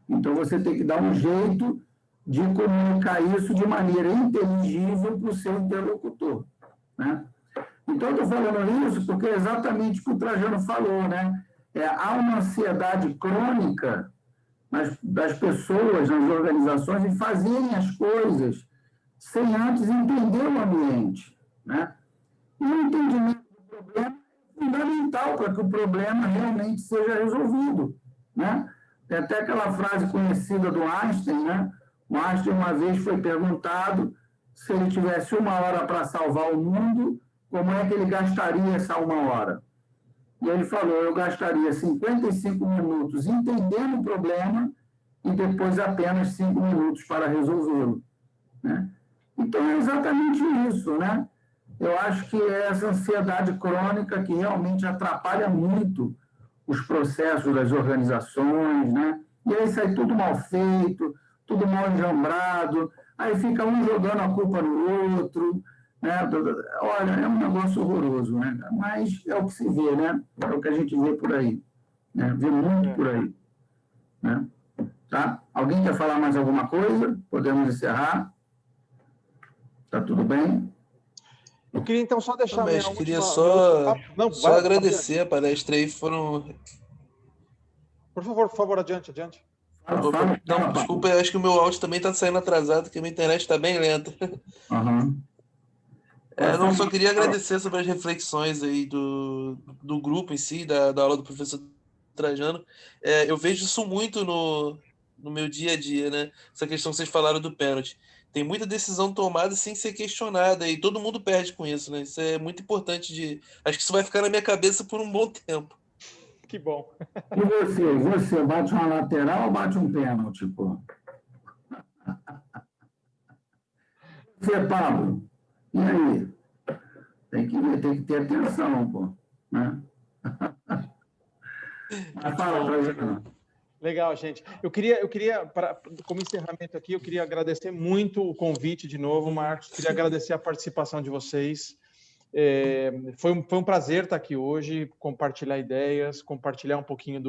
Então, você tem que dar um jeito de comunicar isso de maneira inteligível para o seu interlocutor, né? Então, eu estou falando isso porque é exatamente o que o Trajano falou, né? Há uma ansiedade crônica das pessoas, nas organizações, em fazerem as coisas sem antes entender o ambiente, né? E o entendimento do problema é fundamental para que o problema realmente seja resolvido, né? Tem até aquela frase conhecida do Einstein, né? O Einstein, uma vez, foi perguntado se ele tivesse 1 hora para salvar o mundo, como é que ele gastaria essa 1 hora? E ele falou, eu gastaria 55 minutos entendendo o problema e depois apenas 5 minutos para resolvê-lo, né? Então, é exatamente isso, né? Eu acho que é essa ansiedade crônica que realmente atrapalha muito os processos das organizações, né? E aí sai tudo mal feito, tudo mal enjambrado, aí fica um jogando a culpa no outro, né? Olha, é um negócio horroroso, né? Mas é o que se vê, né? É o que a gente vê por aí, né? Vê muito por aí, né? Tá? Alguém quer falar mais alguma coisa? Podemos encerrar? Tá tudo bem? Eu queria, então, só deixar... Eu queria só agradecer a palestra aí, Por favor, adiante. Não, desculpa, eu acho que o meu áudio também está saindo atrasado, porque a minha internet está bem lenta. Uhum. Não, só queria agradecer sobre as reflexões aí do grupo em si, da aula do professor Trajano. Eu vejo isso muito no meu dia a dia, né? Essa questão que vocês falaram do pênalti. Tem muita decisão tomada sem ser questionada e todo mundo perde com isso, né? Isso é muito importante. Acho que isso vai ficar na minha cabeça por um bom tempo. Que bom. E você bate uma lateral ou bate um pênalti, pô? Você, Pablo, e aí? Tem que ver, tem que ter atenção, pô. Né? Mas fala, Trajano. Legal, gente. Eu queria como encerramento aqui, eu queria agradecer muito o convite de novo, Marcos. Queria agradecer a participação de vocês. Foi um prazer estar aqui hoje, compartilhar ideias, compartilhar um pouquinho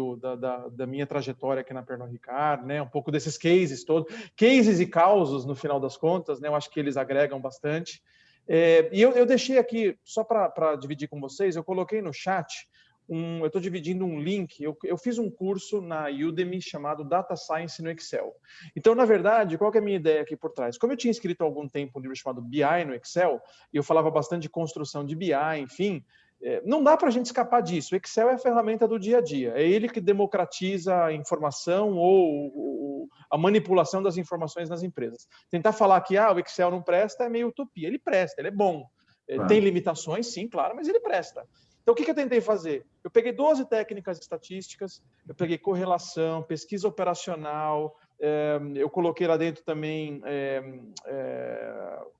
da minha trajetória aqui na Pernod Ricard, né? Um pouco desses cases todos, cases e causos, no final das contas, né? Eu acho que eles agregam bastante. E eu deixei aqui, só para dividir com vocês, eu coloquei no chat, eu estou dividindo um link, eu fiz um curso na Udemy chamado Data Science no Excel. Então, na verdade, qual que é a minha ideia aqui por trás? Como eu tinha escrito há algum tempo um livro chamado BI no Excel, e eu falava bastante de construção de BI, enfim, não dá para a gente escapar disso. O Excel é a ferramenta do dia a dia, é ele que democratiza a informação ou a manipulação das informações nas empresas. Tentar falar que o Excel não presta é meio utopia. Ele presta, ele é bom. Tem limitações, sim, claro, mas ele presta. Então, o que eu tentei fazer? Eu peguei 12 técnicas estatísticas, eu peguei correlação, pesquisa operacional, eu coloquei lá dentro também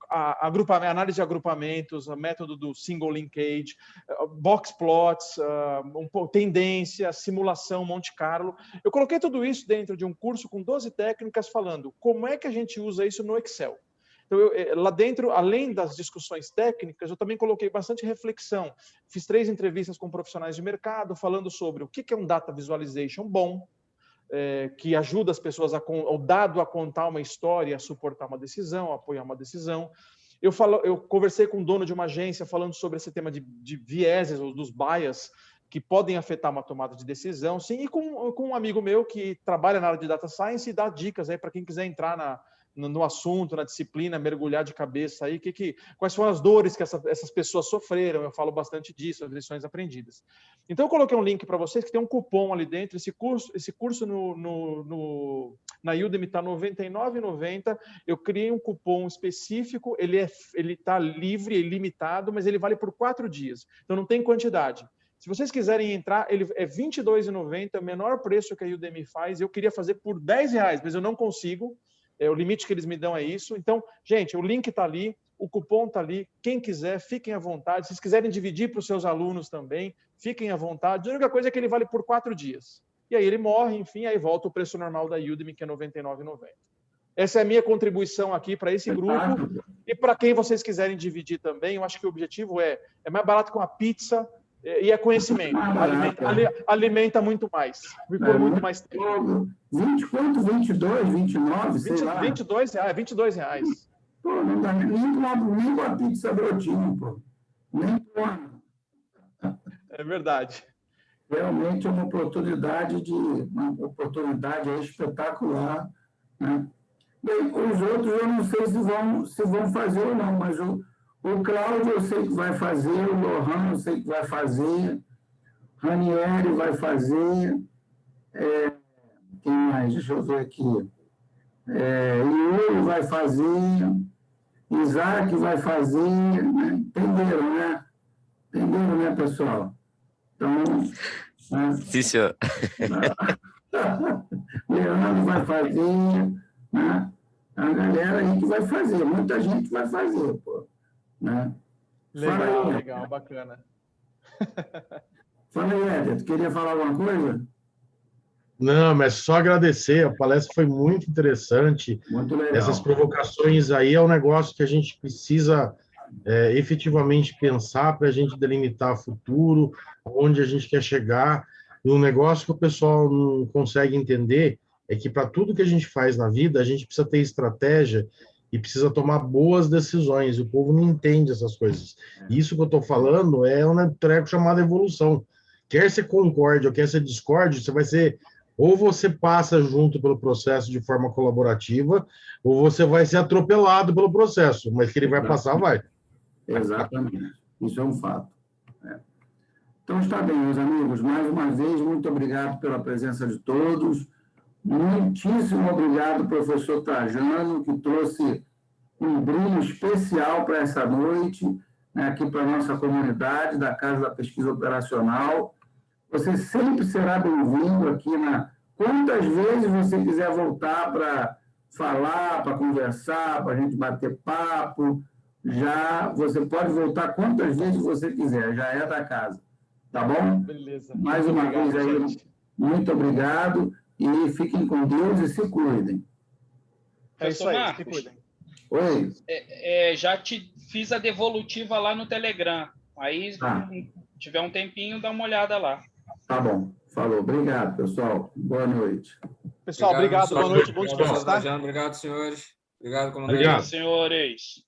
análise de agrupamentos, o método do single linkage, box plots, tendência, simulação, Monte Carlo. Eu coloquei tudo isso dentro de um curso com 12 técnicas falando como é que a gente usa isso no Excel. Então, lá dentro, além das discussões técnicas, eu também coloquei bastante reflexão. Fiz 3 entrevistas com profissionais de mercado, falando sobre o que é um data visualization bom, que ajuda as pessoas, o dado a contar uma história, a suportar uma decisão, a apoiar uma decisão. Eu conversei com o dono de uma agência falando sobre esse tema de vieses, ou dos bias, que podem afetar uma tomada de decisão, sim, e com um amigo meu que trabalha na área de data science e dá dicas aí para quem quiser entrar no assunto, na disciplina, mergulhar de cabeça aí, quais foram as dores que essas pessoas sofreram. Eu falo bastante disso, as lições aprendidas. Então, eu coloquei um link para vocês, que tem um cupom ali dentro. Esse curso na Udemy está R$ 99,90. Eu criei um cupom específico, ele está livre e ilimitado, mas ele vale por 4 dias. Então, não tem quantidade. Se vocês quiserem entrar, ele é R$ 22,90, o menor preço que a Udemy faz. Eu queria fazer por R$10, mas eu não consigo. O limite que eles me dão é isso. Então, gente, o link está ali, o cupom está ali. Quem quiser, fiquem à vontade. Se vocês quiserem dividir para os seus alunos também, fiquem à vontade. A única coisa é que ele vale por 4 dias. E aí ele morre, enfim, aí volta o preço normal da Udemy, que é R$ 99,90. Essa é a minha contribuição aqui para esse grupo. E para quem vocês quiserem dividir também, eu acho que o objetivo é mais barato que uma pizza, e é conhecimento. Alimenta muito mais. Por muito mais tempo. 20 quanto? 22, 29, sei lá. R$22. Pô, não dá nem uma pizza brotinho, pô. Nem uma. É verdade. Realmente é uma oportunidade espetacular, né? Bem, os outros eu não sei se vão fazer ou não, mas o Cláudio eu sei que vai fazer, o Lohan eu sei que vai fazer, Ranieri vai fazer, quem mais? Deixa eu ver aqui. Yuri vai fazer, Isaac vai fazer, né? Entenderam, né, pessoal? Então, sim, senhor. Leandro vai fazer, né? A galera aí que vai fazer, muita gente vai fazer, pô. Né? Legal, bacana. Fala aí, Éder, tu queria falar alguma coisa? Não, mas só agradecer, a palestra foi muito interessante. Muito legal. Essas provocações aí é um negócio que a gente precisa efetivamente pensar para a gente delimitar o futuro, onde a gente quer chegar. E um negócio que o pessoal não consegue entender é que para tudo que a gente faz na vida, a gente precisa ter estratégia e precisa tomar boas decisões. O povo não entende essas coisas. Isso que eu estou falando é um treco chamado evolução. Quer você concorde ou quer você discorde, você vai ser... Ou você passa junto pelo processo de forma colaborativa, ou você vai ser atropelado pelo processo. Mas que ele vai passar, vai. Exatamente. Isso é um fato. Então, está bem, meus amigos. Mais uma vez, muito obrigado pela presença de todos. Muitíssimo obrigado, professor Trajano, que trouxe um brilho especial para essa noite, né, aqui para a nossa comunidade da Casa da Pesquisa Operacional. Você sempre será bem-vindo aqui quantas vezes você quiser voltar para falar, para conversar, para a gente bater papo, já você pode voltar quantas vezes você quiser, já é da casa. Tá bom? Beleza. Mais uma vez aí, muito obrigado e fiquem com Deus e se cuidem. É isso aí, se Marcos, cuidem. Oi? Já te fiz a devolutiva lá no Telegram. Aí, Tá. se tiver um tempinho, dá uma olhada lá. Tá bom. Falou. Obrigado, pessoal. Boa noite. Pessoal, obrigado. Boa noite. Bom descanso, tá? Obrigado, senhores. Obrigado, comandante. Obrigado. Senhores.